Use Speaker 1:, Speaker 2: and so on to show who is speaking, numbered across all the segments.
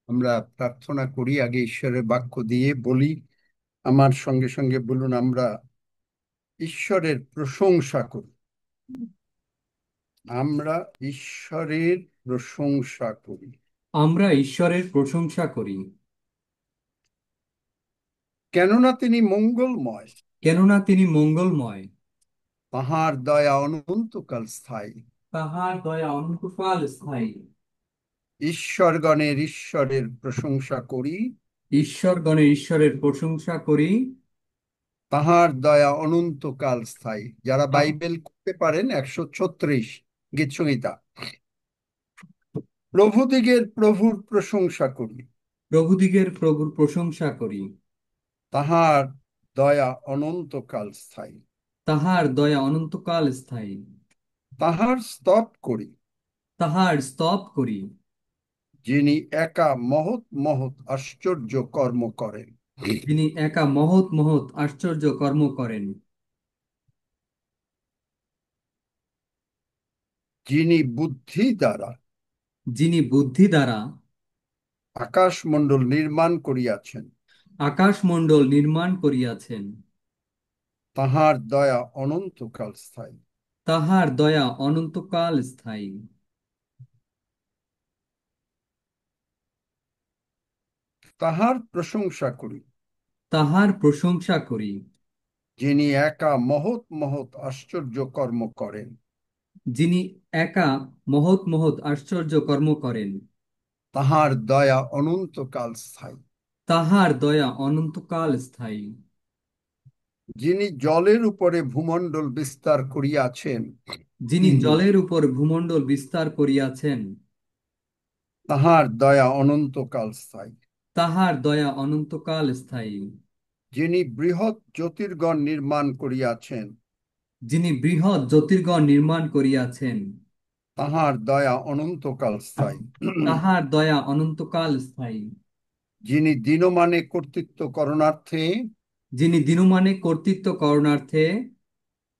Speaker 1: আমরা প্রার্থনা করি, আগে ঈশ্বরের বাক্য দিয়ে বলি। আমার সঙ্গে সঙ্গে বলুন, আমরা ঈশ্বরের প্রশংসা করি। আমরা ঈশ্বরের প্রশংসা করি।
Speaker 2: আমরা ঈশ্বরের প্রশংসা করি,
Speaker 1: কেননা তিনি মঙ্গলময়,
Speaker 2: কেননা তিনি মঙ্গলময়।
Speaker 1: তাঁহার দয়া অনন্তকাল স্থায়ী।
Speaker 2: তাহার দয়া অনন্তকাল স্থায়ী।
Speaker 1: ঈশ্বরগণের ঈশ্বরের প্রশংসা করি,
Speaker 2: ঈশ্বরগণের ঈশ্বরের প্রশংসা করি।
Speaker 1: তাঁহার দয়া অনন্তকাল স্থায়ী। যারা
Speaker 2: তা-
Speaker 1: বাইবেল করতে পারেন, 136 গীতসংহিতা। প্রভুদিগের প্রভুর প্রশংসা করি,
Speaker 2: প্রভুদিগের প্রভুর প্রশংসা করি।
Speaker 1: তাহার দয়া অনন্তকাল স্থায়ী।
Speaker 2: তাহার দয়া অনন্তকাল স্থায়ী।
Speaker 1: তাহার স্তব করি,
Speaker 2: তাহার স্তব করি,
Speaker 1: যিনি একা মহৎ মহৎ আশ্চর্য কর্ম করেন।
Speaker 2: যিনি একা মহৎ মহৎ আশ্চর্য কর্ম করেন।
Speaker 1: যিনি বুদ্ধি দ্বারা
Speaker 2: যিনি বুদ্ধি দ্বারা
Speaker 1: আকাশমণ্ডল নির্মাণ করিয়াছেন।
Speaker 2: আকাশমণ্ডল নির্মাণ করিয়াছেন।
Speaker 1: তাহার দয়া অনন্তকাল স্থায়ী।
Speaker 2: তাহার দয়া অনন্তকাল স্থায়ী।
Speaker 1: তাহার প্রশংসা করি,
Speaker 2: তাহার প্রশংসা করি,
Speaker 1: যিনি একা মহৎ মহৎ আশ্চর্য কর্ম করেন।
Speaker 2: যিনি একা মহৎ মহৎ আশ্চর্য কর্ম করেন।
Speaker 1: তাহার দয়া অনন্তকাল স্থায়ী।
Speaker 2: তাহার দয়া অনন্তকাল স্থায়ী।
Speaker 1: যিনি জলের উপরে ভূমণ্ডল বিস্তার করিয়াছেন।
Speaker 2: যিনি জলের উপর ভূমণ্ডল বিস্তার করিয়াছেন।
Speaker 1: তাহার দয়া অনন্তকাল স্থায়ী।
Speaker 2: তাহার দয়া অনন্তকাল স্থায়ী।
Speaker 1: যিনি বৃহৎ জ্যোতির্গণ নির্মাণ করিয়াছেন।
Speaker 2: যিনি বৃহৎ জ্যোতির্গণ নির্মাণ করিয়াছেন।
Speaker 1: তাহার দয়া অনন্তকাল স্থায়ী।
Speaker 2: তাহার দয়া অনন্তকাল স্থায়ী।
Speaker 1: যিনি দিনমানে কর্তৃত্ব করণার্থে
Speaker 2: যিনি দিনমানে কর্তৃত্ব করণার্থে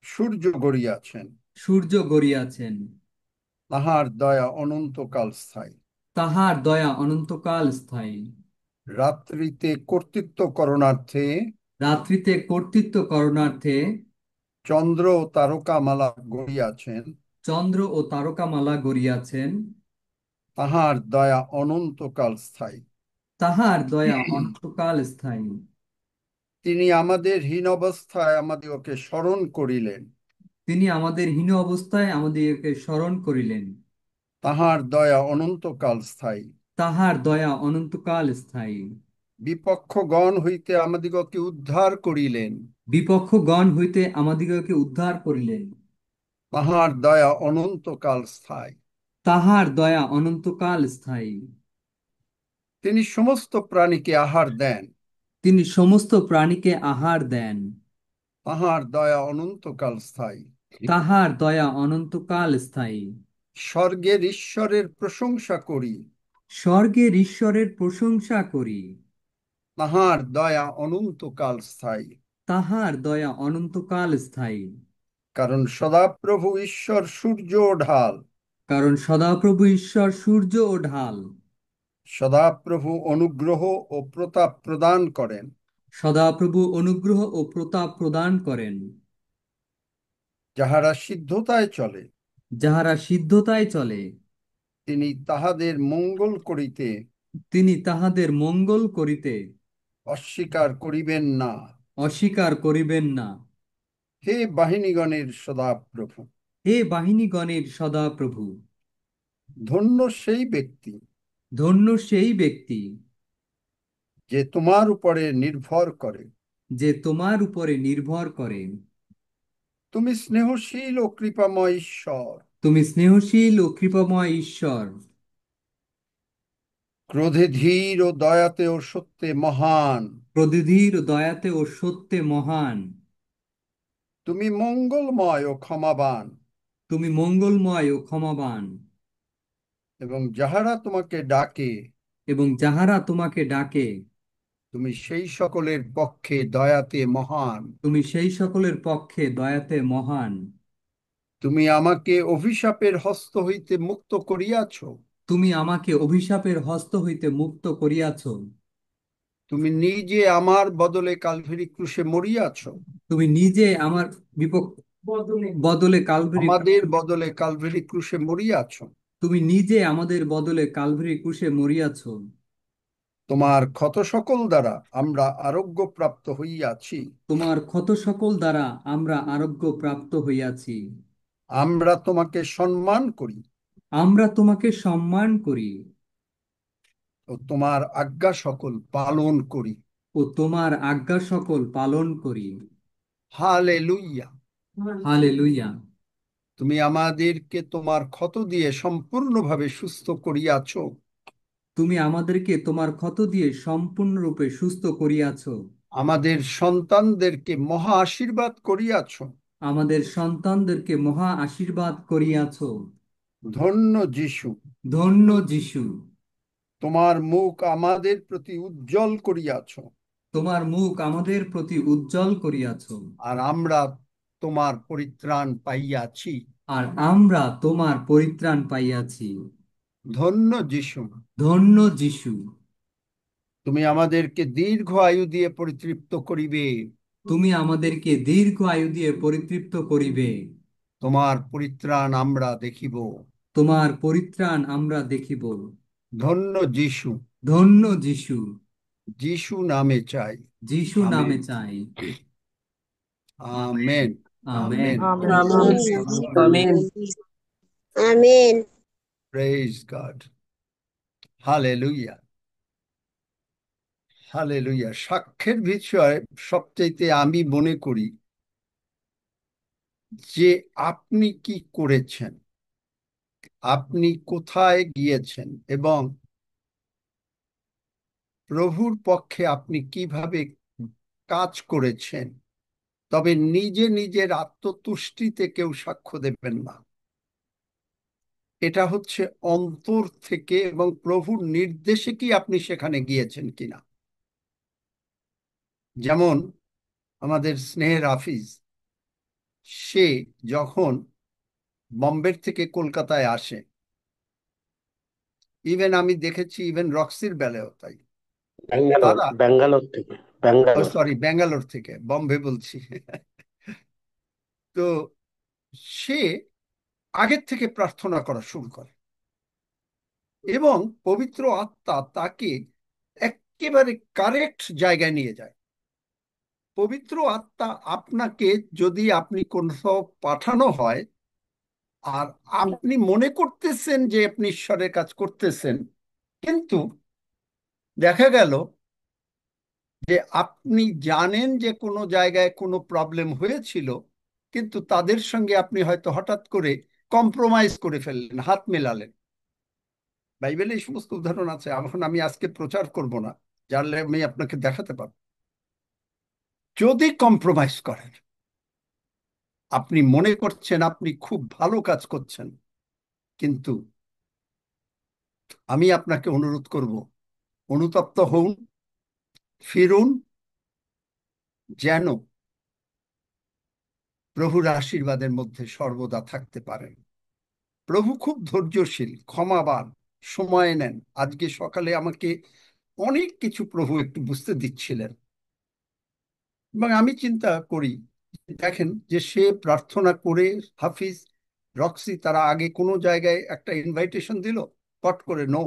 Speaker 1: সূর্য গড়িয়াছেন।
Speaker 2: সূর্য গড়িয়াছেন।
Speaker 1: তাহার দয়া অনন্তকাল স্থায়ী।
Speaker 2: তাহার দয়া অনন্তকাল স্থায়ী।
Speaker 1: রাত্রিতে কর্তৃত্ব করণার্থে
Speaker 2: রাত্রিতে কর্তৃত্ব করণার্থে
Speaker 1: চন্দ্র ও তারকামালা গড়িয়াছেন।
Speaker 2: চন্দ্র ও তারকামালা গড়িয়াছেন।
Speaker 1: তাহার দয়া অনন্তকাল স্থায়ী।
Speaker 2: তাহার দয়া অনন্তকাল স্থায়ী।
Speaker 1: তিনি আমাদের হীন অবস্থায় আমাদিগকে স্মরণ করিলেন।
Speaker 2: তিনি আমাদের হীন অবস্থায় আমাদেরকে স্মরণ করিলেন।
Speaker 1: তাহার দয়া অনন্তকাল স্থায়ী।
Speaker 2: তাহার দয়া অনন্তকাল স্থায়ী।
Speaker 1: বিপক্ষগণ হইতে আমাদিগকে উদ্ধার করিলেন।
Speaker 2: বিপক্ষগণ হইতে আমাদিগকে উদ্ধার করিলেন।
Speaker 1: তাহার দয়া অনন্তকাল স্থায়ী।
Speaker 2: তাহার দয়া অনন্তকাল স্থায়ী।
Speaker 1: তিনি সমস্ত প্রাণীকে আহার দেন।
Speaker 2: তিনি সমস্ত প্রাণীকে আহার দেন।
Speaker 1: তাহার দয়া অনন্তকাল স্থায়ী।
Speaker 2: তাহার দয়া অনন্তকাল স্থায়ী।
Speaker 1: স্বর্গের ঈশ্বরের প্রশংসা করি,
Speaker 2: স্বর্গের ঈশ্বরের প্রশংসা করি।
Speaker 1: তাহার দয়া অনন্তকাল স্থায়ী।
Speaker 2: তাহার দয়া অনন্তকাল স্থায়ী।
Speaker 1: কারণ সদাপ্রভু ঈশ্বর সূর্য ও ঢাল।
Speaker 2: কারণ সদাপ্রভু ঈশ্বর সূর্য ও ঢাল।
Speaker 1: সদাপ্রভু অনুগ্রহ ও প্রতাপ প্রদান করেন।
Speaker 2: সদাপ্রভু অনুগ্রহ ও প্রতাপ প্রদান করেন।
Speaker 1: যাহারা সিদ্ধতায় চলে,
Speaker 2: যাহারা সিদ্ধতায় চলে,
Speaker 1: তিনি তাহাদের মঙ্গল করিতে
Speaker 2: তিনি তাহাদের মঙ্গল করিতে
Speaker 1: অস্বীকার করিবেন না।
Speaker 2: অস্বীকার করিবেন না।
Speaker 1: হে বাহিনীগণের সদাপ্রভু,
Speaker 2: হে বাহিনীগণের সদাপ্রভু,
Speaker 1: ধন্য সেই ব্যক্তি
Speaker 2: ধন্য সেই ব্যক্তি
Speaker 1: যে তোমার উপরে নির্ভর করে।
Speaker 2: যে তোমার উপরে নির্ভর করে।
Speaker 1: তুমি স্নেহশীল ও কৃপাময় ঈশ্বর।
Speaker 2: তুমি স্নেহশীল ও কৃপাময় ঈশ্বর।
Speaker 1: ক্রোধে ধীর ও দয়াতে ও সত্যে মহান।
Speaker 2: প্রদীধির দয়াতে ও সত্যে মহান।
Speaker 1: তুমি মঙ্গলময় ও ক্ষমাবান।
Speaker 2: তুমি মঙ্গলময় ও ক্ষমাবান।
Speaker 1: এবং যাহারা তোমাকে ডাকে,
Speaker 2: এবং যাহারা তোমাকে ডাকে,
Speaker 1: তুমি সেই সকলের পক্ষে দয়াতে মহান।
Speaker 2: তুমি সেই সকলের পক্ষে দয়াতে মহান।
Speaker 1: তুমি আমাকে অভিশাপের হস্ত হইতে মুক্ত করিয়াছ।
Speaker 2: তুমি আমাকে অভিশাপের হস্ত হইতে মুক্ত করিয়াছ।
Speaker 1: তুমি নিজে আমার বদলে কালভারি ক্রুশে মরিয়াছ।
Speaker 2: তুমি নিজে আমার বিপক্ষ বদলে কালভারি
Speaker 1: আমাদের বদলে কালভারি ক্রুশে মরিয়াছ।
Speaker 2: তুমি নিজে আমাদের বদলে কালভারি ক্রুশে মরিয়াছ।
Speaker 1: তোমার ক্ষত সকল দ্বারা আমরা আরোগ্য প্রাপ্ত হইয়াছি।
Speaker 2: তোমার ক্ষত সকল দ্বারা আমরা আরোগ্য প্রাপ্ত হইয়াছি।
Speaker 1: আমরা তোমাকে সম্মান করি
Speaker 2: আমরা তোমাকে সম্মান করি
Speaker 1: ও তোমার আজ্ঞা সকল পালন করি।
Speaker 2: ও তোমার আজ্ঞা সকল পালন করি।
Speaker 1: হালেলুইয়া।
Speaker 2: হালেলুয়া।
Speaker 1: তুমি আমাদেরকে তোমার ক্ষত দিয়ে সম্পূর্ণভাবে সুস্থ করিয়াছ।
Speaker 2: তুমি আমাদেরকে তোমার ক্ষত দিয়ে সম্পূর্ণরূপে সুস্থ করিয়াছ।
Speaker 1: আমাদের সন্তানদেরকে মহা আশীর্বাদ করিয়াছ।
Speaker 2: আমাদের সন্তানদেরকে মহা আশীর্বাদ করিয়াছ।
Speaker 1: ধন্য যিশু।
Speaker 2: ধন্য যিশু।
Speaker 1: তোমার মুখ আমাদের প্রতি উজ্জ্বল করিয়াছ।
Speaker 2: তোমার মুখ আমাদের প্রতি উজ্জ্বল করিয়াছ।
Speaker 1: আর আমরা তোমার পরিত্রাণ পাইয়াছি।
Speaker 2: আর আমরা তোমার পরিত্রাণ পাইয়াছি।
Speaker 1: ধন্য যিশু।
Speaker 2: ধন্য যিশু।
Speaker 1: তুমি আমাদেরকে দীর্ঘ আয়ু দিয়ে পরিতৃপ্ত করিবে।
Speaker 2: তুমি আমাদেরকে দীর্ঘ আয়ু দিয়ে পরিতৃপ্ত করিবে।
Speaker 1: তোমার পরিত্রাণ আমরা দেখিব।
Speaker 2: তোমার পরিত্রাণ আমরা দেখিব।
Speaker 1: ধন্য যিশু।
Speaker 2: ধন্য যিশু।
Speaker 1: যিশু নামে চাই।
Speaker 2: যিশু
Speaker 1: আমেন।
Speaker 2: নামে চাই।
Speaker 1: Amen.
Speaker 2: Amen.
Speaker 1: Amen.
Speaker 3: Amen.
Speaker 4: Amen.
Speaker 3: Amen.
Speaker 1: Praise God. Hallelujah. Hallelujah. সাক্ষ্যের বিষয় সবচাইতে আমি মনে করি যে আপনি কি করেছেন, আপনি কোথায় গিয়েছেন এবং প্রভুর পক্ষে আপনি কিভাবে কাজ করেছেন। তবে নিজে নিজের আত্মতুষ্টিতে কেউ সাক্ষ্য দেবেন না। এটা হচ্ছে অন্তর থেকে এবং প্রভুর নির্দেশে কি আপনি সেখানে গিয়েছেন কিনা। যেমন আমাদের স্নেহের হাফিজ, সে যখন বম্বের থেকে কলকাতায় আসে, ইভেন আমি দেখেছি ইভেন রক্সির বেলায়ও তাই,
Speaker 4: ব্যাঙ্গালোর
Speaker 1: তারা,
Speaker 4: ব্যাঙ্গালোর থেকে
Speaker 1: ও
Speaker 4: ব্যাঙ্গালোর
Speaker 1: সরি ব্যাঙ্গালোর থেকে, বম্বে বলছি। তো সে আগের থেকে প্রার্থনা করা শুরু করে এবং পবিত্র আত্মা তাকে একেবারে কারেক্ট জায়গায় নিয়ে যায়। পবিত্র আত্মা আপনাকে, যদি আপনি কোথাও পাঠানো হয় আর আপনি মনে করতেছেন যে আপনি ঈশ্বরের কাজ করতেছেন, কিন্তু দেখা গেল যে আপনি জানেন যে কোনো জায়গায় কোনো প্রবলেম হয়েছিল, কিন্তু তাদের সঙ্গে আপনি হয়তো হঠাৎ করে কম্প্রোমাইজ করে ফেললেন, হাত মেলালেন। বাইবেলে এই সমস্ত উদাহরণ আছে, এখন আমি আজকে প্রচার করব না, জানলে আমি আপনাকে দেখাতে পারবো। যদি কম্প্রোমাইজ করেন, আপনি মনে করছেন আপনি খুব ভালো কাজ করছেন, কিন্তু আমি আপনাকে অনুরোধ করব, অনুতপ্ত হন, ফিরুন, যেন প্রভুর আশীর্বাদের মধ্যে সর্বদা থাকতে পারেন। প্রভু খুব ধৈর্যশীল, ক্ষমাবান, সময় নেন। আজকে সকালে আমাকে অনেক কিছু প্রভু একটু বুঝতে দিচ্ছিলেন এবং আমি চিন্তা করি, দেখেন যে সে প্রার্থনা করে, হাফিজ, রক্সি, তারা আগে কোনো জায়গায় একটা ইনভাইটেশন দিল, পট করে নো।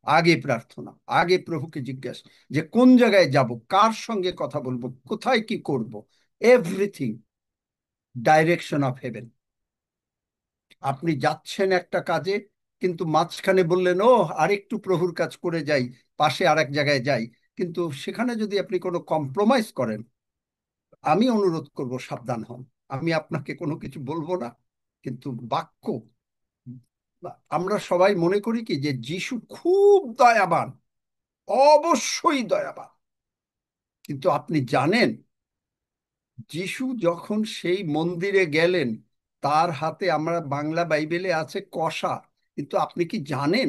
Speaker 1: আগে প্রার্থনা, আগে প্রভুকে জিজ্ঞাসা যে কোন জায়গায় যাব, কার সঙ্গে কথা বলবো, কোথায় কি করব, এভরিথিং ডাইরেকশন অফ হেভেন। আপনি যাচ্ছেন একটা কাজে, কিন্তু মাঝখানে বললেন ও আরেকটু প্রভুর কাজ করে যাই, পাশে আরেক জায়গায় যাই, কিন্তু সেখানে যদি আপনি কোনো কম্প্রোমাইজ করেন, আমি অনুরোধ করব সাবধান হন। আমি আপনাকে কোনো কিছু বলবো না, কিন্তু বাক্য, আমরা সবাই মনে করি কি যে যিশু খুব দয়াবান, অবশ্যই দয়াবান, কিন্তু আপনি জানেন যিশু যখন সেই মন্দিরে গেলেন, তার হাতে, আমরা বাংলা বাইবেলে আছে কষা, কিন্তু আপনি কি জানেন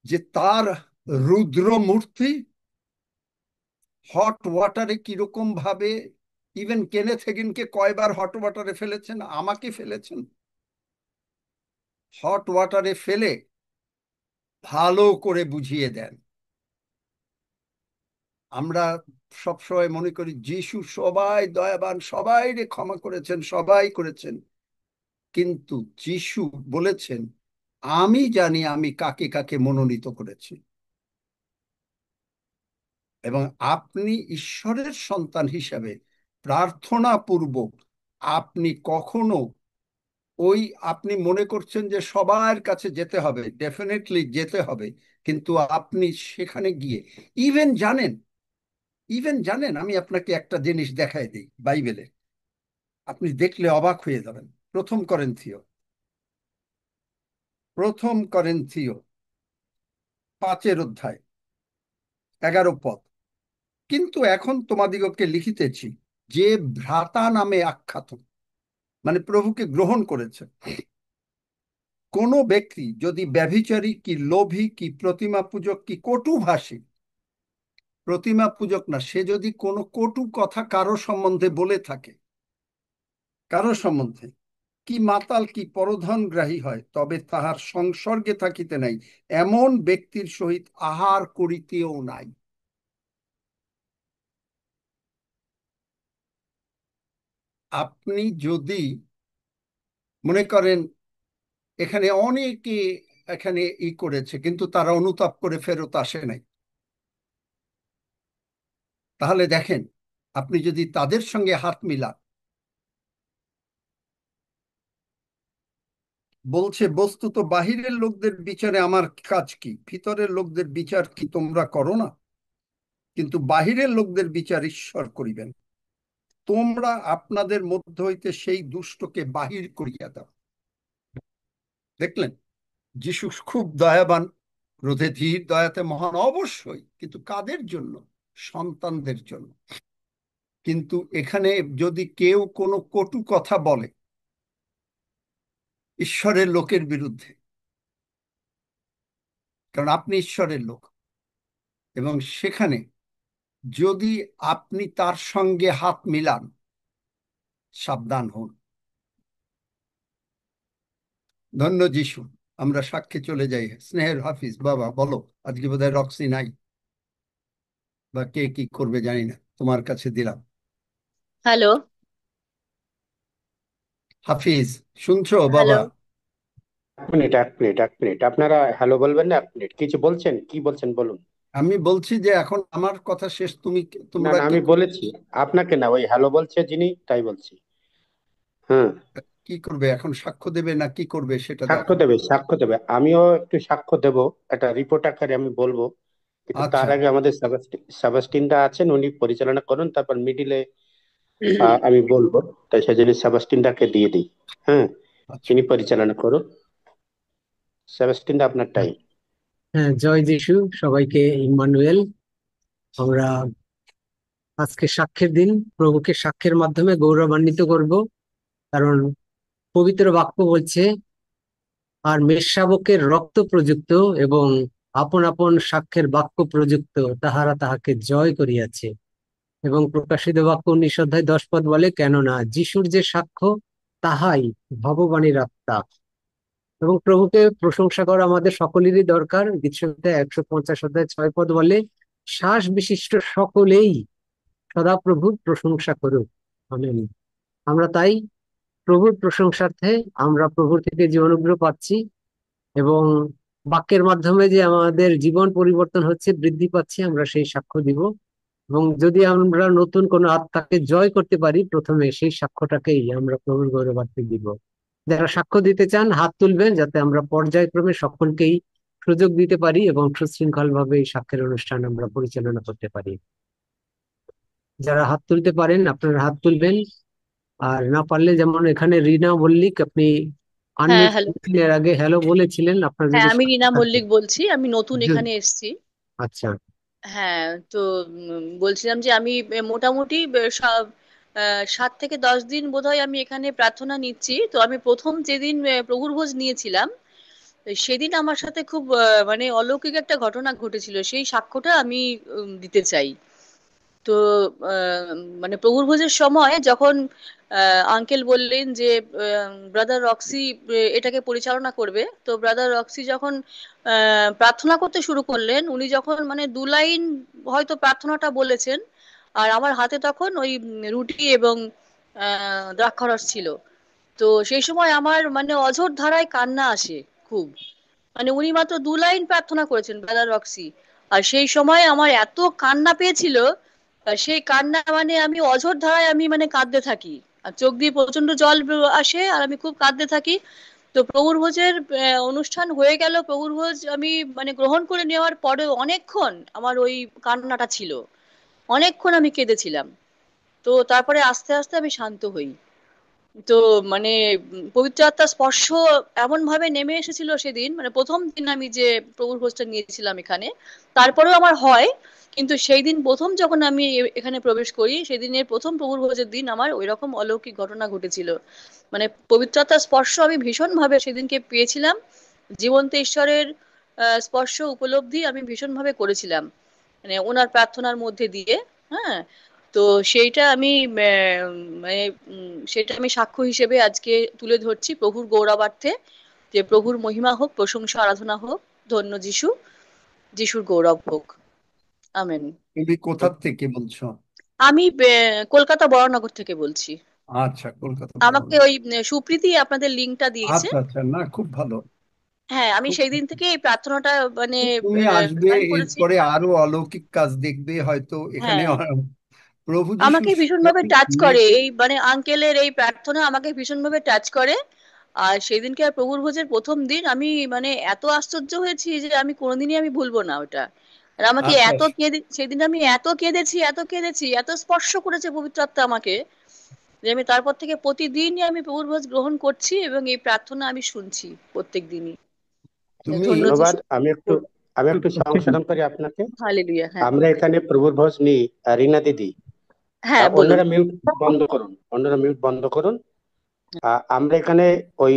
Speaker 1: যে তার রুদ্র মূর্তি হট ওয়াটারে কিরকম ভাবে, ইভেন কেনেথ হেগিনকে কয়বার হট ওয়াটারে ফেলেছেন, আমাকে ফেলেছেন। হট ওয়াটারে ফেলে ভালো করে বুঝিয়ে দেন। আমরা সবসময় মনে করি যিশু সবাই দয়াবান, সবাই ক্ষমা করেছেন, সবাই করেছেন, কিন্তু যিশু বলেছেন আমি জানি আমি কাকে কাকে মনোনীত করেছি। এবং আপনি ঈশ্বরের সন্তান হিসাবে প্রার্থনা পূর্বক আপনি কখনো ওই আপনি মনে করছেন যে সবার কাছে যেতে হবে, ডেফিনেটলি যেতে হবে, কিন্তু আপনি সেখানে গিয়ে ইভেন জানেন, আমি আপনাকে একটা জিনিস দেখাই দিই বাইবেলে, আপনি দেখলে অবাক হয়ে যাবেন। প্রথম করিন্থীয় 5 অধ্যায় 11 পদ। কিন্তু এখন তোমাদিগকে লিখিতেছি যে ভ্রাতা নামে আখ্যাত, মানে প্রভুকে গ্রহণ করেছে, কোন ব্যক্তি যদি ব্যভিচারী কি লোভী কি প্রতিমা পূজক কি কটুভাষী, প্রতিমা পূজক না, সে যদি কোনো কটু কথা কারো সম্বন্ধে বলে থাকে, কারো সম্বন্ধে, কি মাতাল কি পরধনগ্রাহী হয়, তবে তাহার সংসর্গে থাকিতে নাই, এমন ব্যক্তির সহিত আহার করিতেও নাই। আপনি যদি মনে করেন এখানে অনেকে এখানে করেছে কিন্তু তারা অনুতাপ করে ফেরত আসে নাই, তাহলে দেখেন আপনি যদি তাদের সঙ্গে হাত মিলান, বলছে বস্তুত বাহিরের লোকদের বিচারে আমার কাজ কি, ভিতরের লোকদের বিচার কি তোমরা করো না? কিন্তু বাহিরের লোকদের বিচার ঈশ্বর করিবেন। তোমরা আপনাদের মধ্য হইতে সেই দুষ্টকে বাহির করিয়া দাও। দেখলেন, যিশু খুব দয়াবান, ক্রোধে ধীর, দয়াতে মহান, অবশ্যই, কিন্তু কাদের জন্য? সন্তানদের জন্য। কিন্তু এখানে যদি কেউ কোনো কটু কথা বলে ঈশ্বরের লোকের বিরুদ্ধে, কারণ আপনি ঈশ্বরের লোক, এবং সেখানে যদি আপনি তার সঙ্গে হাত মিলান, সাবধান হন। ধন্য যিশু। আমরা সাক্ষী চলে যাই। স্নেহের হাফিজ বাবা বলো, আজকে বোধহয় রক্সি নাই, বা কে কি করবে জানি না, তোমার কাছে দিলাম।
Speaker 5: হ্যালো।
Speaker 1: হাফিজ, শুনছো
Speaker 5: হ্যালো।
Speaker 1: বাবা?
Speaker 4: 1 মিনিট আপনারা হ্যালো বলবেন না, 1 মিনিট কিছু বলছেন, কি বলছেন বলুন।
Speaker 1: আমি বলছি যে এখন আমার কথা শেষ,
Speaker 4: না
Speaker 1: তোমরা
Speaker 4: না,
Speaker 1: কি
Speaker 4: আমি বলেছি আপনাকে না, ওই হ্যালো বলছে যিনি, তাই বলছি। হ্যাঁ,
Speaker 1: কি করবে এখন? সাক্ষ্য দেবে না কি করবে সেটা
Speaker 4: সাক্ষ্য
Speaker 1: দেখো।
Speaker 4: দেবে, সাক্ষ্য দেবে, আমিও একটু সাক্ষ্য দেব, একটা রিপোর্ট আকারে আমি বলবো, কিন্তু তার
Speaker 1: আচ্ছা,
Speaker 4: আগে আমাদের সেবাস্টিনদা আছেন, উনি পরিচালনা করুন, তারপর মিডিলে আমি বলবো, তাই সেজন্য সেবাস্টিনদাকে দিয়ে দিই। হ্যাঁ,
Speaker 1: আচ্ছা।
Speaker 4: তিনি পরিচালনা করুন। সেবাস্টিনদা, আপনার টাইম।
Speaker 6: হ্যাঁ, জয় যিশু, সবাইকে ইম্মানুয়েল। আমরা আজকে সাক্ষ্যের দিন, প্রভুকে সাক্ষ্যের মাধ্যমে গৌরবান্বিত করব, কারণ পবিত্র বাক্য বলছে, আর মেষশাবকের রক্ত প্রযুক্ত এবং আপন আপন সাক্ষ্যের বাক্য প্রযুক্ত তাহারা তাহাকে জয় করিয়াছে। এবং প্রকাশিত বাক্য 19 অধ্যায় 10 পদ বলে, কেননা যিশুর যে সাক্ষ্য তাহাই ভগবানের আত্মা। এবং প্রভুকে প্রশংসা করা আমাদের সকলেরই দরকার। গীতসংহিতা 150 অধ্যায় 6 পদ বলে, শ্বাস বিশিষ্ট সকলেই সদাপ্রভুর প্রশংসা করুক। আমেন। আমরা তাই প্রভুর প্রশংসার্থে আমরা প্রভুর থেকে যে অনুগ্রহ পাচ্ছি এবং বাক্যের মাধ্যমে যে আমাদের জীবন পরিবর্তন হচ্ছে, বৃদ্ধি পাচ্ছে, আমরা সেই সাক্ষ্য দিব। এবং যদি আমরা নতুন কোনো আত্মাকে জয় করতে পারি, প্রথমে সেই সাক্ষ্যটাকেই আমরা প্রভুর গৌরবার্থে দিব। যারা সাক্ষ্য দিতে চান হাত তুলবেন, যাতে আমরা পর্যায়ক্রমে সকলকেই সুযোগ দিতে পারি এবং সুশৃঙ্খল ভাবে এই সাক্ষ্যের অনুষ্ঠান আমরা পরিচালনা করতে পারি। যারা হাত তুলতে পারেন আপনারা হাত তুলবেন, আর না পারলে যেমন এখানে রিনা মল্লিক, আপনি
Speaker 5: হ্যাঁ,
Speaker 6: আনমিউট
Speaker 5: হ্যালো।
Speaker 6: এর আগে হ্যালো বলেছিলেন, আপনার
Speaker 5: হ্যাঁ,
Speaker 6: যদি
Speaker 5: আমি রীনা মল্লিক বলছি, আমি নতুন
Speaker 6: যদি-
Speaker 5: এখানে এসেছি।
Speaker 6: আচ্ছা,
Speaker 5: হ্যাঁ, তো বলছিলাম যে আমি মোটামুটি 7 থেকে 10 দিন বোধহয় আমি এখানে প্রার্থনা নিচ্ছি। তো আমি প্রথম যেদিন প্রভুর ভোজ নিয়েছিলাম, তো সেদিন আমার সাথে খুব মানে অলৌকিক একটা ঘটনা ঘটেছিল, সেই সাক্ষ্যটা আমি দিতে চাই। তো মানে প্রভুর ভোজের সময় যখন আঙ্কেল বললেন যে ব্রাদার রক্সি এটাকে পরিচালনা করবে, তো ব্রাদার রক্সি যখন প্রার্থনা করতে শুরু করলেন, উনি যখন মানে 2 লাইন হয়তো প্রার্থনাটা বলেছেন, আর আমার হাতে তখন ওই রুটি এবং দ্রাক্ষারস ছিল। তো সেই সময় আমার মানে অঝোর ধারায় কান্না আসে খুব। মানে উনি মাত্র 2 লাইন প্রার্থনা করেছেন ব্রাদার রক্সি, আর সেই সময় আমার এত কান্না পেয়েছিল, আর সেই কান্না মানে আমি অঝোর ধারায় আমি মানে কাঁদতে থাকি, আর চোখ দিয়ে প্রচন্ড জল আসে, আর আমি খুব কাঁদতে থাকি। তো প্রভুর ভোজের অনুষ্ঠান হয়ে গেল, প্রভুর ভোজ আমি মানে গ্রহণ করে নেওয়ার পরেও অনেকক্ষণ আমার ওই কান্নাটা ছিল, অনেকক্ষণ আমি কেঁদেছিলাম। তো তারপরে আস্তে আস্তে আমি শান্ত হই। তো মানে পবিত্র আত্মার স্পর্শ এমন ভাবে নেমে এসেছিল সেদিন, মানে প্রথম দিন আমি যে প্রভুর ভোজটা নিয়েছিলাম এখানে, তারপরেও আমার হয়, কিন্তু সেই দিন প্রথম যখন আমি এখানে প্রবেশ করি, সেদিনের প্রথম প্রভুর ভোজের দিন আমার ওই রকম অলৌকিক ঘটনা ঘটেছিল। মানে পবিত্র আত্মার স্পর্শ আমি ভীষণ ভাবে সেদিনকে পেয়েছিলাম। জীবন্ত ঈশ্বরের স্পর্শ উপলব্ধি আমি ভীষণ ভাবে করেছিলাম, মানে ওনার প্রার্থনার মধ্যে দিয়ে। হ্যাঁ। তো সেইটা আমি মানে সেটা আমি সাক্ষ্য হিসেবে আজকে তুলে ধরছি প্রভুর গৌরবার্থে, যে প্রভুর মহিমা হোক, প্রশংসা আরাধনা হোক, ধন্য যিশু, যিশুর গৌরব হোক। আমেন।
Speaker 1: তুমি কোথা থেকে বলছো?
Speaker 5: আমি কলকাতা বড়নগর থেকে বলছি।
Speaker 1: আচ্ছা, কলকাতা
Speaker 5: আমাকে
Speaker 1: বরাবর।
Speaker 5: ওই সুপ্রীতি আপনাদের লিঙ্কটা দিয়েছে।
Speaker 1: আচ্ছা আচ্ছা, না খুব ভালো।
Speaker 5: হ্যাঁ, আমি
Speaker 1: খুব
Speaker 5: সেই দিন থেকে এই প্রার্থনাটা মানে
Speaker 1: তুমি আসবে,
Speaker 5: জয়েন করেছি।
Speaker 1: এরপরে আরো অলৌকিক কাজ দেখবে হয়তো এখানে।
Speaker 5: হ্যাঁ,
Speaker 1: প্রভু যিশু
Speaker 5: আমাকে ভীষণভাবে
Speaker 1: স্বয়ং
Speaker 5: টাচ করে
Speaker 1: নিজে।
Speaker 5: এই মানে আঙ্কেলের এই প্রার্থনা আমাকে ভীষণভাবে টাচ করে। আর সেদিনকে আর প্রভুর ভোজের প্রথম দিন আমি মানে এত আশ্চর্য হয়েছি যে আমি কোনোদিনই আমি ভুলবো না ওটা। আর আমাকে
Speaker 1: আচ্ছা,
Speaker 5: এত কেঁদে সেদিন আমি এত কেঁদেছি, এত কেঁদেছি, এত স্পর্শ করেছে পবিত্র আত্মা আমাকে, যে আমি তারপর থেকে প্রতিদিনই আমি প্রভুর ভোজ গ্রহণ করছি এবং এই প্রার্থনা আমি শুনছি প্রত্যেক দিনই।
Speaker 1: তুমি
Speaker 5: ধন্য
Speaker 4: ধন্যবাদ।
Speaker 5: যিশু।
Speaker 4: আমি একটু সংশোধন করি আপনাকে।
Speaker 5: হালেলুয়া। হ্যাঁ,
Speaker 4: আমরা এখানে প্রভুর ভোজ নিই, রিনা দিদি।
Speaker 5: হ্যাঁ বলুন।
Speaker 4: অন্যরা মিউট বন্ধ করুন, অন্যরা মিউট বন্ধ করুন। আমরা এখানে ওই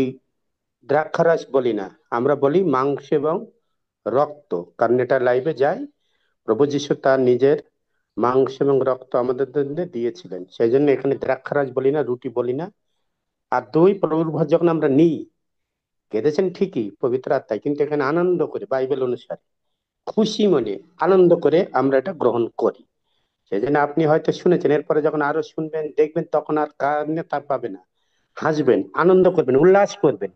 Speaker 4: দ্রাক্ষারস বলি না, আমরা বলি মাংস এবং রক্ত, কারণ এটা লাইভে যায়। প্রভু যীশু তার নিজের মাংস এবং রক্ত আমাদের জন্য দিয়েছিলেন, সেই জন্য এখানে দ্রাক্ষারস বলি না, রুটি বলি না। আর দুই, প্রভুর ভোজ যখন আমরা নিই, কেঁদেছেন ঠিকই পবিত্র আত্মায়, কিন্তু এখানে আনন্দ করে বাইবেল অনুসারে খুশি মনে আনন্দ করে আমরা এটা গ্রহণ করি। সেই জন্য আপনি হয়তো শুনেছেন, এরপরে যখন আরো শুনবেন দেখবেন তখন আর কারণে তা পাবে না, হাসবেন, আনন্দ করবেন, উল্লাস করবেন।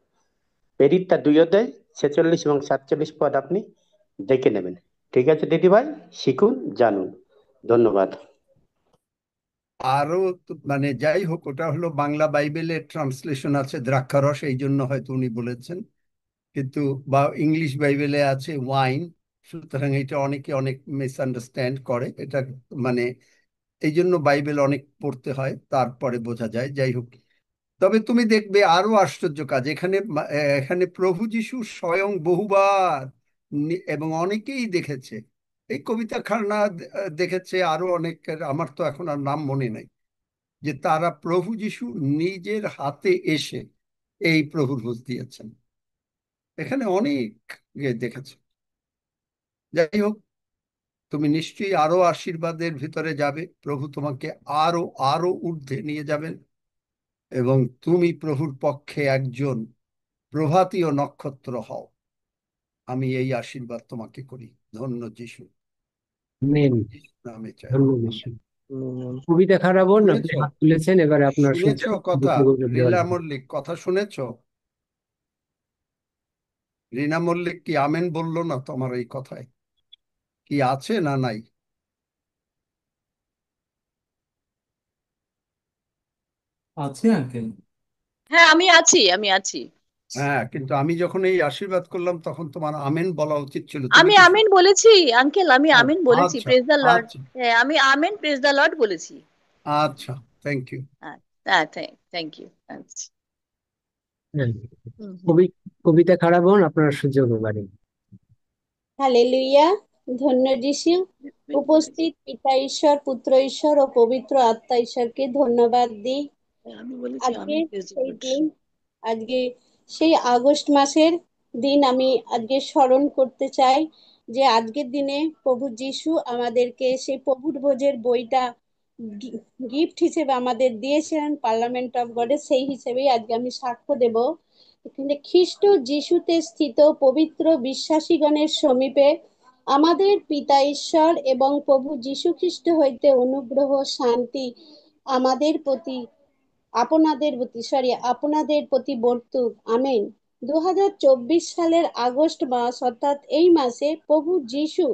Speaker 4: পেরিতটা 2 অধ্যায় 46 এবং 47 পদ আপনি দেখে নেবেন। ঠিক আছে দিদি ভাই, শিখুন, জানুন। ধন্যবাদ।
Speaker 1: আরো মানে যাই হোক, ওটা হলো বাংলা বাইবেলের ট্রান্সলেশন আছে দ্রাক্ষারস, এই জন্য হয়তো উনি বলেছেন। কিন্তু বা ইংলিশ বাইবেলে আছে ওয়াইন। সুতরাং এটা অনেকে অনেক মিসআন্ডারস্ট্যান্ড করে এটা, মানে এই জন্য বাইবেল অনেক পড়তে হয়, তারপরে বোঝা যায়। যাই হোক, তবে তুমি দেখবে আরো আশ্চর্য কাজ এখানে। এখানে প্রভু যিশু স্বয়ং বহুবার এবং অনেকেই দেখেছে। এই কবিতা খান্না দেখেছে, আরো অনেকের, আমার তো এখন আর নাম মনে নাই, যে তারা প্রভু যিশু নিজের হাতে এসে এই প্রভুর ভোজ দিয়েছেন। এখানে অনেক দেখেছে। যাই হোক, তুমি নিশ্চয়ই আরো আশীর্বাদের ভিতরে যাবে, প্রভু তোমাকে আরো আরো ঊর্ধ্বে নিয়ে যাবেন, এবং তুমি প্রভুর পক্ষে একজন প্রভাতীয় নক্ষত্র হও। আমি এই আশীর্বাদ তোমাকে করি। ধন্য যিশু।
Speaker 6: মেন।
Speaker 1: যিশুর নামে চাই।
Speaker 6: ধন্যবাদ
Speaker 1: আমেন।
Speaker 6: ঈশ্বর। কবিতা খারাপন, আপনি
Speaker 1: শুনেছ?
Speaker 6: হাত তুলেছেন, এবারে আপনার
Speaker 1: শুনেছ
Speaker 6: সুযোগ
Speaker 1: কথা?
Speaker 6: বক্তব্য দেওয়ার।
Speaker 1: লীলা মল্লিক কথা শুনেছ? রিনা মল্লিক কি আমেন বললো না তোমার এই কথায়? কি আছে না নাই?
Speaker 2: আছে আঙ্কেল।
Speaker 5: হ্যাঁ, আমি আছি, আমি আছি।
Speaker 1: হ্যাঁ, কিন্তু আমি যখন এই আশীর্বাদ করলাম তখন তোমার আমেন বলা উচিত ছিল। তুমি
Speaker 5: আমি
Speaker 1: কি
Speaker 5: আমিন বলেছি আঙ্কেল, আমি আমিন বলেছি,
Speaker 1: আচ্ছা
Speaker 5: প্রেজ দ্য লর্ড।
Speaker 1: আচ্ছা
Speaker 5: হ্যাঁ, আমি আমেন প্রেজ দ্য লর্ড বলেছি।
Speaker 1: আচ্ছা, থ্যাংক ইউ।
Speaker 5: হ্যাঁ, হ্যাঁ, থ্যাংক ইউ। আচ্ছা।
Speaker 6: হ্যাঁ,
Speaker 5: হুম, হুম।
Speaker 6: কবি কবিতা খারাপন, আপনার সুযোগ এবারে।
Speaker 3: হালেলুয়া। ধন্য যিশু।
Speaker 5: Wait বলেছি।
Speaker 3: উপস্থিত পিতা ঈশ্বর, পুত্র ঈশ্বর ও পবিত্র আত্মা ঈশ্বরকে ধন্যবাদ দিই।
Speaker 5: হ্যাঁ, আমি বলেছি
Speaker 3: আজকে
Speaker 5: আমিন প্রেজ দ্য
Speaker 3: সেই
Speaker 5: লর্ড।
Speaker 3: দিন, আজকে সেই আগস্ট মাসের দিন আমি আজকে স্মরণ করতে চাই, যে আজকের দিনে প্রভু যিশু আমাদেরকে সেই প্রভুর ভোজের বইটা গিফট হিসেবে আমাদের দিয়েছেন পার্লামেন্ট অফ গডে, সেই হিসেবেই আজকে আমি সাক্ষ্য দেব। এখানে খ্রিস্ট যিশুতে স্থিত পবিত্র বিশ্বাসীগণের সমীপে আমাদের পিতা ঈশ্বর এবং প্রভু যীশু খ্রিস্ট হইতে অনুগ্রহ শান্তি আমাদের প্রতি আপনাদের প্রতি বর্তুক। আমেন। 2024 সালের আগস্ট মাস, অর্থাৎ এই মাসে প্রভু যিশু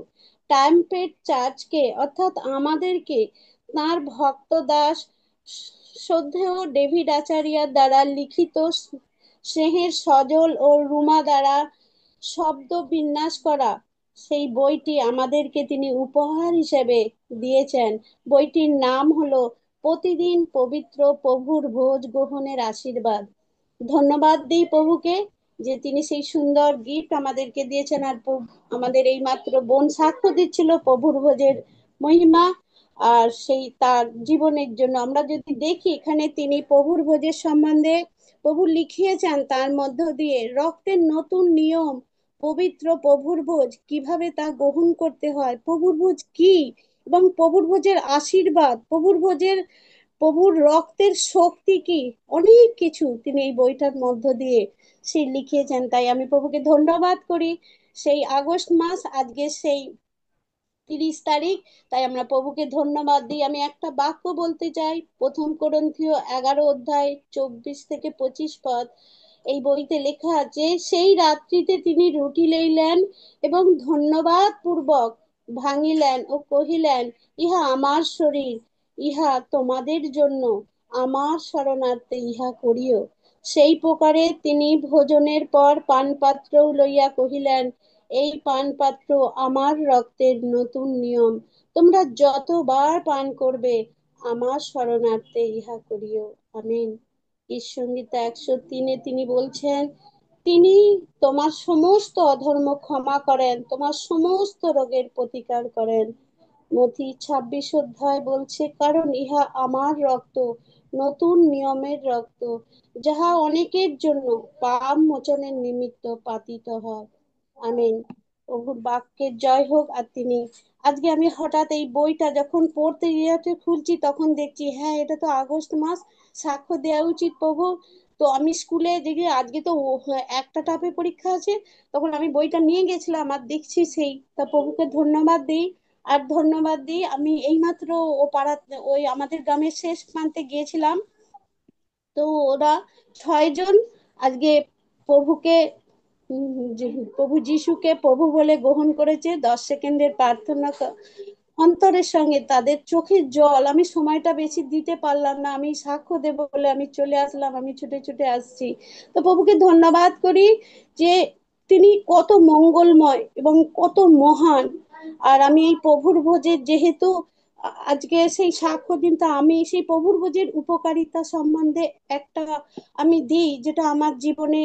Speaker 3: টাইমপেট চার্চকে অর্থাৎ আমাদেরকে তাঁর ভক্ত দাস শ্রদ্ধেয় ডেভিড আচারিয়ার দ্বারা লিখিত স্নেহের সজল ও রুমা দ্বারা শব্দ বিন্যাস করা সেই বইটি আমাদেরকে তিনি উপহার হিসেবে দিয়েছেন। বইটির নাম হলো প্রতিদিন পবিত্র প্রভুর ভোজ গ্রহণের আশীর্বাদ। ধন্যবাদ দিই প্রভুকে যে তিনি সেই সুন্দর গিফট আমাদেরকে দিয়েছেন। আর আমাদের এই মাত্র বোন সাক্ষ্য দিচ্ছিল প্রভুর ভোজের মহিমা আর সেই তার জীবনের জন্য। আমরা যদি দেখি এখানে তিনি প্রভুর ভোজের সম্বন্ধে প্রভু লিখিয়েছেন, তার মধ্য দিয়ে রক্তের নতুন নিয়ম, পবিত্র প্রভুর ভোজ কিভাবে তা গ্রহণ করতে হয়, প্রভুর ভোজ কি এবং প্রভুর ভোজের আশীর্বাদ, প্রভুর রক্তের শক্তি কি, অনেক কিছু তিনি এই বইটার মধ্য দিয়ে সে লিখিয়েছেন। তাই আমি প্রভুকে ধন্যবাদ করি। সেই আগস্ট মাস আজকে সেই 30 তারিখ, তাই আমরা প্রভুকে ধন্যবাদ দিই। আমি একটা বাক্য বলতে চাই, 1 Corinthians 11 অধ্যায় 24 থেকে 25 পদ। এই বইতে লেখা আছে, সেই রাত্রিতে তিনি রুটি লইলেন এবং ধন্যবাদ পূর্বক ভাঙিলেন ও কহিলেন, ইহা আমার শরীর, ইহা তোমাদের জন্য, আমার স্মরণার্থে ইহা করিও। সেই প্রকারে তিনি ভোজনের পর পানপাত্র লইয়া কহিলেন, এই পানপাত্র আমার রক্তের নতুন নিয়ম, তোমরা যতবার পান করবে আমার স্মরণার্থে ইহা করিও। আমেন। ঈশ্বরগীতা 103-এ তিনি বলছেন, তিনি তোমার সমস্ত অধর্ম ক্ষমা করেন, তোমার সমস্ত রোগের প্রতিকার করেন। মথি 26 অধ্যায় বলছে, কারণ ইহা আমার রক্ত, নতুন নিয়মের রক্ত, যাহা অনেকের জন্য পাপ মোচনের নিমিত্ত পাতিত হয়। আমেন। প্রভুর বাক্যের জয় হোক। আর তিনি আজকে আমি হঠাৎ এই বইটা যখন পড়তে গিয়ে খুলছি, তখন দেখছি হ্যাঁ এটা তো আগস্ট মাস, সাক্ষ্য দেওয়া উচিত প্রভু। তো আমি স্কুলে দেখি আজকে তো একটা টাপে পরীক্ষা আছে, তখন আমি বইটা নিয়ে গেছিলাম আর দেখছি সেই, তা প্রভুকে ধন্যবাদ দিই। আর ধন্যবাদ দিই, আমি এইমাত্র ও পাড়া ওই আমাদের গ্রামের শেষ প্রান্তে গিয়েছিলাম, তো ওরা 6 জন আজকে প্রভুকে প্রভু যিশুকে প্রভু বলে গ্রহণ করেছে। 10 সেকেন্ডের প্রার্থনা অন্তরের সঙ্গে, তাদের চোখের জল, আমি সময়টা বেশি দিতে পারলাম না, আমি সাক্ষ্য দেব বলে আমি চলে আসলাম, আমি ছুটে ছুটে আসছি। তো প্রভুকে ধন্যবাদ করি যে তিনি কত মঙ্গলময় এবং কত মহান। আর আমি এই প্রভুর ভোজের যেহেতু আজকে সেই সাক্ষ্য দিন, তা আমি সেই প্রভুর ভোজের উপকারিতা সম্বন্ধে একটা আমি দিই, যেটা আমার জীবনে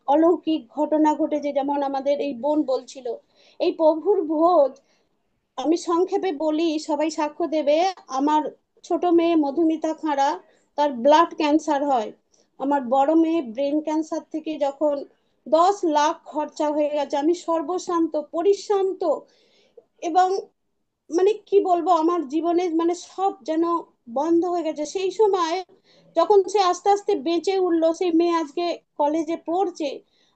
Speaker 3: অলৌকিক ঘটনা ঘটেছে। যেমন আমাদের এই বোন বলছিল, এই প্রভুর ভোজ আমি সংক্ষেপে বলি, সবাই সাক্ষ্য দেবে। আমার ছোট মেয়ে মধুমিতা খাঁড়া, তার ব্লাড ক্যান্সার হয়। আমার বড় মেয়ে ব্রেন ক্যান্সার থেকে যখন 10 লাখ খরচা হয়ে গেছে, আমি সর্বশান্ত পরিশান্ত এবং মানে কি বলবো, আমার জীবনে মানে সব যেন বন্ধ হয়ে গেছে। সেই সময় যখন সে আস্তে আস্তে বেঁচে উঠলো, সেই মেয়ে আজকে কলেজে পড়ছে।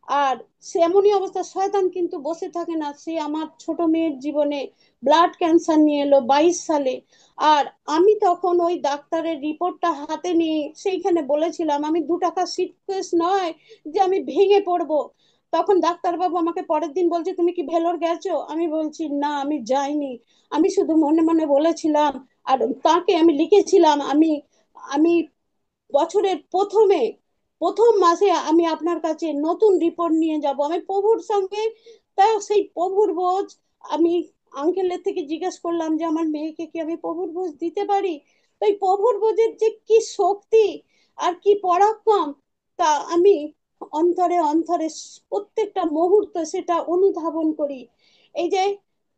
Speaker 3: আর সে এমনই অবস্থা, শয়তান কিন্তু বসে থাকে না, সে আমার ছোট মেয়ের জীবনে ব্লাড ক্যান্সার নিয়ে এলো 22 সালে। আর আমি তখন ওই ডাক্তারের রিপোর্টটা হাতে নিয়ে সেইখানে বলেছিলাম, আমি 2 টাকা সিট কেস নয় যে আমি ভেঙে পড়বো। তখন ডাক্তারবাবু আমাকে পরের দিন বলছে, তুমি কি ভেলোর গেছো? আমি বলছি না, আমি যাইনি, আমি শুধু মনে মনে বলেছিলাম। আর তাকে আমি লিখেছিলাম, আমি আমি বছরের প্রথম মাসে আমি আপনার কাছে নতুন রিপোর্ট নিয়ে যাব, আমি প্রভুর সঙ্গে। তাই সেই প্রভুর ভোজ আমি আঙ্কেলের থেকে জিজ্ঞেস করলাম যে আমার মেয়েকে কি আমি প্রভুর ভোজ দিতে পারি। তো এই প্রভুর ভোজের যে কি শক্তি আর কি পরাক্রম, তা আমি অন্তরে অন্তরে প্রত্যেকটা মুহূর্ত সেটা অনুধাবন করি। এই যে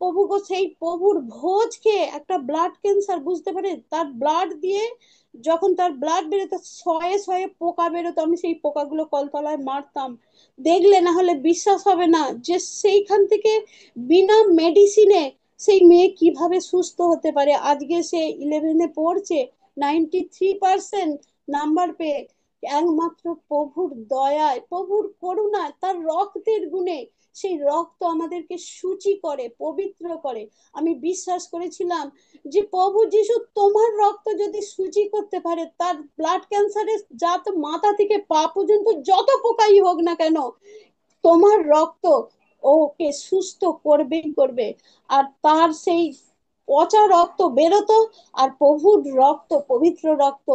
Speaker 3: প্রভু গো, সেই প্রভুর ভোজ খেয়ে একটা ব্লাড ক্যান্সার, বুঝতে পারে, তার ব্লাড দিয়ে যখন তার ব্লাড বেরোতো শয়ে শয়ে পোকা বেরোতো, আমি সেই পোকাগুলো কলতলায় মারতাম। দেখলে না হলে বিশ্বাস হবে না যে সেইখান থেকে বিনা মেডিসিনে সেই মেয়ে কিভাবে সুস্থ হতে পারে। আজকে সে 11-এ পড়ছে, 93% নাম্বার পেয়ে, একমাত্র প্রভুর দয়ায়, প্রভুর করুণায়, তার রক্তের গুণে। সেই রক্ত আমাদেরকে শুচি করে, পবিত্র করে। আমি বিশ্বাস করেছিলাম যে প্রভু যিশু তোমার রক্ত যদি শুচি করতে পারে, তার ব্লাড ক্যান্সারের যা তো মাথা থেকে পা পর্যন্ত যত পোকাই হোক না কেন, তোমার রক্ত ওকে সুস্থ করবেই করবে। আর তার সেই পচা রক্ত বেরোতো, আর প্রভুর রক্ত, পবিত্র রক্ত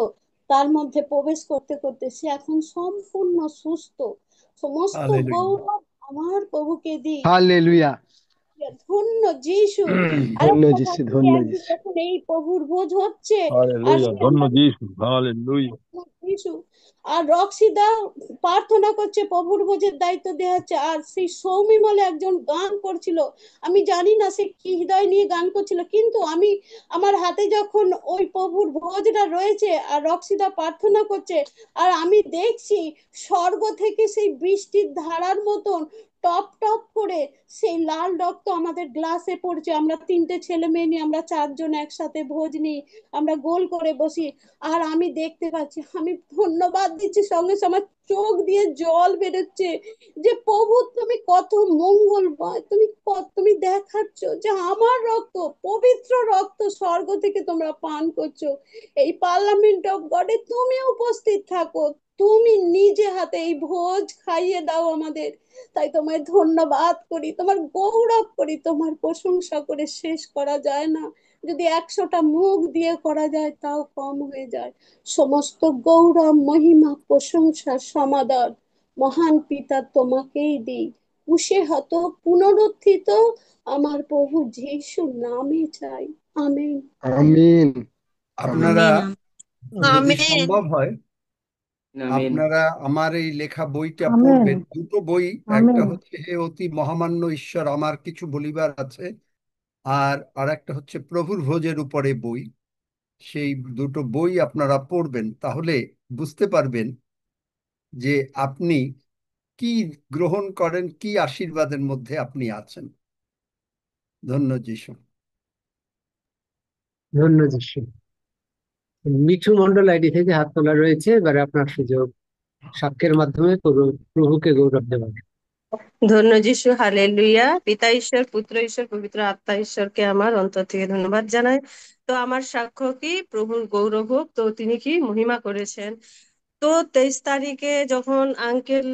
Speaker 3: তার মধ্যে প্রবেশ করতে করতে সে এখন সম্পূর্ণ সুস্থ। সমস্ত
Speaker 1: হালেলুয়া।
Speaker 3: গৌরব আমার প্রভুকে দিই।
Speaker 7: হালেলুয়া।
Speaker 3: ধন্য যিশু। আর
Speaker 7: ধন্য
Speaker 3: একটা কথা,
Speaker 7: যিশু,
Speaker 3: আজকে
Speaker 7: ধন্য
Speaker 3: একদিন
Speaker 7: যিশু।
Speaker 3: যখন এই প্রভুর ভোজ হচ্ছে, আর
Speaker 8: হালেলুয়া,
Speaker 3: সে
Speaker 8: ধন্য
Speaker 3: আমরা
Speaker 8: যিশু, হালেলুয়া।
Speaker 3: যিশু আর রক্সিদা প্রার্থনা করছে, প্রভুর ভোজের দায়িত্ব দেওয়া হচ্ছে, আর সেই সৌমি বলে একজন গান করছিল। আমি জানি না সে কি হৃদয় নিয়ে গান করছিল, কিন্তু আমি আমার হাতে যখন ওই প্রভুর ভোজটা রয়েছে আর রক্সিদা প্রার্থনা করছে, আর আমি দেখছি স্বর্গ থেকে সেই বৃষ্টির ধারার মতন টপ টপ করে সেই লাল রক্ত আমাদের গ্লাসে পড়ছে। আমরা 3টে ছেলে মেয়ে নিয়ে আমরা 4জন একসাথে ভোজ নিই, আমরা গোল করে বসি, আর আমি দেখতে পাচ্ছি, আমি ধন্যবাদ দিচ্ছি, সঙ্গে সঙ্গে আমার চোখ দিয়ে জল বেরোচ্ছে যে প্রভু তুমি কত মঙ্গলময়, তুমি দেখাচ্ছ যে আমার রক্ত, পবিত্র রক্ত স্বর্গ থেকে তোমরা পান করছো। এই পার্লামেন্ট অফ গডে তুমি উপস্থিত থাকো, তুমি নিজে হাতে এই ভোজ খাইয়ে দাও আমাদের। তাই তোমায় ধন্যবাদ করি, তোমার গৌরব করি, তোমার প্রশংসা করে শেষ করা যায় না। যদি 100টা মুখ দিয়ে করা যায় তাও কম হয়ে যায়। সমস্ত গৌরব, মহিমা, প্রশংসা, সমাদর মহান পিতা তোমাকেই দিই। উসে হত পুনরুত্থিত আমার প্রভু যিশুর নামে চাই। আমেন।
Speaker 7: আমিন।
Speaker 1: আপনারা যদি
Speaker 5: আমেন।
Speaker 1: সম্ভব হয়,
Speaker 2: আমিন।
Speaker 1: আপনারা আমার এই লেখা বইটা
Speaker 9: আমেন।
Speaker 1: পড়বেন। দুটো বই, একটা
Speaker 9: আমেন।
Speaker 1: হচ্ছে হে অতি মহামান্য ঈশ্বর আমার কিছু বলিবার আছে, আর আরেকটা হচ্ছে প্রভুর ভোজের উপরে বই। সেই দুটো বই আপনারা পড়বেন, তাহলে বুঝতে পারবেন যে আপনি কি গ্রহণ করেন, কি আশীর্বাদের মধ্যে আপনি আছেন। ধন্য যিশু।
Speaker 6: ধন্য যিশু। মিঠু মন্ডল আইডি থেকে হাত তোলা রয়েছে, এবারে আপনার সুযোগ সাক্ষ্যের মাধ্যমে প্রভুকে গৌরব দেওয়ার।
Speaker 9: ধন্য যিশু, হালেলুয়া। পিতা ঈশ্বর, পুত্র ঈশ্বর, পবিত্র আত্মা ঈশ্বরকে আমার অন্তর থেকে ধন্যবাদ জানাই। তো আমার সাক্ষ্য কি, প্রভুর গৌরব হোক। তো তিনি কি মহিমা করেছেন। তো 23 তারিখে যখন আঙ্কেল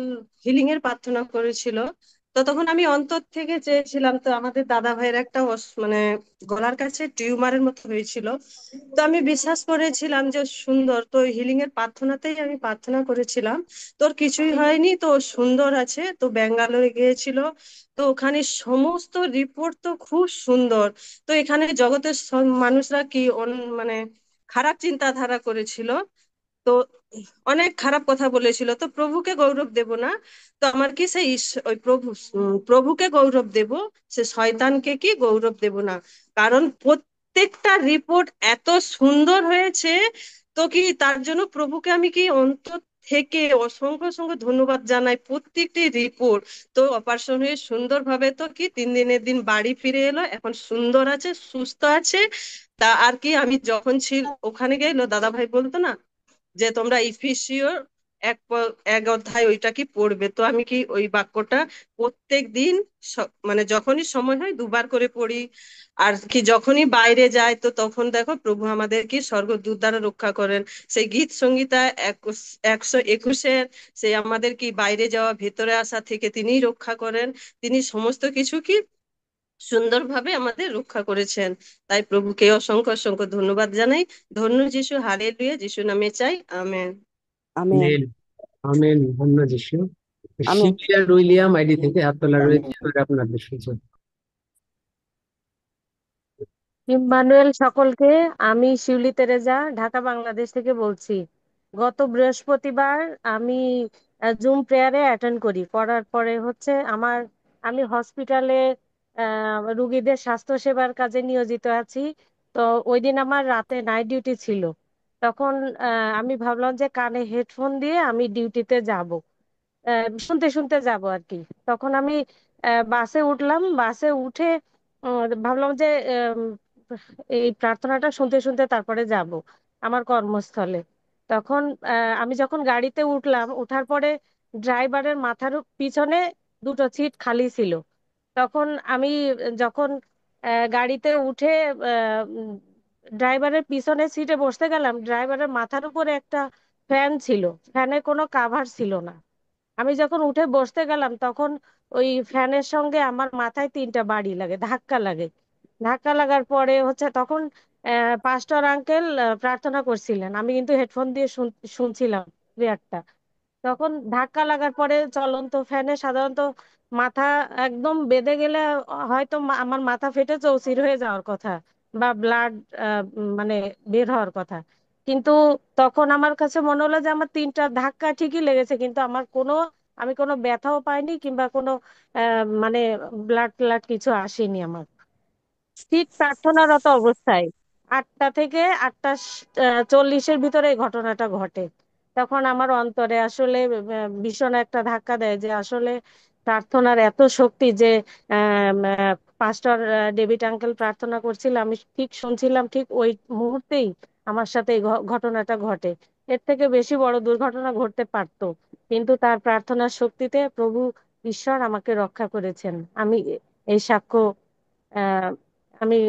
Speaker 9: হিলিং এর প্রার্থনা করেছিল, তো তখন আমি অন্তর থেকে চেয়েছিলাম, তো আমাদের দাদা ভাইয়ের একটা মানে গলার কাছে টিউমারের মতো হয়েছিল। তো আমি বিশ্বাস করেছিলাম যে সুন্দর, তো হিলিং এর প্রার্থনাতেই আমি প্রার্থনা করেছিলাম, তোর কিছুই হয়নি, তো সুন্দর আছে। তো ব্যাঙ্গালোরে গিয়েছিল, তো ওখানে সমস্ত রিপোর্ট তো খুব সুন্দর। তো এখানে জগতের সব মানুষরা কি মানে খারাপ চিন্তাধারা করেছিল, তো অনেক খারাপ কথা বলেছিল। তো প্রভুকে গৌরব দেব না, তো আমার কি সেই ওই প্রভুকে গৌরব দেব, সে শয়তানকে কি গৌরব দেব না। কারণ প্রত্যেকটা রিপোর্ট এত সুন্দর হয়েছে, তো কি তার জন্য প্রভুকে আমি কি অন্তর থেকে অসংখ্য অসংখ্য ধন্যবাদ জানাই। প্রত্যেকটি রিপোর্ট তো অপারেশন হয়ে সুন্দরভাবে তো কি 3 দিনের দিন বাড়ি ফিরে এলো, এখন সুন্দর আছে, সুস্থ আছে। তা আর কি, আমি যখন ছিল ওখানে গেলো, দাদা ভাই বলতো না যে তোমরা ইফিসিওর 1 অধ্যায় ওইটা কি পড়বে, তো আমি কি ওই বাক্যটা প্রত্যেক দিন মানে যখনই সময় হয় 2বার করে পড়ি। আর কি যখনই বাইরে যায়, তো তখন দেখো প্রভু আমাদের কি স্বর্গদূত দ্বারা রক্ষা করেন। সেই গীত সংগীতা 121-এর সেই আমাদের কি বাইরে যাওয়া ভেতরে আসা থেকে তিনিই রক্ষা করেন। তিনি সমস্ত কিছু কি সুন্দরভাবে আমাদের রক্ষা করেছেন। তাই প্রভুকে অসংখ্য অসংখ্য ধন্যবাদ জানাই। ধন্য যিশু, হালেলুয়া। যিশু নামে চাই, আমেন। আমেন।
Speaker 6: আমেন। আমেন। ধন্য যিশু।
Speaker 9: আমেন।
Speaker 6: শিবলিয়ান উইলিয়াম আইডি থেকে হাত তোলা
Speaker 7: আমিন।
Speaker 6: রয়েছে, এবারে আপনাদের সুযোগ।
Speaker 10: ইম্মানুয়েল সকলকে, আমি শিউলি তেরেজা ঢাকা বাংলাদেশ থেকে বলছি। গত বৃহস্পতিবার আমি জুম প্রেয়ারে অ্যাটেন্ড করি, করার পরে হচ্ছে আমি হসপিটালে রুগীদের স্বাস্থ্য সেবার কাজে নিয়োজিত আছি। তো ওই দিন আমার রাতে নাইট ডিউটি ছিল। তখন আমি ভাবলাম যে কানে হেডফোন দিয়ে আমি ডিউটিতে যাব, শুনতে শুনতে যাব আর কি। তখন আমি বাসে উঠলাম। বাসে উঠে ভাবলাম যে এই প্রার্থনাটা শুনতে শুনতে তারপরে যাব আমার কর্মস্থলে। তখন আমি যখন গাড়িতে উঠলাম, উঠার পরে ড্রাইভারের মাথার পিছনে দুটো সিট খালি ছিল। তখন আমি যখন গাড়িতে উঠে ড্রাইভারের পিছনের সিটে বসতে গেলাম, ড্রাইভারের মাথার উপরে একটা ফ্যান ছিল, ফ্যানে কোনো কাভার ছিল না। আমি যখন উঠে বসতে গেলাম তখন ওই ফ্যানের সঙ্গে আমার মাথায় 3টা বাড়ি লাগে, ধাক্কা লাগে। ধাক্কা লাগার পরে হচ্ছে তখন পাস্টর আঙ্কেল প্রার্থনা করছিলেন, আমি কিন্তু হেডফোন দিয়ে শুনছিলাম প্রেয়ারটা। তখন ধাক্কা লাগার পরে চলন্ত ফ্যানে সাধারণত মাথা একদম বেঁধে গেলে হয়তো আমার মাথা ফেটে চৌচির হয়ে যাওয়ার কথা বা ব্লাড মানে বের হওয়ার কথা। কিন্তু তখন আমার কাছে মনে হলো যে আমার 3টা ধাক্কা ঠিকই লেগেছে, কিন্তু আমি কোনো ব্যথাও পাইনি কিংবা কোনো মানে ব্লাড ট্লাড কিছু আসেনি আমার। ঠিক প্রার্থনারত অবস্থায় 8টা থেকে 8টা 40-এর ভিতরে এই ঘটনাটা ঘটে। তখন আমার অন্তরে আসলে ভীষণ একটা ধাক্কা দেয় যে আসলে প্রার্থনার এত শক্তি যে পাস্টর ডেভিড আঙ্কেল প্রার্থনা করছিল, আমি ঠিক শুনছিলাম, ঠিক ওই মুহূর্তেই আমার সাথে এই ঘটনাটা ঘটে। এর থেকে বেশি বড় দুর্ঘটনা ঘটতে পারতো, কিন্তু তার প্রার্থনার শক্তিতে প্রভু ঈশ্বর আমাকে রক্ষা করেছেন। আমি এই সাক্ষ্য আহ আমি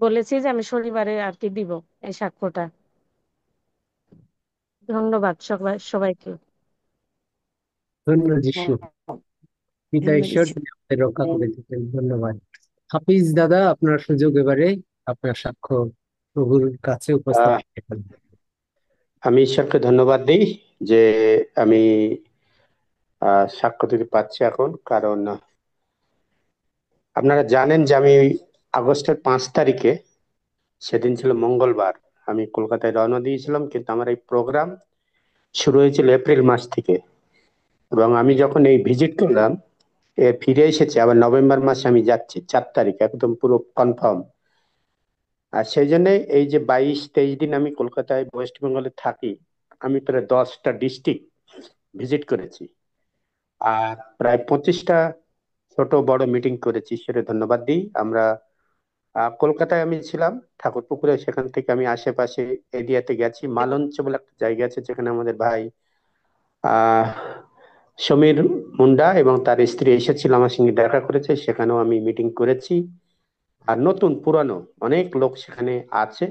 Speaker 10: বলেছি যে আমি শনিবারে আর কি দিব এই সাক্ষ্যটা। ধন্যবাদ সবাইকে।
Speaker 6: ধন্য যিশু, পিতা ঈশ্বর তিনি আমাদের রক্ষা করে দিতেন। ধন্যবাদ। হাফিজ দাদা, আপনার সুযোগ এবারে আপনার সাক্ষ্য প্রভুর কাছে উপস্থাপন করেন।
Speaker 4: আমি ঈশ্বরকে ধন্যবাদ দিই যে আমি সাক্ষ্য দিতে পাচ্ছি এখন। কারণ আপনারা জানেন যে আমি আগস্টের 5 তারিখে, সেদিন ছিল মঙ্গলবার, আমি কলকাতায় রওনা দিয়েছিলাম, কিন্তু আমার এই প্রোগ্রাম শুরু হয়েছিল এপ্রিল মাস থেকে। এবং আমি যখন এই ভিজিট করলাম, ফিরে এসেছি আবার নভেম্বর মাসে আমি যাচ্ছি 4 তারিখ, একদম পুরো কনফার্ম। আর সেই জন্য এই যে 22-23 দিন আমি কলকাতায় ওয়েস্ট বেঙ্গলে থাকি, আমি প্রায় 10টা ডিস্ট্রিক্ট ভিজিট করেছি আর প্রায় 25টা ছোট বড় মিটিং করেছি। ঈশ্বরের ধন্যবাদ দিই। আমরা কলকাতায় আমি ছিলাম ঠাকুরপুকুরে, সেখান থেকে আমি আশেপাশে এরিয়াতে গেছি। মালঞ্চ বলে একটা জায়গা আছে যেখানে আমাদের ভাই আহ সমীর মুন্ডা এবং তার স্ত্রী এসেছিল, আমার সঙ্গে দেখা করেছে, সেখানেও আমি মিটিং করেছি। আর নতুন পুরানো অনেক লোক সেখানে আছে।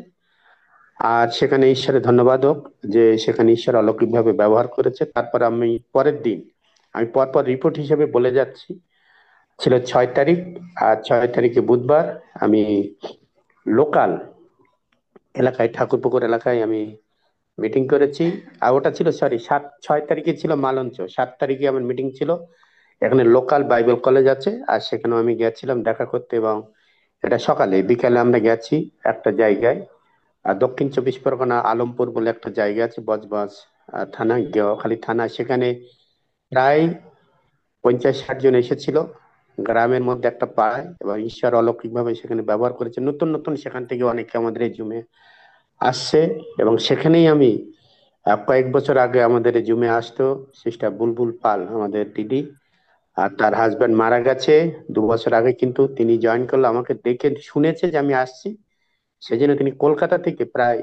Speaker 4: আর সেখানে ঈশ্বরের ধন্যবাদ হোক যে সেখানে ঈশ্বর অলৌকিকভাবে ব্যবহার করেছে। তারপর আমি পরের দিন, আমি পরপর রিপোর্ট হিসেবে বলে যাচ্ছি, ছিল 6 তারিখ। আর 6 তারিখে বুধবার আমি লোকাল এলাকায়, ঠাকুরপুকুর এলাকায় আমি মিটিং করেছি। আর ওটা ছিল, সরি, 6 তারিখে ছিল মালঞ্চ, 7 তারিখে আমার মিটিং ছিল এখানে লোকাল বাইবেল কলেজ আছে, আর সেখানেও আমি গেছিলাম দেখা করতে। এবং এটা সকালে, বিকালে আমরা গেছি একটা জায়গায়, আর দক্ষিণ 24 পরগনা আলমপুর বলে একটা জায়গা আছে, বজবজ থানা, গেওয়াখালী থানা, সেখানে প্রায় 50-60 জন এসেছিল গ্রামের মধ্যে একটা পাড়ায়। এবং ঈশ্বর অলৌকিকভাবে সেখানে ব্যবহার করেছে। নতুন নতুন সেখান থেকে অনেকে আমাদের এই জুমে আসছে। এবং সেখানেই আমি কয়েক বছর আগে আমাদের এই জুমে আসতো সিস্টার বুলবুল পাল, আমাদের দিদি, আর তার হাজবেন্ড মারা গেছে 2 বছর আগে, কিন্তু তিনি জয়েন করলো, আমাকে দেখে শুনেছে যে আমি আসছি, সেজন্য তিনি কলকাতা থেকে প্রায়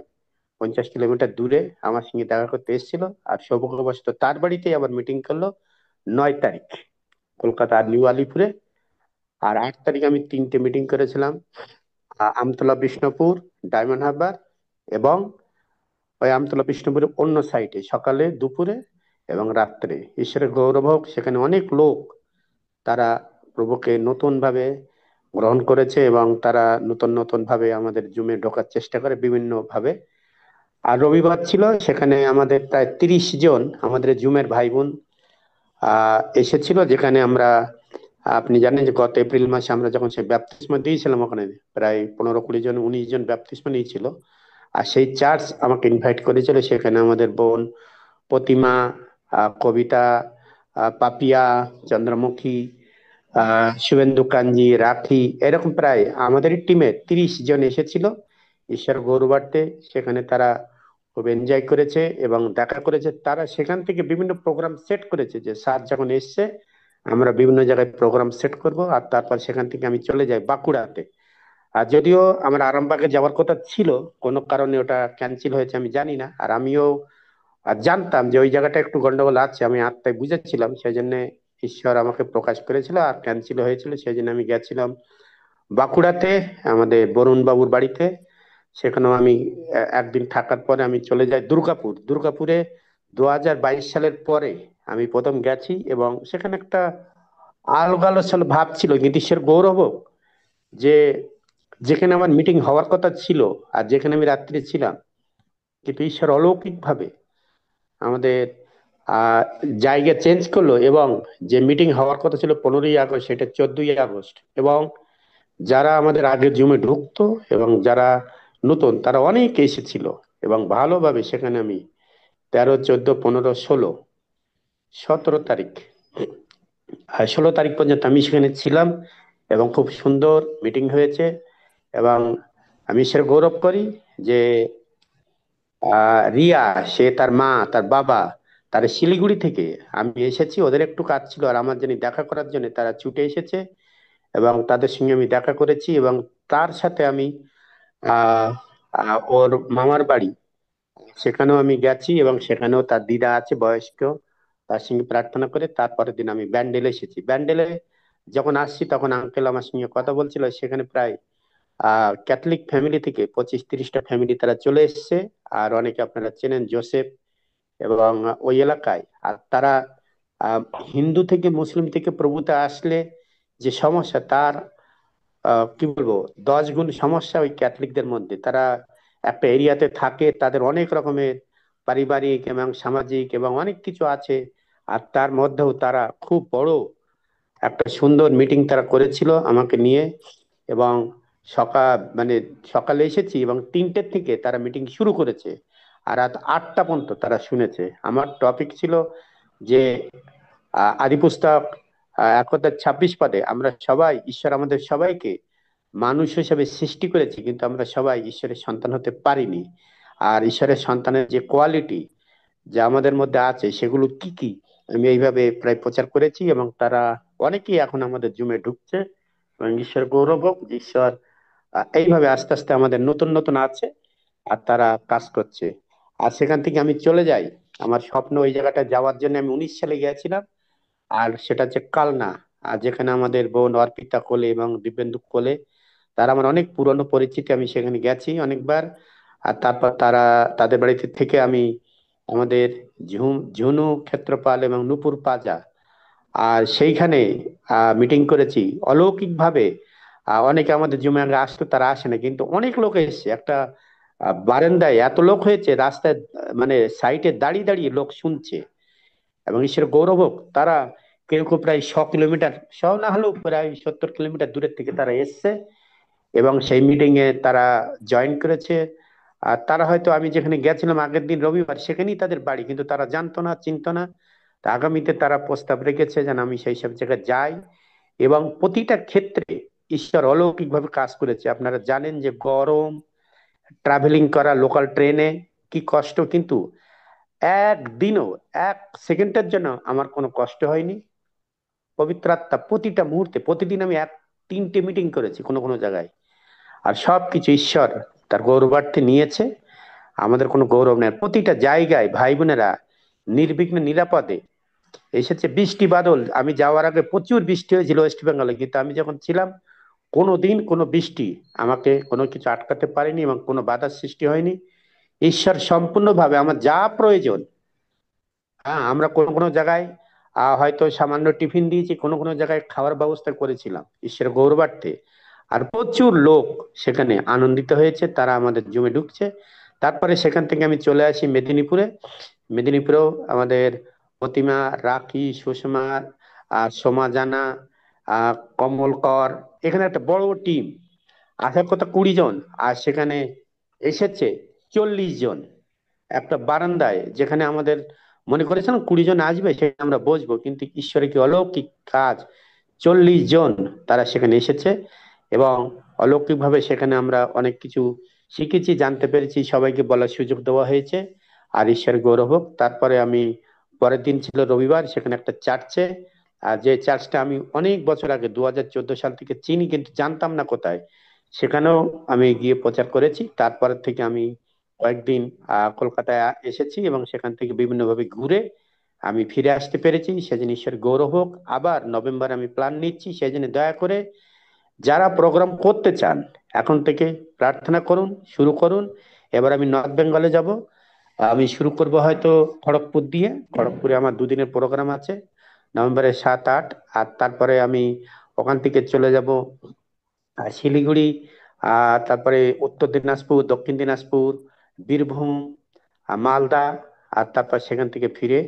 Speaker 4: 50 কিলোমিটার দূরে আমার সঙ্গে দেখা করতে এসেছিল। আর সৌভাগ্যবশত তার বাড়িতেই আবার মিটিং করলো 9 তারিখ কলকাতা আর নিউ আলিপুরে। আর 8 তারিখ আমি 3টে মিটিং করেছিলাম, আমতলা, বিষ্ণুপুর, ডায়মন্ড হারবার এবং ওই আমতলা বিষ্ণুপুরের অন্য সাইডে, সকালে, দুপুরে এবং রাত্রে। ঈশ্বরের গৌরব হোক, সেখানে অনেক লোক তারা প্রভুকে নতুন ভাবে গ্রহণ করেছে এবং তারা নতুন নতুন ভাবে আমাদের জুমে ঢোকার চেষ্টা করে বিভিন্ন ভাবে। আর রবিবার ছিল, সেখানে আমাদের প্রায় 30 জন আমাদের জুমের ভাই বোন এসেছিল, যেখানে আমরা, আপনি জানেন যে গত এপ্রিল মাসে আমরা যখন সে ব্যাপতিস্মা দিয়েছিলাম, ওখানে প্রায় 15-20 জন, 19 জন ব্যাপতিস্মা নিয়েছিল। আর সেই চার্চ আমাকে ইনভাইট করেছিল, সেখানে আমাদের বোন প্রতিমা, কবিতা, পাপিয়া, চন্দ্রমুখী, শুভেন্দু কাঞ্জি, রাখি, এরকম প্রায় আমাদের টিমে 30 জন এসেছিল ঈশ্বর গৌরবার্থে। সেখানে তারা খুব এনজয় করেছে এবং দেখা করেছে। তারা সেখান থেকে বিভিন্ন প্রোগ্রাম সেট করেছে যে স্যার যখন এসছে আমরা বিভিন্ন জায়গায় প্রোগ্রাম সেট করব। আর তারপর সেখান থেকে আমি চলে যাই বাঁকুড়াতে। আর যদিও আমার আরামবাগে যাওয়ার কথা ছিল, কোনো কারণে ওটা ক্যান্সেল হয়েছে আমি জানি না। আর আমিও জানতাম যে ওই জায়গাটা একটু গন্ডগোল আছে, আমি আত্মায় বুঝেছিলাম, সেই জন্য ঈশ্বর আমাকে প্রকাশ করেছিল আর ক্যান্সেল হয়েছিল, সেই জন্য আমি গেছিলাম বাঁকুড়াতে আমাদের বরুণ বাবুর বাড়িতে। সেখানেও আমি একদিন থাকার পরে আমি চলে যাই দুর্গাপুর। দুর্গাপুরে 2022 সালের পরে আমি প্রথম গেছি এবং সেখানে একটা আলগালোচল ভাব ছিল, কিন্তু ঈশ্বর গৌরব হোক যে যেখানে আমার মিটিং হওয়ার কথা ছিল আর যেখানে আমি রাত্রে ছিলাম, কিন্তু ঈশ্বর অলৌকিক ভাবে আমাদের আহ জায়গা চেঞ্জ করলো এবং যে মিটিং হওয়ার কথা ছিল 15ই আগস্ট, সেটা 14ই আগস্ট। এবং যারা আমাদের আগে জুমে ঢুকতো এবং যারা নতুন তারা অনেক এসেছিল এবং ভালোভাবে সেখানে আমি 13, 14, 15, 16, 17 তারিখ আর 16 তারিখ পর্যন্ত আমি সেখানে ছিলাম এবং খুব সুন্দর মিটিং হয়েছে। এবং আমি সে গৌরব করি যে রিয়া, সে তার মা তার বাবা তারা শিলিগুড়ি থেকে, আমি এসেছি, ওদের একটু কাজ ছিল আর আমার জন্য দেখা করার জন্য তারা ছুটে এসেছে এবং তাদের সঙ্গে আমি দেখা করেছি। এবং তার সাথে আমি আহ ওর মামার বাড়ি সেখানেও আমি গেছি এবং সেখানেও তার দিদা আছে বয়স্ক, তার সঙ্গে প্রার্থনা করে তারপরের দিন আমি ব্যান্ডেলে এসেছি। ব্যান্ডেলে যখন আসছি তখন আঙ্কেল আমার সঙ্গে কথা বলছিল। সেখানে প্রায় ক্যাথলিক ফ্যামিলি থেকে 25-30টা ফ্যামিলি তারা চলে এসেছে। আর অনেকে আপনারা চেনেন জোসেফ এবং ওই এলাকায়। আর তারা আহ, হিন্দু থেকে মুসলিম থেকে প্রভুতে আসলে যে সমস্যা তার কি বলবো 10 গুণ সমস্যা ওই ক্যাথলিকদের মধ্যে। তারা একটা এরিয়াতে থাকে, তাদের অনেক রকমের পারিবারিক এবং সামাজিক এবং অনেক কিছু আছে। আর তার মধ্যেও তারা খুব বড় একটা সুন্দর মিটিং তারা করেছিল আমাকে নিয়ে। এবং মানে সকালে এসেছি এবং 3টে থেকে তারা মিটিং শুরু করেছে আর রাত 8টা পর্যন্ত তারা শুনেছে। আমার টপিক ছিল যে আদিপুস্তক 1:26 আমরা সবাই, ঈশ্বর আমাদের সবাইকে মানুষ হিসেবে সৃষ্টি করেছে, কিন্তু আমরা সবাই ঈশ্বরের সন্তান হতে পারিনি। আর ঈশ্বরের সন্তানের যে কোয়ালিটি যা আমাদের মধ্যে আছে সেগুলো কি কি আমি এইভাবে প্রায় প্রচার করেছি এবং তারা অনেকেই এখন আমাদের জুমে ঢুকছে। এবং ঈশ্বর গৌরব হোক যে ঈশ্বর এইভাবে আস্তে আস্তে আমাদের নতুন নতুন আছে আর তারা কাজ করছে। আর সেখান থেকে আমি চলে যাই, আমার স্বপ্ন ওই জায়গাটা যাওয়ার জন্য। আমি 19 সালে গিয়েছিলাম আর সেটা হচ্ছে কালনা। আর যেখানে আমাদের বোন অর্পিতা কোলে এবং দিব্যেন্দু কোলে, তারা আমার অনেক পুরনো পরিচিতি, আমি সেখানে গেছি অনেকবার। আর তারপর তাদের বাড়িতে থেকে আমি আমাদের ঝুনু ক্ষেত্রপাল এবং নুপুর পাজা আর সেইখানে মিটিং করেছি অলৌকিক ভাবে। অনেকে আমাদের জুমে আগে আসতো, তারা আসে না, কিন্তু অনেক লোক এসেছে। একটা বারান্দায় এত লোক হয়েছে, রাস্তায় মানে সাইডে দাঁড়িয়ে দাঁড়িয়ে লোক শুনছে। এবং ঈশ্বরের গৌরব হোক, তারা কেউ কেউ প্রায় 100 কিলোমিটার, 100 না হলেও প্রায় 70 কিলোমিটার দূরের থেকে তারা এসছে এবং সেই মিটিং এ তারা জয়েন করেছে। আর তারা হয়তো আমি যেখানে গেছিলাম আগের দিন রবিবার সেখানেই তাদের বাড়ি, কিন্তু তারা জানতো না, চিনতো না। তা আগামীতে তারা প্রস্তাব রেখেছে যেন আমি সেই সব জায়গায় যাই। এবং প্রতিটা ক্ষেত্রে ঈশ্বর অলৌকিক ভাবে কাজ করেছে। আপনারা জানেন যে গরম, ট্রাভেলিং করা লোকাল ট্রেনে কি কষ্ট, কিন্তু একদিনও 1 সেকেন্ডের জন্য আমার কোনো কষ্ট হয়নি। পবিত্র আত্মা প্রতিটা মুহূর্তে, প্রতিদিন আমি 3টে মিটিং করেছি কোনো কোনো জায়গায়। আর সবকিছু ঈশ্বর তার গৌরবার্থে নিয়েছে, আমাদের কোনো গৌরব নেই। প্রতিটা জায়গায় ভাই বোনেরা নির্বিঘ্নে নিরাপদে এসেছে। বৃষ্টি বাদল, আমি যাওয়ার আগে প্রচুর বৃষ্টি হয়েছিল ওয়েস্ট বেঙ্গলে, কিন্তু আমি যখন ছিলাম কোনোদিন কোনো বৃষ্টি আমাকে কোনো কিছু আটকাতে পারেনি এবং কোনো বাধার সৃষ্টি হয়নি। ঈশ্বর সম্পূর্ণভাবে আমার যা প্রয়োজন, হ্যাঁ, আমরা কোনো কোনো জায়গায় হয়তো সামান্য টিফিন দিয়েছি, কোনো কোনো জায়গায় খাওয়ার ব্যবস্থা করেছিলাম ঈশ্বরের গৌরবার্থে। আর প্রচুর লোক সেখানে আনন্দিত হয়েছে, তারা আমাদের জমে ঢুকছে। তারপরে সেখান থেকে আমি চলে আসি মেদিনীপুরে। মেদিনীপুরেও আমাদের প্রতিমা, রাখি, সুষমা, সোমা জানা, কমল কর, এখানে একটা বড় টিম, আসার কথা 20 জন আর সেখানে এসেছে 40 জন। একটা বারান্দায় যেখানে আমাদের মনে করেছিলাম 20 জন আসবে সেখানে আমরা বসবো, কিন্তু ঈশ্বরের কি অলৌকিক কাজ, 40 জন তারা সেখানে এসেছে এবং অলৌকিকভাবে সেখানে আমরা অনেক কিছু শিখেছি, জানতে পেরেছি, সবাইকে বলার সুযোগ দেওয়া হয়েছে। আর ঈশ্বরের গৌরব হোক। তারপরে আমি পরের দিন ছিল রবিবার, সেখানে একটা চার্চে, আর যে চার্চটা আমি অনেক বছর আগে 2014 সাল থেকে চিনি কিন্তু জানতাম না কোথায়, সেখানেও আমি গিয়ে প্রচার করেছি। তারপর থেকে আমি কয়েকদিন কলকাতায় এসেছি এবং সেখান থেকে বিভিন্নভাবে ঘুরে আমি ফিরে আসতে পেরেছি, সেজন্য ঈশ্বর গৌরব হোক। আবার নভেম্বরে আমি প্ল্যান নিচ্ছি, সেই জন্য দয়া করে যারা প্রোগ্রাম করতে চান এখন থেকে প্রার্থনা করুন, শুরু করুন। এবার আমি নর্থ বেঙ্গলে যাব। আমি শুরু করব হয়তো খড়গপুর দিয়ে। খড়গপুরে আমার 2 দিনের প্রোগ্রাম আছে, নভেম্বরের 7-8। আর তারপরে আমি ওখান থেকে চলে যাব শিলিগুড়ি, তারপরে উত্তর দিনাজপুর, দক্ষিণ দিনাজপুর, বীরভূম, মালদা। আর তারপর সেখান থেকে ফিরে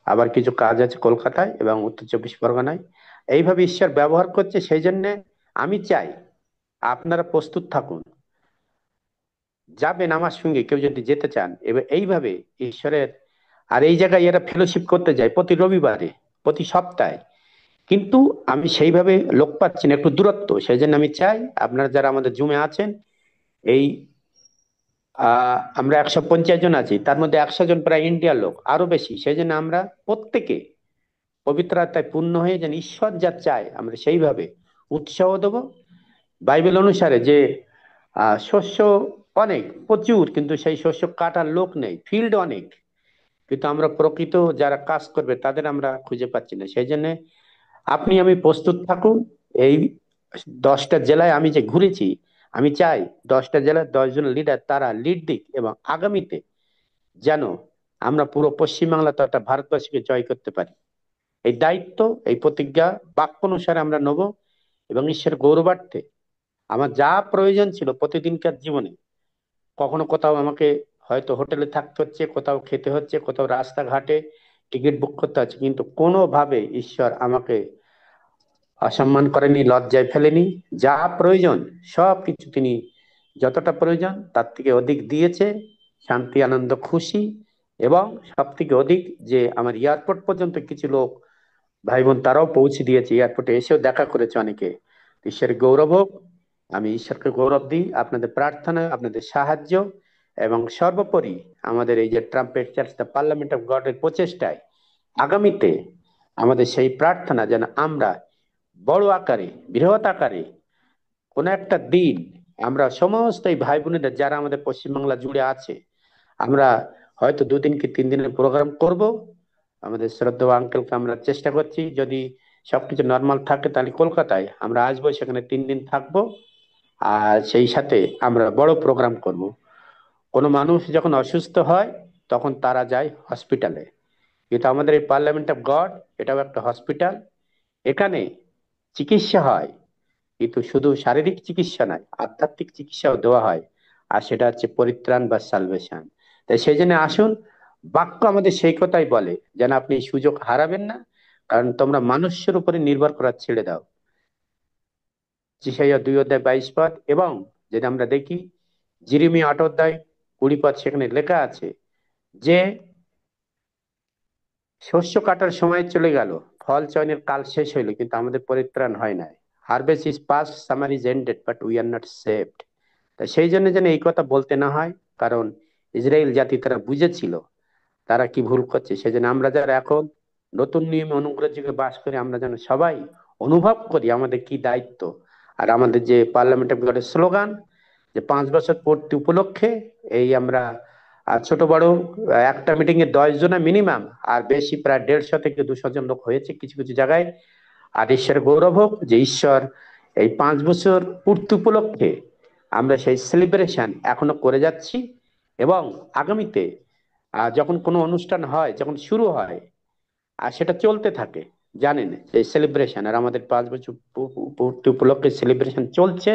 Speaker 4: আবার কিছু কাজ আছে কলকাতায় এবং উত্তর 24 পরগনায়। এইভাবে ঈশ্বর ব্যবহার করছে, সেই জন্য আমি চাই আপনারা প্রস্তুত থাকুন, যাবেন আমার সঙ্গে কেউ যদি যেতে চান। এবার এইভাবে ঈশ্বরের, আর এই জায়গায় এরা ফেলোশিপ করতে যায় প্রতি রবিবারে, প্রতি সপ্তাহে, কিন্তু আমি সেইভাবে লোক পাচ্ছি না, একটু দূরত্ব। সেই জন্য আমি চাই আপনারা যারা আমাদের জুমে আছেন, এই আমরা 150 জন আছি, তার মধ্যে 100 জন প্রায় ইন্ডিয়ার লোক, আরো বেশি। সেই জন্য আমরা প্রত্যেকে পবিত্র আত্মায় পূর্ণ হয়ে যেন ঈশ্বর যা চায় আমরা সেইভাবে উৎসাহ দেব। বাইবেল অনুসারে যে শস্য অনেক প্রচুর, কিন্তু সেই শস্য কাটার লোক নেই, ফিল্ড অনেক, কিন্তু আমরা প্রকৃত যারা কাজ করবে তাদের আমরা খুঁজে পাচ্ছি না। সেই জন্য আপনি আমি প্রস্তুত থাকুন। এই 10টা জেলায় আমি যে ঘুরেছি, আমি চাই 10টা জেলার 10 জন লিডার তারা লিড দিক এবং আগামীতে যেন আমরা পুরো পশ্চিমবাংলা তথা ভারতবর্ষকে জয় করতে পারি। এই দায়িত্ব, এই প্রতিজ্ঞা বাক্য অনুসারে আমরা নেব এবং ঈশ্বরের গৌরবার্থে আমার যা প্রয়োজন ছিল প্রতিদিনকার জীবনে, কখনো কোথাও আমাকে হয়তো হোটেলে থাকতে হচ্ছে, কোথাও খেতে হচ্ছে, কোথাও রাস্তাঘাটে টিকিট বুক করতে হচ্ছে, কিন্তু কোনোভাবে ঈশ্বর আমাকে অসম্মান করেনি, লজ্জায় ফেলেনি। যা প্রয়োজন সবকিছু তিনি যতটা প্রয়োজন তার থেকে অধিক দিয়েছে। শান্তি, আনন্দ, খুশি এবং সব থেকে অধিক যে আমার এয়ারপোর্ট পর্যন্ত কিছু লোক ভাই বোন তারাও পৌঁছে দিয়েছে, এয়ারপোর্টে এসেও দেখা করেছে অনেকে। ঈশ্বরের গৌরব হোক। আমি ঈশ্বরকে গৌরব দিই আপনাদের প্রার্থনা, আপনাদের সাহায্য এবং সর্বোপরি আমাদের এই যে trumpet church the parliament of গডের প্রচেষ্টায় আগামীতে আমাদের সেই প্রার্থনা যেন আমরা বড় আকারে, বৃহৎ আকারে কোন একটা দিন আমরা সমস্ত এই ভাই বোনেরা যারা আমাদের পশ্চিমবাংলা জুড়ে আছে, আমরা হয়তো 2 দিন কি 3 দিনের প্রোগ্রাম করব। আমাদের শ্রদ্ধেয় আঙ্কেলকে আমরা চেষ্টা করছি, যদি সবকিছু নর্মাল থাকে তাহলে কলকাতায় আমরা আসবো, সেখানে 3 দিন থাকবো। আর সেই সাথে আমরা বড় প্রোগ্রাম করব। কোনো মানুষ যখন অসুস্থ হয় তখন তারা যায় হসপিটালে, কিন্তু আমাদের এই পার্লামেন্ট অফ গড এটাও একটা হসপিটাল। এখানে চিকিৎসা হয়, কিন্তু শুধু শারীরিক চিকিৎসা নয়, আধ্যাত্মিক চিকিৎসাও দেওয়া হয়, আর সেটা হচ্ছে পরিত্রাণ বা সালভেশন। তাই সেই জন্য আসুন, বাক্য আমাদের সেই কথাই বলে যেন আপনি এই সুযোগ হারাবেন না, কারণ তোমরা মানুষের উপরে নির্ভর করা ছেড়ে দাও। যিশাইয়া 2:22 এবং যদি আমরা দেখি জিরিমিয়া 8:20, সেখানে লেখা আছে যে শস্য কাটার সময় চলে গেল, ফল চয়নের কাল শেষ হইলো, কিন্তু আমাদের পরিত্রাণ হয় নাই। Harvest is past, summer is ended, but we are not saved. তা সেই জন্য যেন এই কথা বলতে না হয়, কারণ ইসরায়েল জাতি তারা বুঝেছিল তারা কি ভুল করছে। সেজন্য আমরা যারা এখন নতুন নিয়মে অনুগ্রহ যুগে বাস করি, আমরা যেন সবাই অনুভব করি আমাদের কি দায়িত্ব। আর আমাদের যে পার্লামেন্ট অফ গডের স্লোগান যে 5 বছর পূর্তি উপলক্ষে এই আমরা ছোট বড় একটা মিটিং এ 10 জন মিনিমাম, আর বেশি প্রায় 150 থেকে 200 জন লোক হয়েছে কিছু কিছু জায়গায়। আর ঈশ্বরের গৌরব হোক যে ঈশ্বর এই 5 বছর পূর্তি উপলক্ষে আমরা সেই সেলিব্রেশন এখনো করে যাচ্ছি এবং আগামীতে যখন কোনো অনুষ্ঠান হয়, যখন শুরু হয় আর সেটা চলতে থাকে, জানেন এই সেলিব্রেশন। আর আমাদের 5 বছর পূর্তি উপলক্ষে সেলিব্রেশন চলছে।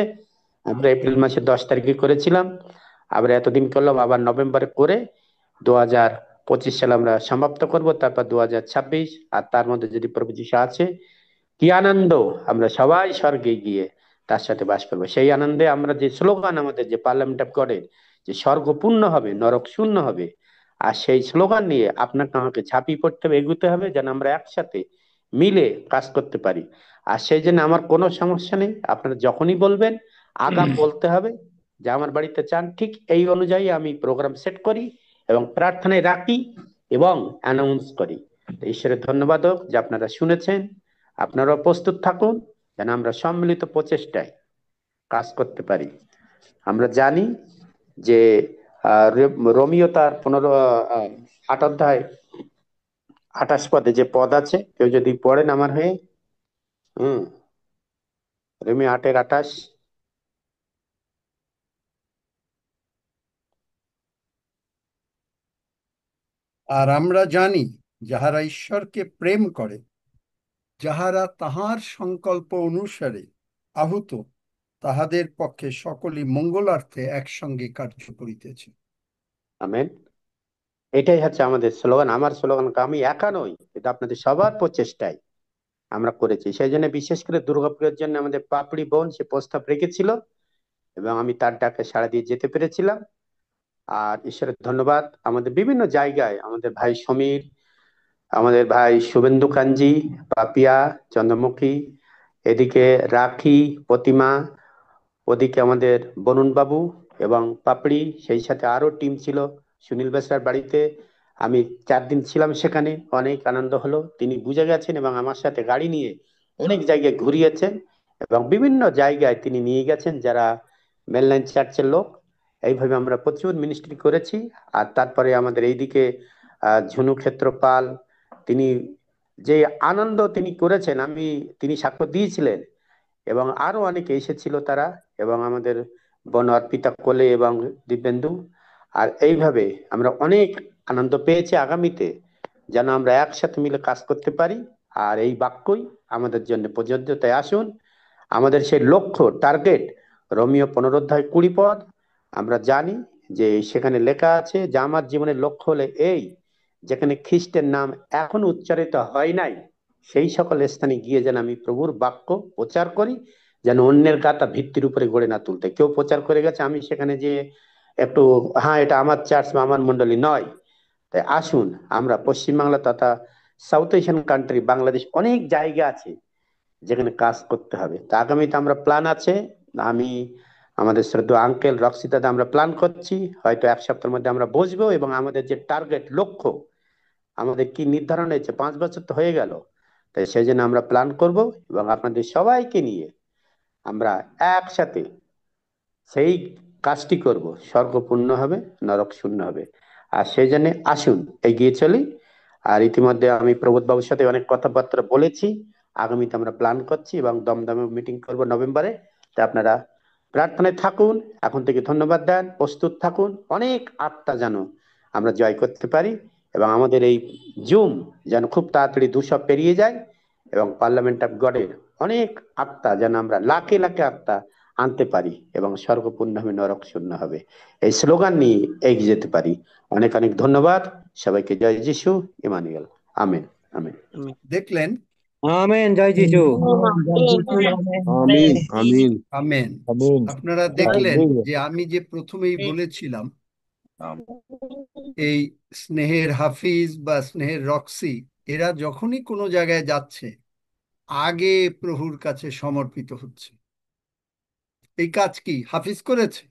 Speaker 4: আমরা এপ্রিল মাসের 10 তারিখে করেছিলাম, আবার এতদিন করলাম, আবার নভেম্বরে করে 2025 সালে আমরা সমাপ্ত করব, তারপর 2026। আর তার মধ্যে যদি প্রভু যিশু আছে, কি আনন্দ, আমরা সবাই স্বর্গে গিয়ে তার সাথে বাস করবো। সেই আনন্দে আমরা যে স্লোগান আমাদের যে পার্লামেন্ট অফ গডের যে স্বর্গ পূর্ণ হবে, নরক শূন্য হবে, আর সেই স্লোগান নিয়ে আপনাকে আমাকে ঝাঁপিয়ে পড়তে হবে, এগুতে হবে, যেন আমরা একসাথে মিলে কাজ করতে পারি। আর সেই জন্য আমার কোনো সমস্যা নেই, আপনারা যখনই বলবেন আগাম বলতে হবে যে আমার বাড়িতে চান, ঠিক এই অনুযায়ী আমি প্রোগ্রাম সেট করি এবং প্রার্থনায় রাখি এবং অ্যানাউন্স করি। তো ঈশ্বরের ধন্যবাদ হোক যে আপনারা শুনেছেন। আপনারাও প্রস্তুত থাকুন যেন আমরা সম্মিলিত প্রচেষ্টায় কাজ করতে পারি। আমরা জানি যে রোমিও তার 8 অধ্যায় 28 পদে যে পদ আছে, কেউ যদি পড়েন আমার হয়ে। রোমিও 8:28।
Speaker 1: আর আমরা জানি যাহারা ঈশ্বরকে প্রেম করে, যাহারা তাহার সংকল্প অনুসারে আহুত, তাহাদের পক্ষে সকলই মঙ্গলার্থে একসঙ্গে কার্য করিতেছে।
Speaker 4: আমেন। এটাই হচ্ছে আমাদের স্লোগান। আমার স্লোগান, আমি একা নই, এটা আপনাদের সবার প্রচেষ্টায় আমরা করেছি। সেই জন্য বিশেষ করে দুর্গাপুরের জন্য আমাদের পাপড়ি বোন সে প্রস্তাব রেখেছিল এবং আমি তার ডাকে সাড়া দিয়ে যেতে পেরেছিলাম। আর ঈশ্বরের ধন্যবাদ, আমাদের বিভিন্ন জায়গায় আমাদের ভাই সমীর, আমাদের ভাই শুভেন্দু কাঞ্জি, পাপিয়া, চন্দ্রমুখী, এদিকে রাখি, প্রতিমা, ওদিকে আমাদের বরুণ বাবু এবং পাপড়ি, সেই সাথে আরো টিম ছিল সুনীল বেসরার বাড়িতে। আমি 4 দিন ছিলাম সেখানে, অনেক আনন্দ হলো। তিনি বুঝে গেছেন এবং আমার সাথে গাড়ি নিয়ে অনেক জায়গায় ঘুরিয়েছেন এবং বিভিন্ন জায়গায় তিনি নিয়ে গেছেন যারা মেনলাইন চার্চের লোক। এইভাবে আমরা প্রচুর মিনিস্ট্রি করেছি। আর তারপরে আমাদের এইদিকে ঝুনু ক্ষেত্রপাল, তিনি যে আনন্দ তিনি করেছেন তিনি সাক্ষ্য দিয়েছিলেন এবং আরো অনেকে এসেছিল তারা, এবং আমাদের বোন অর্পিতা কোলে এবং দিব্যেন্দু। আর এইভাবে আমরা অনেক আনন্দ পেয়েছি। আগামীতে যেন আমরা একসাথে মিলে কাজ করতে পারি, আর এই বাক্যই আমাদের জন্য প্রযোজ্য। তাই আসুন, আমাদের সেই লক্ষ্য টার্গেট রোমিও 15 অধ্যায় 20 পদ। আমরা জানি যে সেখানে লেখা আছে যে আমার জীবনের লক্ষ্য হলে এই, যেখানে খ্রিস্টের নাম এখন উচ্চারিত হয় নাই সেই সকল স্থানে গিয়ে যেন আমি প্রভুর বাক্য প্রচার করি, যেন অন্যের গাথা ভিত্তির উপরে গড়ে না তুলতে। কেউ প্রচার করে গেছে, আমি সেখানে যে একটু হ্যাঁ এটা আমার চার্চ বা আমার মন্ডলী নয়। তাই আসুন, আমরা পশ্চিমবাংলা তথা সাউথ এশিয়ান কান্ট্রি বাংলাদেশ অনেক জায়গা আছে যেখানে কাজ করতে হবে। তা আগামীতে আমরা প্ল্যান আছে, আমি আমাদের শ্রদ্ধেয় আঙ্কেল রক্সি দাদা আমরা প্ল্যান করছি, হয়তো 1 সপ্তাহের মধ্যে আমরা বসবো এবং আমাদের যে টার্গেট লক্ষ্য আমাদের কি নির্ধারণ হয়েছে, 5 বছর তো হয়ে গেল, তাই সেই জন্য আমরা প্ল্যান করব এবং আপনাদের সবাইকে নিয়ে আমরা একসাথে সেই কাজটি করব। স্বর্গ পূর্ণ হবে, নরক শূন্য হবে। আর সেই জন্য আসুন এগিয়ে চলি। আর ইতিমধ্যে আমি প্রবোধ বাবুর সাথে অনেক কথাবার্তা বলেছি, আগামীতে আমরা প্ল্যান করছি এবং দমদমে মিটিং করব নভেম্বরে। তা আপনারা প্রার্থনায় থাকুন, এখন থেকে ধন্যবাদ দেন, প্রস্তুত থাকুন। অনেক আত্মা যেন আমরা জয় করতে পারি এবং আমাদের এই জুম যেন খুব তাড়াতাড়ি 200 পেরিয়ে যায় এবং পার্লামেন্ট অফ গডের অনেক আত্মা যেন আমরা লাখে লাখে আত্মা আনতে পারি এবং স্বর্গপূর্ণ হবে, নরক শূন্য হবে। এই স্লোগান নিয়ে এগিয়ে যেতে পারি। অনেক অনেক ধন্যবাদ সবাইকে। জয় যিশু, ইমানুয়েল। আমেন। আমেন।
Speaker 1: দেখলেন?
Speaker 7: আমেন। জয় যিশু।
Speaker 8: আমিন আমিন
Speaker 1: আমেন।
Speaker 8: আমিন।
Speaker 1: আপনারা দেখলেন যে আমি যে প্রথমেই বলেছিলাম, এই স্নেহের হাফিজ বা স্নেহের রক্সি এরা যখনই কোনো জায়গায় যাচ্ছে আগে প্রভুর কাছে সমর্পিত হচ্ছে। এই কাজ কি হাফিজ করেছে?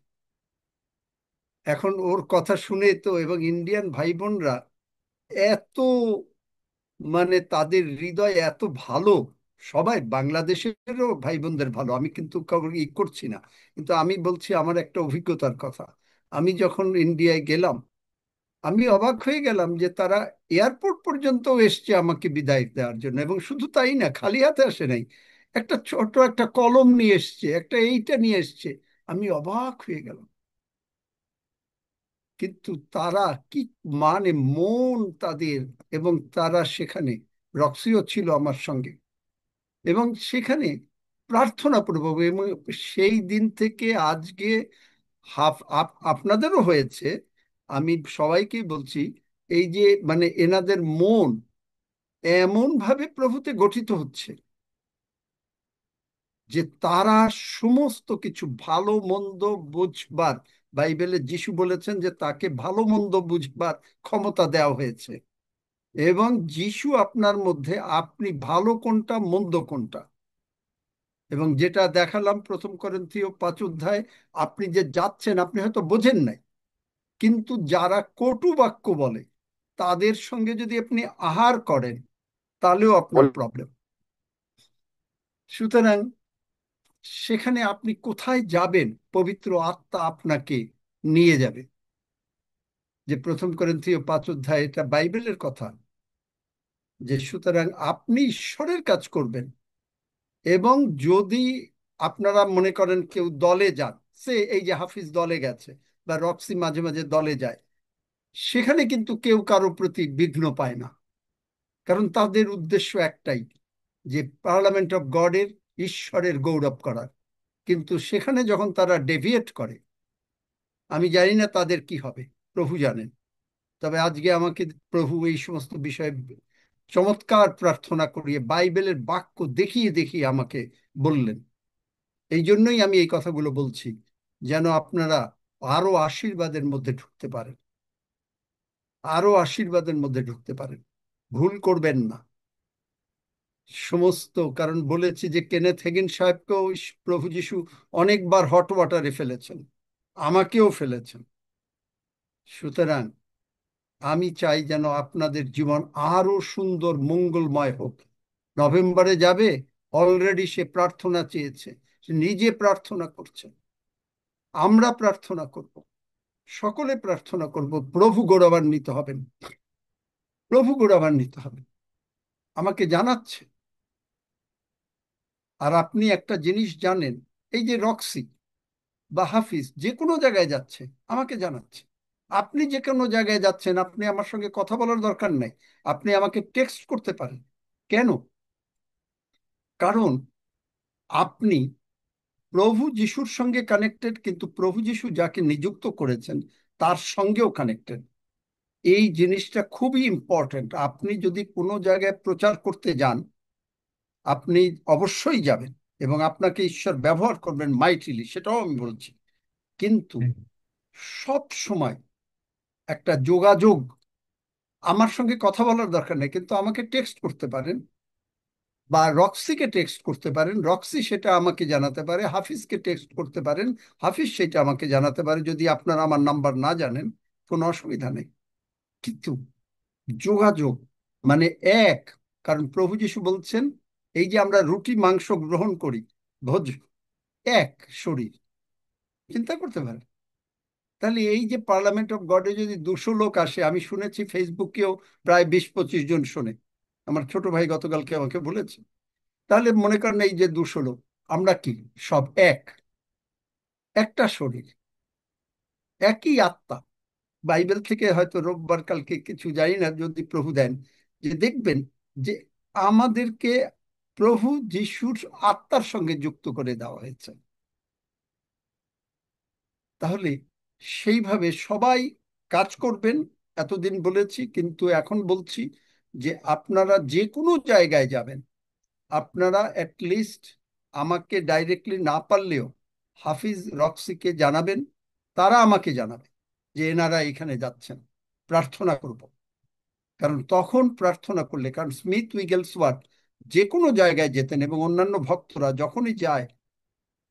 Speaker 1: এখন ওর কথা শুনে তো, এবং ইন্ডিয়ান ভাই বোনরা এত, মানে তাদের হৃদয় এত ভালো, সবাই বাংলাদেশেরও ভাই বোনদের ভালো, আমি কিন্তু কাউকে করছি না, কিন্তু আমি বলছি আমার একটা অভিজ্ঞতার কথা। আমি যখন ইন্ডিয়ায় গেলাম আমি অবাক হয়ে গেলাম যে তারা এয়ারপোর্ট পর্যন্ত এসছে আমাকে বিদায় দেওয়ার জন্য, এবং শুধু তাই না, খালি হাতে আসে নাই, একটা ছোট একটা কলম নিয়ে এসছে, একটা এইটা নিয়ে এসছে। আমি অবাক হয়ে গেলাম। কিন্তু তারা কি, মানে মন তাদের, এবং তারা সেখানে, রক্সিও ছিল আমার সঙ্গে, এবং সেখানে প্রার্থনা পূর্বক, এবং সেই দিন থেকে আজকে আপনাদেরও হয়েছে, আমি সবাইকে বলছি, এই যে মানে এনাদের মন এমন ভাবে প্রভুতে গঠিত হচ্ছে যে তারা সমস্ত কিছু ভালো মন্দ বুঝবার, বাইবেলে যিশু বলেছেন যে তাকে ভালো মন্দ বুঝবার ক্ষমতা দেওয়া হয়েছে, এবং যিশু আপনার মধ্যে, আপনি ভালো কোনটা মন্দ কোনটা এবং যেটা দেখালাম 1 করিন্থীয় 5 অধ্যায়, আপনি যে যাচ্ছেন আপনি হয়তো বোঝেন নাই, কিন্তু যারা কটু বাক্য বলে তাদের সঙ্গে যদি আপনি আহার করেন তাহলেও আপনার প্রবলেম। সুতরাং সেখানে আপনি কোথায় যাবেন, পবিত্র আত্মা আপনাকে নিয়ে যাবে। যে 1 করিন্থীয় 5 অধ্যায়, এটা বাইবেলের কথা, যে সুতরাং আপনি ঈশ্বরের কাজ করবেন। এবং যদি আপনারা মনে করেন কেউ দলে যান, এই যে হাফিজ দলে গেছে বা রক্সি মাঝে মাঝে দলে যায়, সেখানে কিন্তু কেউ কারো প্রতি বিঘ্ন পায় না, কারণ তাদের উদ্দেশ্য একটাই, যে পার্লামেন্ট অফ গডের, ঈশ্বরের গৌরব করার। কিন্তু সেখানে যখন তারা ডেভিয়েট করে, আমি জানি না তাদের কি হবে, প্রভু জানেন। তবে আজকে আমাকে প্রভু এই সমস্ত বিষয়ে চমৎকার প্রার্থনা করিয়ে বাইবেলের বাক্য দেখিয়ে দেখিয়ে আমাকে বললেন। এই জন্যই আমি এই কথাগুলো বলছি, যেন আপনারা আরো আশীর্বাদের মধ্যে ঢুকতে পারেন, আরো আশীর্বাদের মধ্যে ঢুকতে পারেন। ভুল করবেন না সমস্ত, কারণ বলেছি যে কেনেথ হেগিন সাহেবকেও প্রভু যিশু অনেকবার হট ওয়াটারে ফেলেছেন, আমাকেও ফেলেছেন। সুতরাং আমি চাই যেন আপনাদের জীবন আরো সুন্দর মঙ্গলময় হোক। নভেম্বরে যাবে, অলরেডি সে প্রার্থনা চেয়েছে, সে নিজে প্রার্থনা করছে, আমরা প্রার্থনা করব, সকলে প্রার্থনা করব, প্রভু গৌরবান্বিত হবেন, প্রভু গৌরবান্বিত হবেন, আমাকে জানাচ্ছে। আর আপনি একটা জিনিস জানেন, এই যে রক্সি বা হাফিজ যে কোনো জায়গায় যাচ্ছে আমাকে জানাচ্ছে। আপনি যে কোনো জায়গায় যাচ্ছেন, আপনি আমার সঙ্গে কথা বলার দরকার নেই, আপনি আমাকে টেক্সট করতে পারেন। কেন? কারণ আপনি প্রভু যিশুর সঙ্গে কানেক্টেড, কিন্তু প্রভু যিশু যাকে নিযুক্ত করেছেন তার সঙ্গেও কানেক্টেড। এই জিনিসটা খুবই ইম্পর্টেন্ট। আপনি যদি কোনো জায়গায় প্রচার করতে যান, আপনি অবশ্যই যাবেন এবং আপনাকে ঈশ্বর ব্যবহার করবেন মাইটিলি, সেটাও আমি বলছি। কিন্তু সব সময় একটা যোগাযোগ, আমার সঙ্গে কথা বলার দরকার নেই, কিন্তু আমাকে টেক্সট করতে পারেন বা রক্সিকে টেক্সট করতে পারেন, রক্সি সেটা আমাকে জানাতে পারে, হাফিজকে টেক্সট করতে পারেন, হাফিজ সেটা আমাকে জানাতে পারে। যদি আপনারা আমার নাম্বার না জানেন, কোনো অসুবিধা নেই, কিন্তু যোগাযোগ মানে এক। কারণ প্রভু যিশু বলছেন, এই যে আমরা রুটি মাংস গ্রহণ করি, ভোজ, এক শরীর, চিন্তা করতে পারেন। তাহলে এই যে পার্লামেন্ট অফ গডে যদি 200 লোক আসে, আমি শুনেছি ফেসবুকেও প্রায় 20-25 জন শোনে, আমার ছোট ভাই গতকালকে আমাকে বলেছে। তাহলে মনে করেন এই যে 200 লোক, আমরা কি সব এক, একটা শরীর, একই আত্মা। বাইবেল থেকে হয়তো রোববার কালকে কিছু জানি না, যদি প্রভু দেন, যে দেখবেন যে আমাদেরকে প্রভু যিশুর আত্মার সঙ্গে যুক্ত করে দেওয়া হয়েছে। তাহলে সেইভাবে সবাই কাজ করবেন, এতদিন বলেছি, কিন্তু এখন বলছি যে আপনারা যে কোনো জায়গায় যাবেন, আপনারা অ্যাটলিস্ট আমাকে ডাইরেক্টলি না পারলেও হাফিজ রক্সিকে জানাবেন, তারা আমাকে জানাবে যে এনারা এখানে যাচ্ছেন, প্রার্থনা করব। কারণ তখন প্রার্থনা করলে, কারণ স্মিথ উইগেলসওয়ার্থ যে কোনো জায়গায় যেতেন এবং অন্যান্য ভক্তরা যখনই যায়,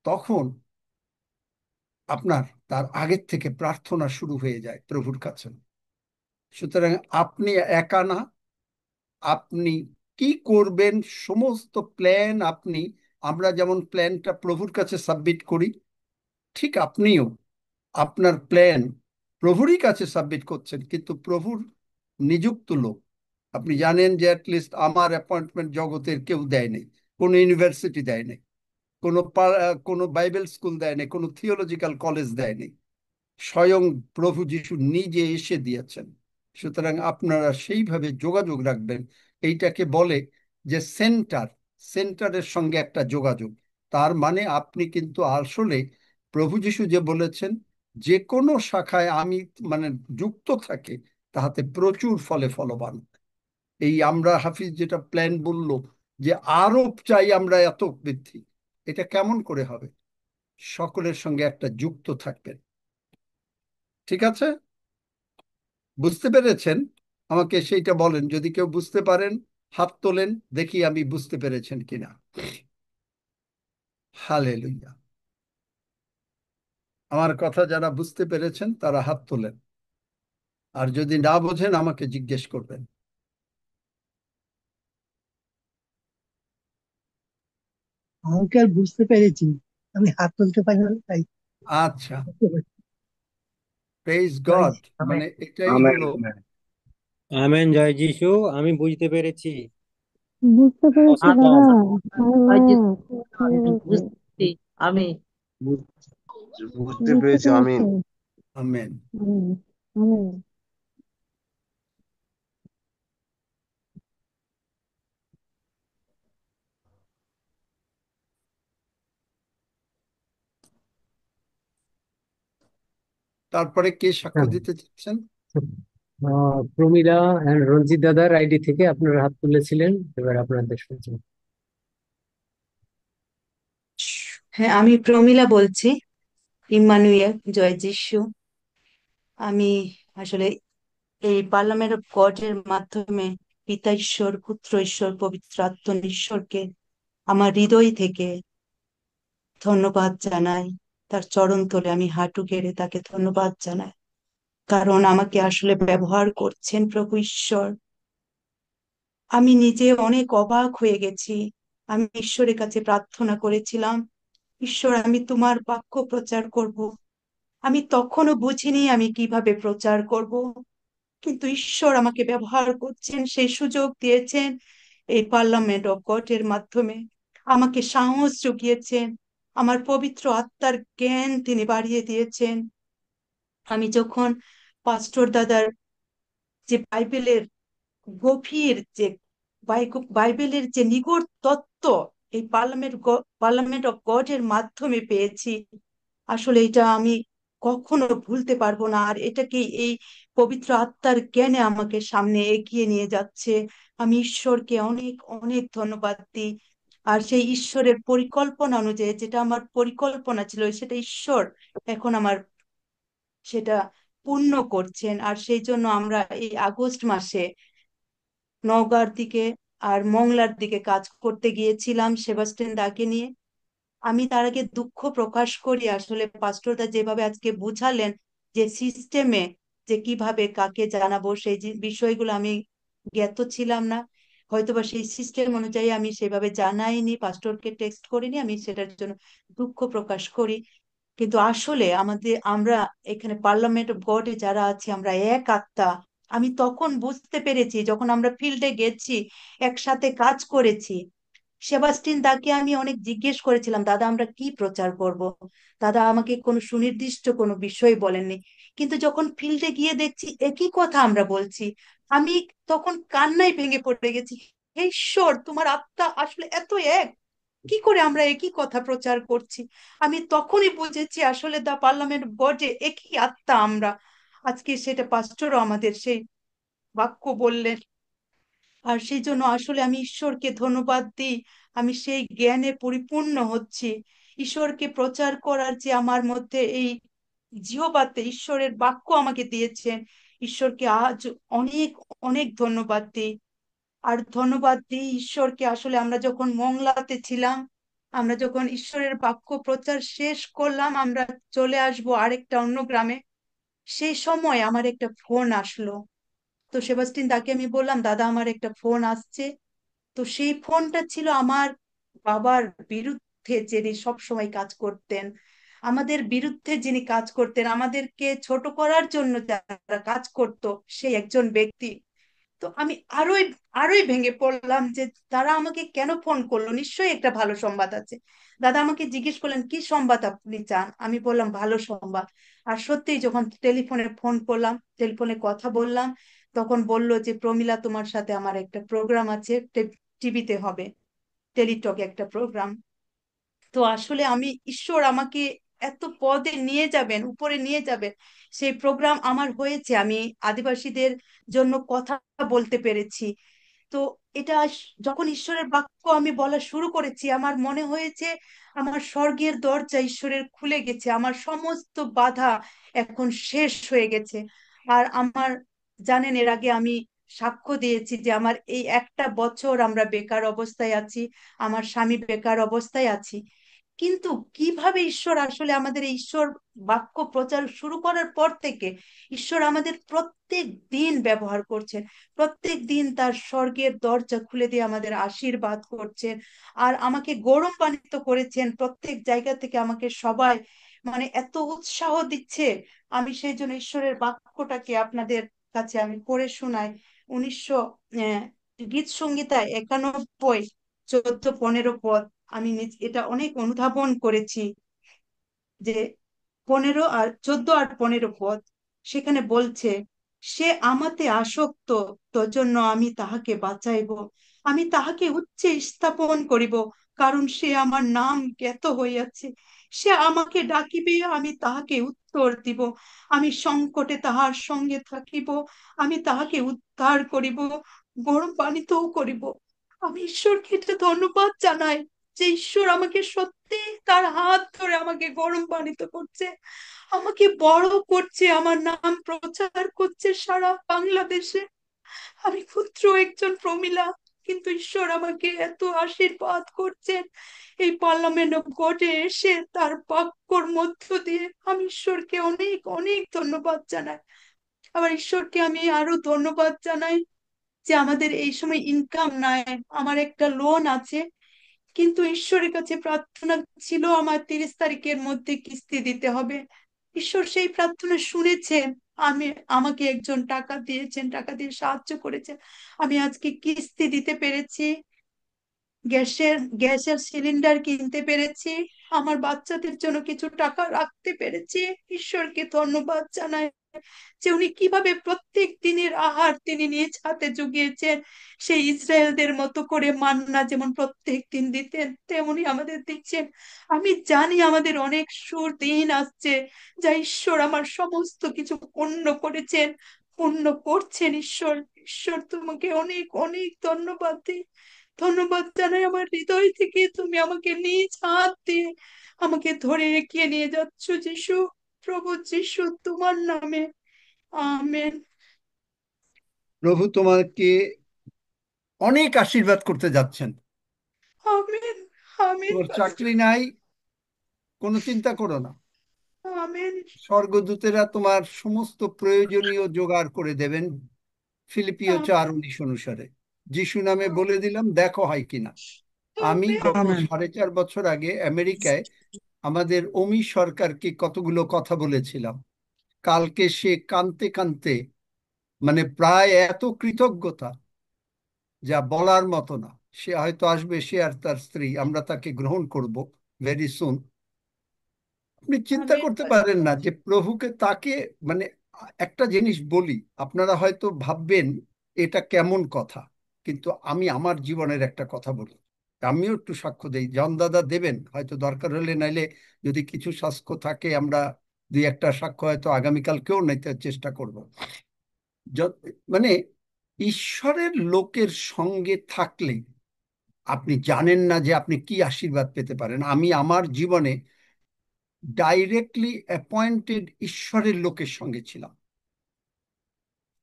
Speaker 1: তখন আপনার তার আগের থেকে প্রার্থনা শুরু হয়ে যায় প্রভুর কাছে। সুতরাং আপনি একা না, আপনি কি করবেন সমস্ত প্ল্যান আপনি, আমরা যেমন প্ল্যানটা প্রভুর কাছে সাবমিট করি, ঠিক আপনিও আপনার প্ল্যান প্রভুরই কাছে সাবমিট করছেন, কিন্তু প্রভুর নিযুক্ত লোক। আপনি জানেন যে অ্যাটলিস্ট আমার অ্যাপয়েন্টমেন্ট জগতের কেউ দেয় নাই, কোনো ইউনিভার্সিটি দেয় নাই, কোনো বাইবেল স্কুল দেয় নাই, কোনো থিওলজিক্যাল কলেজ দেয় নাই, স্বয়ং প্রভু যিশু নিজে এসে দিয়েছেন। সুতরাং আপনারা সেইভাবে যোগাযোগ রাখবেন। এইটাকে বলে যে সেন্টার, সেন্টারের সঙ্গে একটা যোগাযোগ। তার মানে আপনি কিন্তু আসলে প্রভু যিশু যে বলেছেন, যে কোনো শাখায় আমি মানে যুক্ত থাকে, তাহাতে প্রচুর ফলে ফলবান। এই আমরা হাফিজ যেটা প্ল্যান বলল যে আরো চাই আমরা এত বৃদ্ধি, এটা কেমন করে হবে? সকলের সঙ্গে একটা যুক্ত থাকবেন। ঠিক আছে? বুঝতে পেরেছেন? আমাকে সেইটা বলেন, যদি কেউ বুঝতে পারেন হাত তোলেন, দেখি আমি বুঝতে পেরেছেন কিনা। হালেলুয়া। আমার কথা যারা বুঝতে পেরেছেন তারা হাত তোলেন, আর যদি না বোঝেন আমাকে জিজ্ঞেস করবেন।
Speaker 8: আঙ্কেল বুঝতে পেরেছি, আমি হাত তুলতে পারি না তাই।
Speaker 1: আচ্ছা, প্রেজ গড। মানে এটাই
Speaker 7: আমেন
Speaker 1: হলো।
Speaker 7: আমেন, জয় যিশু। আমি বুঝতে পেরেছি।
Speaker 11: বুঝতে পেরেছি
Speaker 7: অসংখ্য
Speaker 11: দাদা।
Speaker 12: জয়
Speaker 11: আমিন।
Speaker 12: যিশু। আমি
Speaker 11: বুঝতে
Speaker 12: বুঝতে আমি
Speaker 13: বুঝতে পেরেছি, আমিন।
Speaker 11: পেরেছি।
Speaker 1: আমেন।
Speaker 11: আমিন। আমিন।
Speaker 1: তারপরে কে সাক্ষ্য
Speaker 6: হ্যাঁ,
Speaker 1: দিতে চাচ্ছেন?
Speaker 6: প্রমীলা and রঞ্জিত দাদার আইডি থেকে আপনারা হাত তুলেছিলেন, এবার আপনাদের শুনছি।
Speaker 14: হ্যাঁ, আমি প্রমীলা বলছি। ইম্মানুয়েল, জয় যিশু। আমি আসলে এই পার্লামেন্ট অফ গড এর মাধ্যমে পিতা ঈশ্বর, পুত্র ঈশ্বর, পবিত্র আত্মা ঈশ্বরকে আমার হৃদয় থেকে ধন্যবাদ জানাই। তার চরণ তলে আমি হাঁটু গেড়ে তাকে ধন্যবাদ জানাই, কারণ আমাকে আসলে ব্যবহার করছেন প্রভু ঈশ্বর। আমি নিজে অনেক অবাক হয়ে গেছি। আমি ঈশ্বরের কাছে প্রার্থনা করেছিলাম, ঈশ্বর আমি তোমার বাক্য প্রচার করব। আমি তখনও বুঝিনি আমি কিভাবে প্রচার করব, কিন্তু ঈশ্বর আমাকে ব্যবহার করছেন, সেই সুযোগ দিয়েছেন এই পার্লামেন্ট অফ গড এর মাধ্যমে। আমাকে সাহস জুগিয়েছেন, আমার পবিত্র আত্মার জ্ঞান তিনি বাড়িয়ে দিয়েছেন। আমি যখন পাস্টর দাদার যে বাইবেলের গভীর যে বাইবেলের যে নিগূঢ় তত্ত্ব এই পার্লামেন্ট অফ গড এর মাধ্যমে পেয়েছি, আসলে এটা আমি কখনো ভুলতে পারবো না। আর এটাকে এই পবিত্র আত্মার জ্ঞানে আমাকে সামনে এগিয়ে নিয়ে যাচ্ছে। আমি ঈশ্বরকে অনেক অনেক ধন্যবাদ দিই। আর সেই ঈশ্বরের পরিকল্পনা অনুযায়ী যেটা আমার পরিকল্পনা ছিল, সেটা ঈশ্বর এখন আমার সেটা পূর্ণ করছেন। আর সেই জন্য আমরা এই আগস্ট মাসে নওগাঁর দিকে আর মংলার দিকে কাজ করতে গিয়েছিলাম সেবাস্টিয়ান দাকে নিয়ে। আমি তার আগে দুঃখ প্রকাশ করি, আসলে পাস্টরদা যেভাবে আজকে বুঝালেন যে সিস্টেমে যে কিভাবে কাকে জানাবো, সেই বিষয়গুলো আমি জ্ঞাত ছিলাম না। হয়তোবা সেই সিস্টেম অনুযায়ী আমি সেভাবে জানাইনি, পাস্টরকে টেক্সট করিনি, আমি সেটার জন্য দুঃখ প্রকাশ করি। কিন্তু আসলে আমরা এখানে পার্লামেন্ট অফ গডে যারা আছি আমরা এক আত্মা। আমি তখন বুঝতে পেরেছি যখন আমরা ফিল্ডে গেছি, একসাথে কাজ করেছি। সেবাস্টিন দাকে আমি অনেক জিজ্ঞেস করেছিলাম, দাদা আমরা কি প্রচার করব। দাদা আমাকে কোনো সুনির্দিষ্ট কোনো বিষয় বলেননি, কিন্তু যখন ফিল্ডে গিয়ে দেখছি একই কথা আমরা বলছি, আমি তখন কান্নায় ভেঙে পড়ে গেছি। হে ঈশ্বর, তোমার আত্মা আসলে এত এক, কি করে আমরা একই কথা প্রচার করছি। আমি তখনই বুঝেছি আসলে দা পার্লামেন্ট গডে একই আত্মা আমরা। আজকে সেটা পাস্টরও আমাদের সেই বাক্য বললেন। আর সেই জন্য আসলে আমি ঈশ্বরকে ধন্যবাদ দিই, আমি সেই জ্ঞানে পরিপূর্ণ হচ্ছি। ঈশ্বরকে প্রচার করার যে আমার মধ্যে এই জিহ্বাতে ঈশ্বরের বাক্য আমাকে দিয়েছেন, ঈশ্বরকে আজ অনেক অনেক ধন্যবাদ দিই। আর ধন্যবাদ দিই ঈশ্বরকে, আসলে আমরা যখন মংলাতে ছিলাম, আমরা যখন ঈশ্বরের বাক্য প্রচার শেষ করলাম, আমরা চলে আসবো আরেকটা অন্য গ্রামে, সেই সময় আমার একটা ফোন আসলো। তো সেবাস্টিন তাকে আমি বললাম, দাদা আমার একটা ফোন আসছে। তো সেই ফোনটা ছিল আমার বাবার বিরুদ্ধে, যিনি সব সময় কাজ করতেন, আমাদের বিরুদ্ধে যিনি কাজ করতেন, আমাদেরকে ছোট করার জন্য যারা কাজ করতো, সেই একজন ব্যক্তি। তো আমি আরোই আরোই ভেঙে পড়লাম যে তারা আমাকে কেন ফোন করলো, নিশ্চয়ই একটা ভালো সংবাদ আছে। দাদা আমাকে জিজ্ঞেস করলেন কি সংবাদ আপনি চান, আমি বললাম ভালো সংবাদ। আর সত্যিই যখন টেলিফোনে ফোন করলাম, টেলিফোনে কথা বললাম, তখন বলল যে প্রমীলা তোমার সাথে আমার একটা প্রোগ্রাম আছে, টিভিতে হবে, টেলিটকে একটা প্রোগ্রাম। তো আসলে আমি ঈশ্বর আমাকে এত পদে নিয়ে যাবেন, উপরে নিয়ে যাবেন, সেই প্রোগ্রাম আমার হয়েছে। আমি আদিবাসীদের জন্য কথা বলতে পেরেছি। তো এটা যখন ঈশ্বরের বাক্য আমি বলা শুরু করেছি, আমার মনে হয়েছে আমার স্বর্গের দরজা ঈশ্বরের খুলে গেছে, আমার সমস্ত বাধা এখন শেষ হয়ে গেছে। আর আমার জানেন এর আগে আমি সাক্ষ্য দিয়েছি যে আমার এই একটা বছর আমরা বেকার অবস্থায় আছি, আমার স্বামী বেকার অবস্থায় আছি। কিন্তু কিভাবে ঈশ্বর আসলে আমাদের এই ঈশ্বর বাক্য প্রচার শুরু করার পর থেকে ঈশ্বর আমাদের প্রত্যেক দিন ব্যবহার করছেন, প্রত্যেক দিন তার স্বর্গের দরজা খুলে দিয়ে আমাদের আশীর্বাদ করছেন, আর আমাকে গৌরবান্বিত করেছেন। প্রত্যেক জায়গা থেকে আমাকে সবাই মানে এত উৎসাহ দিচ্ছে। আমি সেই জন্য ঈশ্বরের বাক্যটাকে আপনাদের কাছে আমি পড়ে শোনাই। 1900 গীত সংহিতায় 91 14-15 পদ। আমি এটা অনেক অনুধাবন করেছি যে 14 আর 15 পদ সেখানে বলছে, সে আমাতে আসক্ত, তজন্য আমি তাহাকে বাঁচাইব, আমি তাহাকে উচ্চে স্থাপন করিব, কারণ সে আমার নাম জ্ঞাত হইয়াছে। সে আমাকে ডাকিবে, আমি তাহাকে উত্তর দিব, আমি সংকটে তাহার সঙ্গে থাকিব, আমি তাহাকে উদ্ধার করিব, গৌরবান্বিতও করিব। আমি ঈশ্বরকে এটা ধন্যবাদ জানাই যে ঈশ্বর আমাকে সত্যি তার হাত ধরে আমাকে গৌরবান্বিত করছে, আমাকে বড় করছে, আমার নাম প্রচার করছে সারা বাংলাদেশে। আমি ক্ষুদ্র একজন প্রমীলা, কিন্তু ঈশ্বর আমাকে এত আশীর্বাদ করছেন। এই পার্লামেন্ট অফ গডে এসে তার বাক্যর মধ্য দিয়ে আমি ঈশ্বরকে অনেক অনেক ধন্যবাদ জানাই। আবার ঈশ্বরকে আমি আরো ধন্যবাদ জানাই যে আমাদের এই সময় ইনকাম নাই, আমার একটা লোন আছে, কিন্তু ঈশ্বরের কাছে প্রার্থনা ছিল আমার 30 তারিখের মধ্যে কিস্তি দিতে হবে। ঈশ্বর সেই প্রার্থনা শুনেছেন, আমাকে একজন টাকা দিয়েছেন, টাকা দিয়ে সাহায্য করেছেন, আমি আজকে কিস্তি দিতে পেরেছি, গ্যাসের সিলিন্ডার কিনতে পেরেছি, আমার বাচ্চাদের জন্য কিছু টাকা রাখতে পেরেছি। ঈশ্বরকে ধন্যবাদ জানাই যে উনি কিভাবে প্রত্যেক দিনের আহার তিনি নিজ হাতে জুগিয়েছেন। সেই ইসরায়েলদের মতো করে মান্না যেমন প্রত্যেক দিন দিতেন, তেমনি আমাদের দিচ্ছেন। আমি জানি আমাদের অনেক দিন আসছে যা ঈশ্বর আমার সমস্ত কিছু পূর্ণ করেছেন, পূর্ণ করছেন। ঈশ্বর, ঈশ্বর তোমাকে অনেক অনেক ধন্যবাদ দিই, ধন্যবাদ জানাই আমার হৃদয় থেকে। তুমি আমাকে নিজ হাত দিয়ে আমাকে ধরে এগিয়ে নিয়ে যাচ্ছ যিশু। প্রভু যিশু, তোমার নামে আমেন।
Speaker 1: প্রভু তোমাকে অনেক আশীর্বাদ করতে যাচ্ছেন।
Speaker 14: আমেন। আমেন
Speaker 1: তোমার
Speaker 14: পাস্টর।
Speaker 1: চাকরি নাই, কোনো চিন্তা করো না।
Speaker 14: আমেন।
Speaker 1: স্বর্গদূতেরা তোমার সমস্ত প্রয়োজনীয় জোগাড় করে দেবেন, ফিলিপিও 4:19 অনুসারে। যিশু নামে বলে দিলাম, দেখো হয় কিনা। আমি গত
Speaker 14: আমেন।
Speaker 1: 4.5 বছর আগে আমেরিকায় আমাদের অমি সরকারকে কতগুলো কথা বলেছিলাম। কালকে সে কাঁদতে কাঁদতে, মানে প্রায় এত কৃতজ্ঞতা যা বলার মতো না। সে হয়তো আসবে, সে আর তার স্ত্রী, আমরা তাকে গ্রহণ করব ভেরি সুন। আপনি চিন্তা
Speaker 14: আমেন
Speaker 1: করতে পারেন
Speaker 14: পাস্টর।
Speaker 1: না যে প্রভুকে তাকে, মানে একটা জিনিস বলি, আপনারা হয়তো ভাববেন এটা কেমন কথা, কিন্তু আমি আমার জীবনের একটা কথা বলি, আমিও একটু সাক্ষ্য দেই। জন দাদা দেবেন হয়তো দরকার হলে, নাইলে যদি কিছু সাক্ষ্য থাকে আমরা দুই একটা সাক্ষ্য হয়তো আগামীকালকেও নিতে চেষ্টা করব। মানে ঈশ্বরের লোকের সঙ্গে থাকলে আপনি জানেন না যে আপনি কি আশীর্বাদ পেতে পারেন। আমি আমার জীবনে ডাইরেক্টলি অ্যাপয়েন্টেড ঈশ্বরের লোকের সঙ্গে ছিলাম,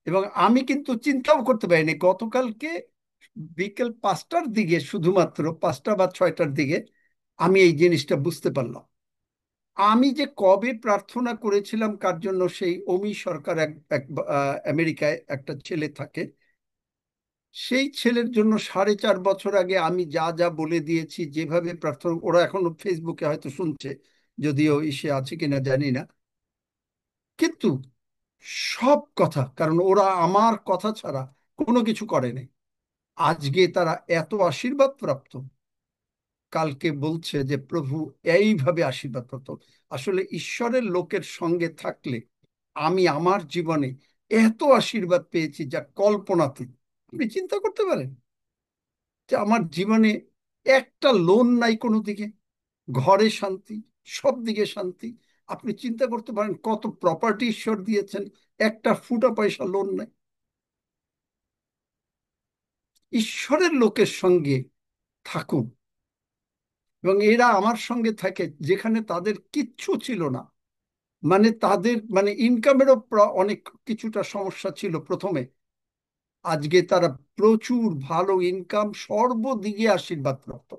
Speaker 1: এবং আমি কিন্তু চিন্তাও করতে পারিনি। গতকালকে বিকেল 5টার দিকে, শুধুমাত্র 5টা বা 6টার দিকে আমি এই জিনিসটা বুঝতে পারলাম। আমি যে কবে প্রার্থনা করেছিলাম কার জন্য, সেই অমি সরকার, আমেরিকায় একটা ছেলে থাকে, সেই ছেলের জন্য 4.5 বছর আগে আমি যা যা বলে দিয়েছি, যেভাবে প্রার্থনা, ওরা এখনো ফেসবুকে হয়তো শুনছে, যদিও ইসে আছে কিনা জানি না, কিন্তু সব কথা, কারণ ওরা আমার কথা ছাড়া কোনো কিছু করেনি। আজকে তারা এত আশীর্বাদ প্রাপ্ত, কালকে বলছে যে প্রভু এইভাবে আশীর্বাদ প্রাপ্ত। আসলে ঈশ্বরের লোকের সঙ্গে থাকলে আমি আমার জীবনে এত আশীর্বাদ পেয়েছি যা কল্পনাতীত। আপনি চিন্তা করতে পারেন যে আমার জীবনে একটা লোন নাই কোনো দিকে, ঘরে শান্তি, সব দিকে শান্তি। আপনি চিন্তা করতে পারেন কত প্রপার্টি ঈশ্বর দিয়েছেন, একটা ফুটা পয়সা লোন নাই। ঈশ্বরের লোকের সঙ্গে থাকুন, এবং এরা আমার সঙ্গে থাকে যেখানে তাদের কিচ্ছু ছিল না। মানে তাদের, মানে ইনকামেরও অনেক কিছুটা সমস্যা ছিল প্রথমে। আজকে তারা প্রচুর ভালো ইনকাম, সর্বদিকে আশীর্বাদ প্রাপ্ত,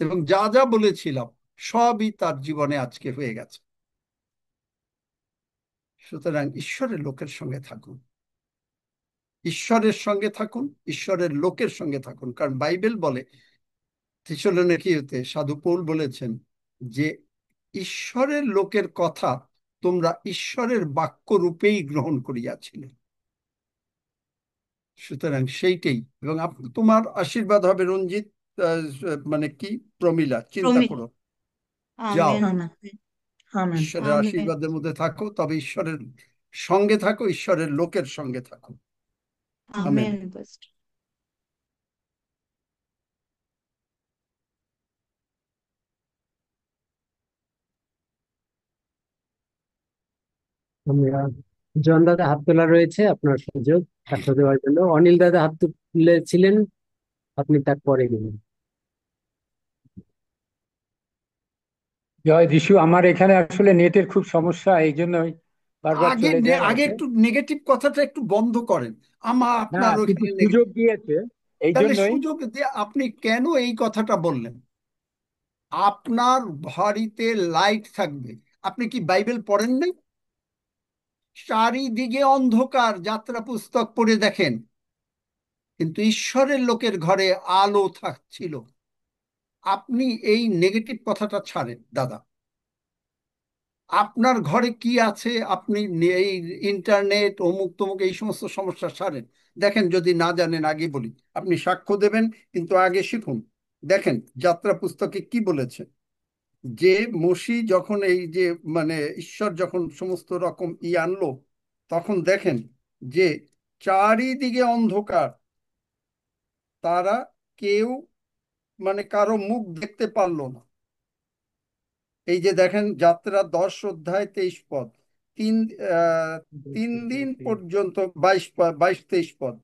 Speaker 1: এবং যা যা বলেছিলাম সবই তার জীবনে আজকে হয়ে গেছে। সুতরাং ঈশ্বরের লোকের সঙ্গে থাকুন, ঈশ্বরের সঙ্গে থাকুন, ঈশ্বরের লোকের সঙ্গে থাকুন। কারণ বাইবেল বলে, থেসলোনিকীয়তে সাধু পৌল বলেছেন যে ঈশ্বরের লোকের কথা তোমরা ঈশ্বরের বাক্য রূপেই গ্রহণ করিয়াছিলে। সুতরাং সেইটাই। এবং তোমার আশীর্বাদ হবে রঞ্জিত, মানে কি, প্রমিলা, চিন্তা করো, যাও,
Speaker 14: আমেন।
Speaker 12: আমেন।
Speaker 1: ঈশ্বরের
Speaker 14: আমেন।
Speaker 1: আশীর্বাদের মধ্যে থাকো, তবে ঈশ্বরের সঙ্গে থাকো, ঈশ্বরের লোকের সঙ্গে থাকো। আমেন।
Speaker 14: আমেন পাস্টর।
Speaker 6: আমরা জন দাদা হাত তোলা রয়েছে, আপনার সুযোগ সাক্ষ্য দেওয়ার জন্য। অনিল দাদা হাত তুলেছিলেন, আপনি তার পরে গেলেন।
Speaker 15: জয় যিশু। আমার এখানে আসলে নেটের খুব সমস্যা, এই জন্যই বারবার
Speaker 1: আগে
Speaker 15: চলে যায়
Speaker 1: আগে
Speaker 15: আছে।
Speaker 1: একটু নেগেটিভ কথাটা একটু বন্ধ করেন।
Speaker 15: না,
Speaker 1: আপনার
Speaker 15: কিন্তু
Speaker 1: ওইখানে
Speaker 15: সুযোগ দিয়েছে এই
Speaker 1: তাহলে
Speaker 15: জন্যই।
Speaker 1: সুযোগ দিয়ে আপনি কেন এই কথাটা বললেন? আপনার বাড়িতে লাইট থাকবে, আপনি কি বাইবেল পড়েন নাই? চারিদিকে অন্ধকার, যাত্রা পুস্তক পড়ে দেখেন, কিন্তু ঈশ্বরের লোকের ঘরে আলো থাকছিল। আপনি এই নেগেটিভ কথাটা ছাড়েন দাদা। আপনার ঘরে কি আছে, আপনি এই ইন্টারনেট অমুক তমুক এই সমস্ত সমস্যা ছাড়েন। দেখেন, যদি না জানেন আগে বলি, আপনি সাক্ষ্য দেবেন, কিন্তু আগে শিখুন। দেখেন যাত্রা পুস্তকে কি বলেছে, যে মসি যখন এই যে মানে ঈশ্বর যখন সমস্ত রকম আনলো, তখন দেখেন যে চারিদিকে অন্ধকার, তারা কেউ মানে কারো মুখ দেখতে পারলো না। এই যে দেখেন যাত্রা 10 অধ্যায় 23 পদ, তিন আহ, 3 দিন পর্যন্ত 22 22 23 পদ,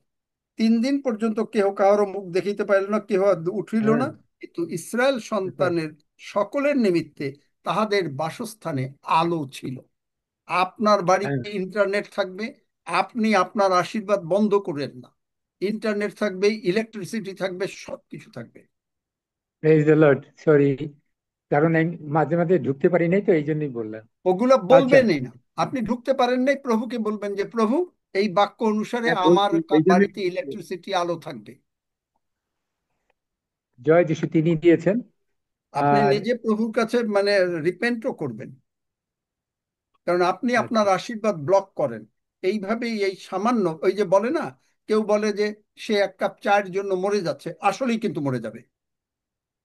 Speaker 1: 3 দিন পর্যন্ত কেহ কারো মুখ দেখিতে পাইল না, কেহ উঠিল
Speaker 15: হ্যাঁ,
Speaker 1: না, কিন্তু ইসরায়েল
Speaker 15: সেটাই।
Speaker 1: সন্তানের সকলের নিমিত্তে তাহাদের বাসস্থানে আলো ছিল। আপনার
Speaker 15: হ্যাঁ,
Speaker 1: বাড়িতে ইন্টারনেট থাকবে, আপনি আপনার আশীর্বাদ বন্ধ করেন না। ইন্টারনেট থাকবে, ইলেকট্রিসিটি থাকবে, সবকিছু থাকবে।
Speaker 15: Praise the Lord. সরি, কারণ আমি মাঝে মাঝে ঢুকতে পারি নাই, তো এই জন্যই বললাম।
Speaker 1: ওগুলো
Speaker 15: আচ্ছা,
Speaker 1: বলবেনই না। আপনি ঢুকতে পারেন নাই, প্রভুকে বলবেন যে প্রভু, এই বাক্য অনুসারে
Speaker 15: হ্যাঁ
Speaker 1: আমার
Speaker 15: বলছি, এই জন্যই
Speaker 1: বাড়িতে ইলেকট্রিসিটি আলো থাকবে।
Speaker 15: জয় যিশু তিনি দিয়েছেন।
Speaker 1: আপনি
Speaker 15: আর
Speaker 1: নিজে প্রভুর কাছে মানে রিপেন্টও করবেন, কারণ আপনি আপনার
Speaker 15: আচ্ছা,
Speaker 1: আশীর্বাদ ব্লক করেন এইভাবেই। এই সামান্য, ওই যে বলে না, কেউ বলে যে সে 1 কাপ চায়ের জন্য মরে যাচ্ছে, আসলেই কিন্তু মরে যাবে।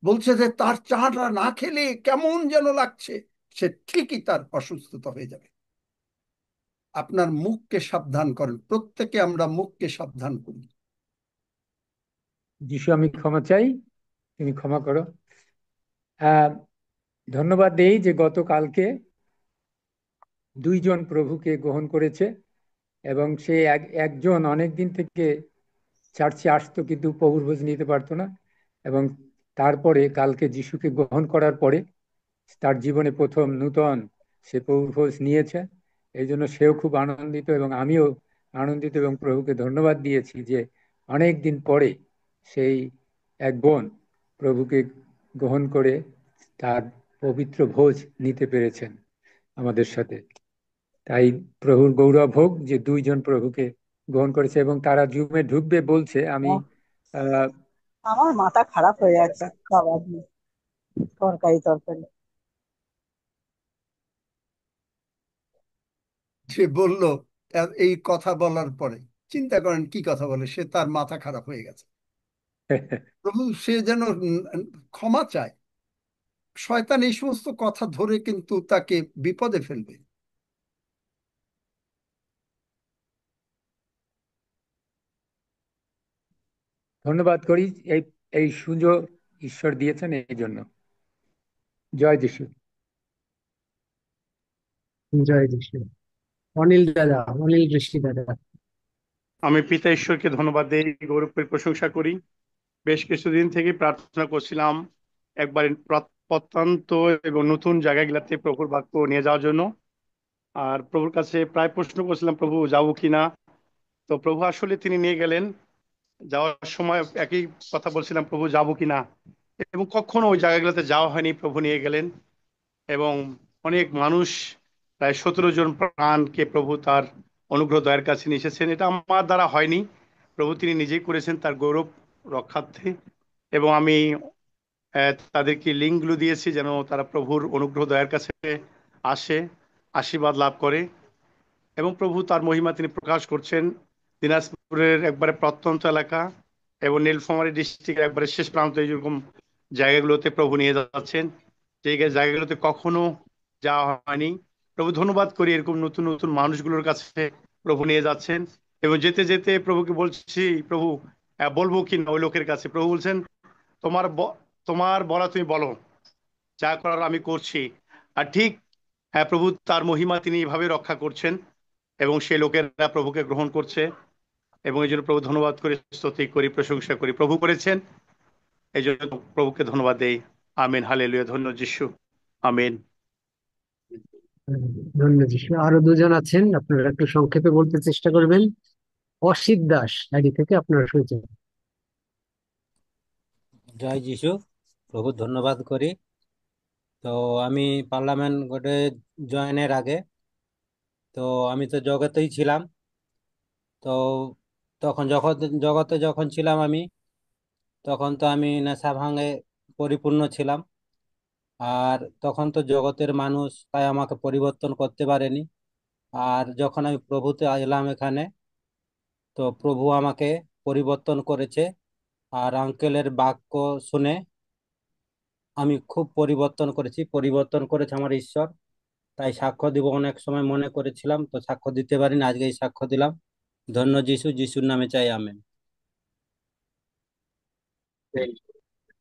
Speaker 1: বলছে যে তার চাটা না খেলে কেমন যেন লাগছে, সে ঠিকই তার অসুস্থতা হয়ে যাবে। আপনার মুখকে সাবধান করেন, প্রত্যেকে আমরা মুখকে সাবধান করি।
Speaker 15: যিশু আমি ক্ষমা চাই, তুমি ক্ষমা করো। আহ ধন্যবাদ দেই যে গতকালকে 2 জন প্রভুকে গ্রহণ করেছে, এবং সে একজন অনেক দিন থেকে চার্চে আসতো কিন্তু প্রভুর ভোজ নিতে পারতো না, এবং তারপরে কালকে যিশুকে গ্রহণ করার পরে তার জীবনে প্রথম নূতন সে প্রভুর ভোজ নিয়েছে। এই জন্য সেও খুব আনন্দিত এবং আমিও আনন্দিত, এবং প্রভুকে ধন্যবাদ দিয়েছি যে অনেক দিন পরে সেই এক বোন প্রভুকে গ্রহণ করে তার পবিত্র ভোজ নিতে পেরেছেন আমাদের সাথে। তাই প্রভুর গৌরব হোক যে 2 জন প্রভুকে গ্রহণ করেছে, এবং তারা জুমে ঢুকবে বলছে। আমি আহ
Speaker 12: আমার মাথা খারাপ হয়ে যাচ্ছে খাবার নিয়ে, তরকারি তরকারি।
Speaker 1: সে বলল এই কথা বলার পরে, চিন্তা করেন কি কথা বলে, সে তার মাথা খারাপ হয়ে গেছে। প্রভু সে যেন ক্ষমা চায়। শয়তান এই সমস্ত কথা ধরে কিন্তু তাকে বিপদে ফেলবে।
Speaker 15: ধন্যবাদ করি, এই এই সুযোগ ঈশ্বর দিয়েছেন এই জন্য। জয় যিশু।
Speaker 6: জয় যিশু। অনিল দাদা, অনিল ঋষি দাদা।
Speaker 16: আমি পিতা ঈশ্বরকে ধন্যবাদ দেই, গৌরব করে প্রশংসা করি। বেশ কিছুদিন থেকে প্রার্থনা করছিলাম একবার প্রত্যন্ত এবং নতুন জায়গাগুলোতে প্রভুর বাক্য নিয়ে যাওয়ার জন্য। আর প্রভুর কাছে প্রায় প্রশ্ন করছিলাম, প্রভু যাবো কিনা। তো প্রভু আসলে তিনি নিয়ে গেলেন। যাওয়ার সময় একই কথা বলছিলাম, প্রভু যাবো কিনা। এবং কখনো ওই জায়গাগুলোতে যাওয়া হয়নি, প্রভু নিয়ে গেলেন। এবং অনেক মানুষ, প্রায় 17 জন প্রাণকে প্রভু তার অনুগ্রহ দয়ার কাছে নিয়ে এসেছেন। এটা আমার দ্বারা হয়নি, প্রভু তিনি নিজেই করেছেন তার গৌরব রক্ষার্থে। এবং আমি তাদেরকে লিঙ্কগুলো দিয়েছি যেন তারা প্রভুর অনুগ্রহ দয়ার কাছে আসে, আশীর্বাদ লাভ করে। এবং প্রভু তার মহিমা তিনি প্রকাশ করছেন দিনাজপুরের একবারে প্রত্যন্ত এলাকা এবং নীলফামারী ডিস্ট্রিক্টের একবারে শেষ প্রান্ত, এইরকম জায়গাগুলোতে প্রভু নিয়ে যাচ্ছেন, যে জায়গাগুলোতে কখনো যাওয়া হয়নি। প্রভু ধন্যবাদ করি, এরকম নতুন নতুন মানুষগুলোর কাছে প্রভু নিয়ে যাচ্ছেন। এবং যেতে যেতে প্রভুকে বলছি, প্রভু বলবো কি না ওই লোকের কাছে। প্রভু বলছেন, তোমার তোমার বলা তুমি বলো, যা করার আমি করছি। আর ঠিক প্রভু তার মহিমা তিনি এভাবে রক্ষা করছেন এবং সেই লোকেরা প্রভুকে গ্রহণ করছে। এবং এই জন্য প্রভু ধন্যবাদ করি, স্তুতি করি, প্রশংসা করি। প্রভু করেছেন, এই জন্য প্রভুকে ধন্যবাদ দেই। আমিন, হালেলুয়া, ধন্য যিশু, আমিন।
Speaker 6: ধন্যবাদ যিশু। আরো দুজন আছেন, আপনারা একটু সংক্ষেপে বলতে চেষ্টা করবেন। অসিত দাস আইডি থেকে আপনারা শুনছেন।
Speaker 7: জয় যিশু, প্রভু ধন্যবাদ করি। তো আমি পার্লামেন্ট গোটে জয়েনের আগে তো আমি তো জগতেই ছিলাম। তো তখন জগতে যখন ছিলাম আমি, তখন তো আমি নেশা ভাঙে পরিপূর্ণ ছিলাম। আর তখন তো জগতের মানুষ তাই আমাকে পরিবর্তন করতে পারেনি। আর যখন আমি প্রভুতে এলাম এখানে, তো প্রভু আমাকে পরিবর্তন করেছে। আর আঙ্কেলের বাক্য শুনে আমি খুব পরিবর্তন করেছে আমার ঈশ্বর। তাই সাক্ষ্য দিব অনেক সময় মনে করেছিলাম, তো সাক্ষ্য দিতে পারিনি, আজকে এই সাক্ষ্য দিলাম। ধন্য যিশু, যিশুর নামে চাই আমেন।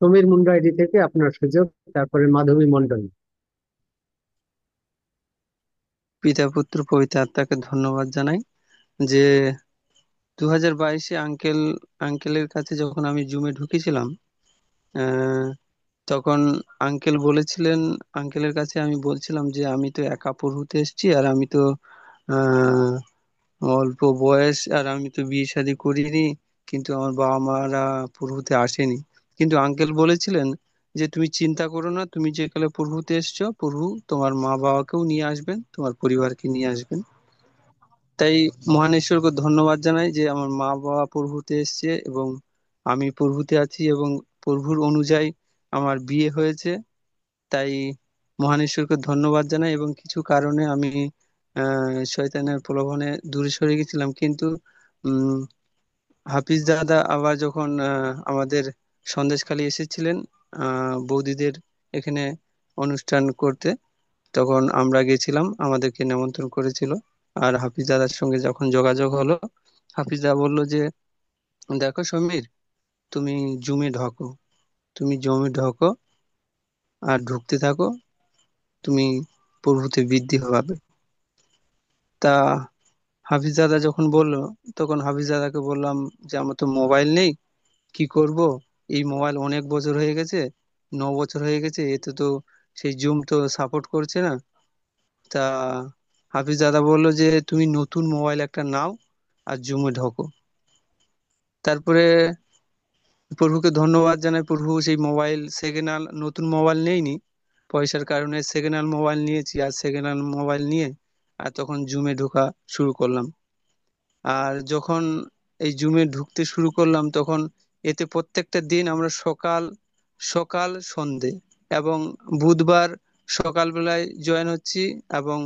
Speaker 6: সমীর মুন্ডা আইডি থেকে আপনার সুযোগ, তারপরে মাধবী মন্ডল।
Speaker 17: পিতা পুত্র পবিত্র আত্মাকে ধন্যবাদ জানাই যে 2022-এ আঙ্কেলের কাছে যখন আমি জুমে ঢুকেছিলাম, তখন আঙ্কেল বলেছিলেন, আঙ্কেলের কাছে আমি বলছিলাম যে আমি তো একা পড়তে এসেছি, আর আমি তো আহ অল্প বয়স, আর আমি তো বিয়ে শাদী করিনি, কিন্তু আমার বাবা মারা পড়তে আসেনি। কিন্তু আঙ্কেল বলেছিলেন যে তুমি চিন্তা করো না, তুমি যেকালে পড়তে এসছো, প্রভু তোমার মা বাবাকেও নিয়ে আসবেন, তোমার পরিবারকে নিয়ে আসবেন। তাই মহান ঈশ্বরকে ধন্যবাদ জানাই যে আমার মা বাবা প্রভুতে এসেছে এবং আমি প্রভুতে আছি এবং প্রভুর অনুযায়ী আমার বিয়ে হয়েছে। তাই মহান ঈশ্বরকে ধন্যবাদ জানাই। এবং কিছু কারণে আমি শয়তানের প্রলোভনে দূরে সরে গেছিলাম, কিন্তু উম হাফিজ দাদা আবার যখন আমাদের সন্দেশখালী এসেছিলেন বৌদিদের এখানে অনুষ্ঠান করতে, তখন আমরা গেছিলাম, আমাদেরকে নিমন্ত্রণ করেছিল। আর হাফিজ দাদার সঙ্গে যখন যোগাযোগ হলো, হাফিজ দাদা বললো যে দেখো সমীর, তুমি জুমে ঢোকো, তুমি জমে ঢোকো আর ঢুকতে থাকো, তুমি প্রভুতে বৃদ্ধি হবে। তা হাফিজ দাদা যখন বললো, তখন হাফিজ দাদাকে বললাম যে আমার তো মোবাইল নেই, কি করব? এই মোবাইল অনেক বছর হয়ে গেছে, 9 বছর হয়ে গেছে, এতে তো সেই জুম তো সাপোর্ট করছে না। তা হাফিজ দাদা বললো যে তুমি নতুন মোবাইল একটা নাও আর জুমে ঢোকো। তারপরে প্রভুকে ধন্যবাদ জানাই, প্রভু সেই মোবাইল সেকেন্ড হ্যান্ড, নতুন মোবাইল নেইনি, পয়সার কারণে সেকেন্ড হ্যান্ড মোবাইল নিয়েছি। আর সেকেন্ড হ্যান্ড মোবাইল নিয়ে আর তখন জুমে ঢোকা শুরু করলাম। আর যখন এই জুমে ঢুকতে শুরু করলাম, তখন এতে প্রত্যেকটা দিন আমরা সকাল সকাল সন্ধে এবং বুধবার সকাল বেলায় জয়েন হচ্ছি, এবং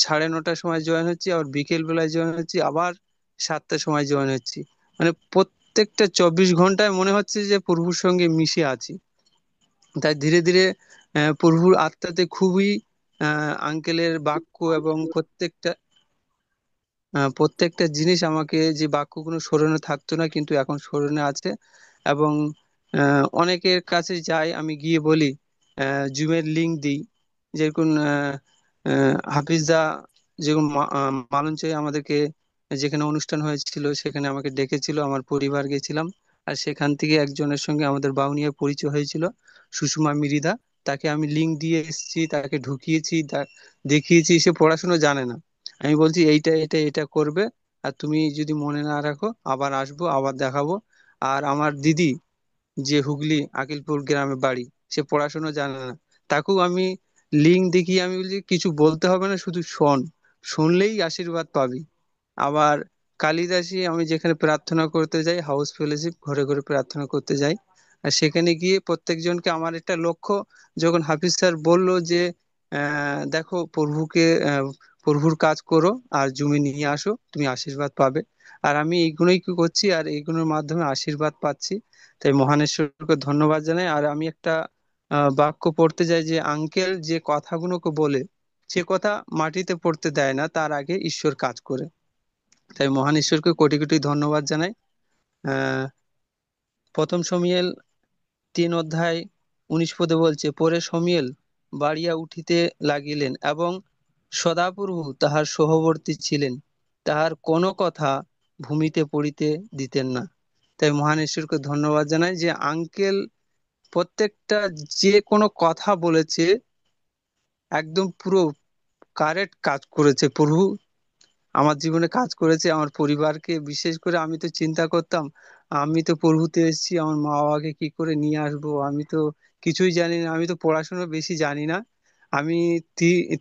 Speaker 17: 9:30টার সময় জয়েন হচ্ছি, আবার বিকেল বেলায় জয়েন হচ্ছি, আবার 7টার সময় জয়েন হচ্ছি। মানে প্রত্যেকটা 24 ঘন্টায় মনে হচ্ছে যে প্রভুর সঙ্গে মিশে আছি। তাই ধীরে ধীরে প্রভুর আত্মাতে খুবই আঙ্কেলের বাক্য এবং প্রত্যেকটা জিনিস, আমাকে যে বাক্যগুলো স্মরণে থাকতো না কিন্তু এখন স্মরণে আছে। এবং অনেকের কাছে যাই, আমি গিয়ে বলি, জুমের লিংক দিই, যেরকম হাফিজদা যেরকম মালঞ্চে আমাদেরকে যেখানে অনুষ্ঠান হয়েছিল সেখানে আমাকে ডেকেছিল, আমার পরিবার গেছিলাম। আর সেখান থেকে একজনের সঙ্গে আমাদের বাউনিয়ার পরিচয় হয়েছিল, সুষমা মৃধা। তাকে আমি লিংক দিয়ে এসেছি, তাকে ঢুকিয়েছি, দেখিয়েছি, সে পড়াশোনা জানে না। আমি বলছি এইটা এটা এটা করবে, আর তুমি যদি মনে না রাখো আবার আসবো, আবার দেখাবো। আর আমার দিদি যে হুগলি আকিলপুর গ্রামে বাড়ি, সে পড়াশোনা জানে না, তাকেও আমি লিঙ্ক দেখিয়ে আমি বলছি কিছু বলতে হবে না, শুধু শোন, শুনলেই আশীর্বাদ পাবি। আবার কালিদাসী আমি যেখানে প্রার্থনা করতে যাই, হাউস ফেলোশিপ, ঘরে ঘরে প্রার্থনা করতে যাই, আর সেখানে গিয়ে প্রত্যেকজনকে আমার একটা লক্ষ্য, যখন হাফিজ স্যার বলল যে দেখো প্রভুকে প্রভুর কাজ করো আর জমি নিয়ে আসো, তুমি আশীর্বাদ পাবে। আর আমি এইগুলোই কি করছি, আর এইগুলোর মাধ্যমে আশীর্বাদ পাচ্ছি। তাই মহানেশ্বরকে ধন্যবাদ জানাই। আর আমি একটা বাক্য পড়তে যাই, যে আঙ্কেল যে কথাগুলোকে বলে, সে কথা মাটিতে পড়তে দেয় না, তার আগে ঈশ্বর কাজ করে। তাই মহান ঈশ্বরকে কোটি কোটি ধন্যবাদ জানাই। আহ প্রথম শমূয়েল 3 অধ্যায় 19 পদে বলছে, পরে শমূয়েল বাড়িয়া উঠিতে লাগিলেন এবং সদাপ্রভু তাহার সহবর্তী ছিলেন, তাহার কোনো কথা ভূমিতে পড়িতে দিতেন না। তাই মহান ঈশ্বরকে ধন্যবাদ জানাই যে আঙ্কেল প্রত্যেকটা যে কোনো কথা বলেছে একদম পুরো কারেক্ট কাজ করেছে। প্রভু আমার জীবনে কাজ করেছে, আমার পরিবারকে বিশেষ করে। আমি তো চিন্তা করতাম, আমি তো প্রভুতে এসেছি, আমার মা বাবাকে কি করে নিয়ে আসবো, আমি তো কিছুই জানি না, আমি তো পড়াশোনা বেশি জানি না। আমি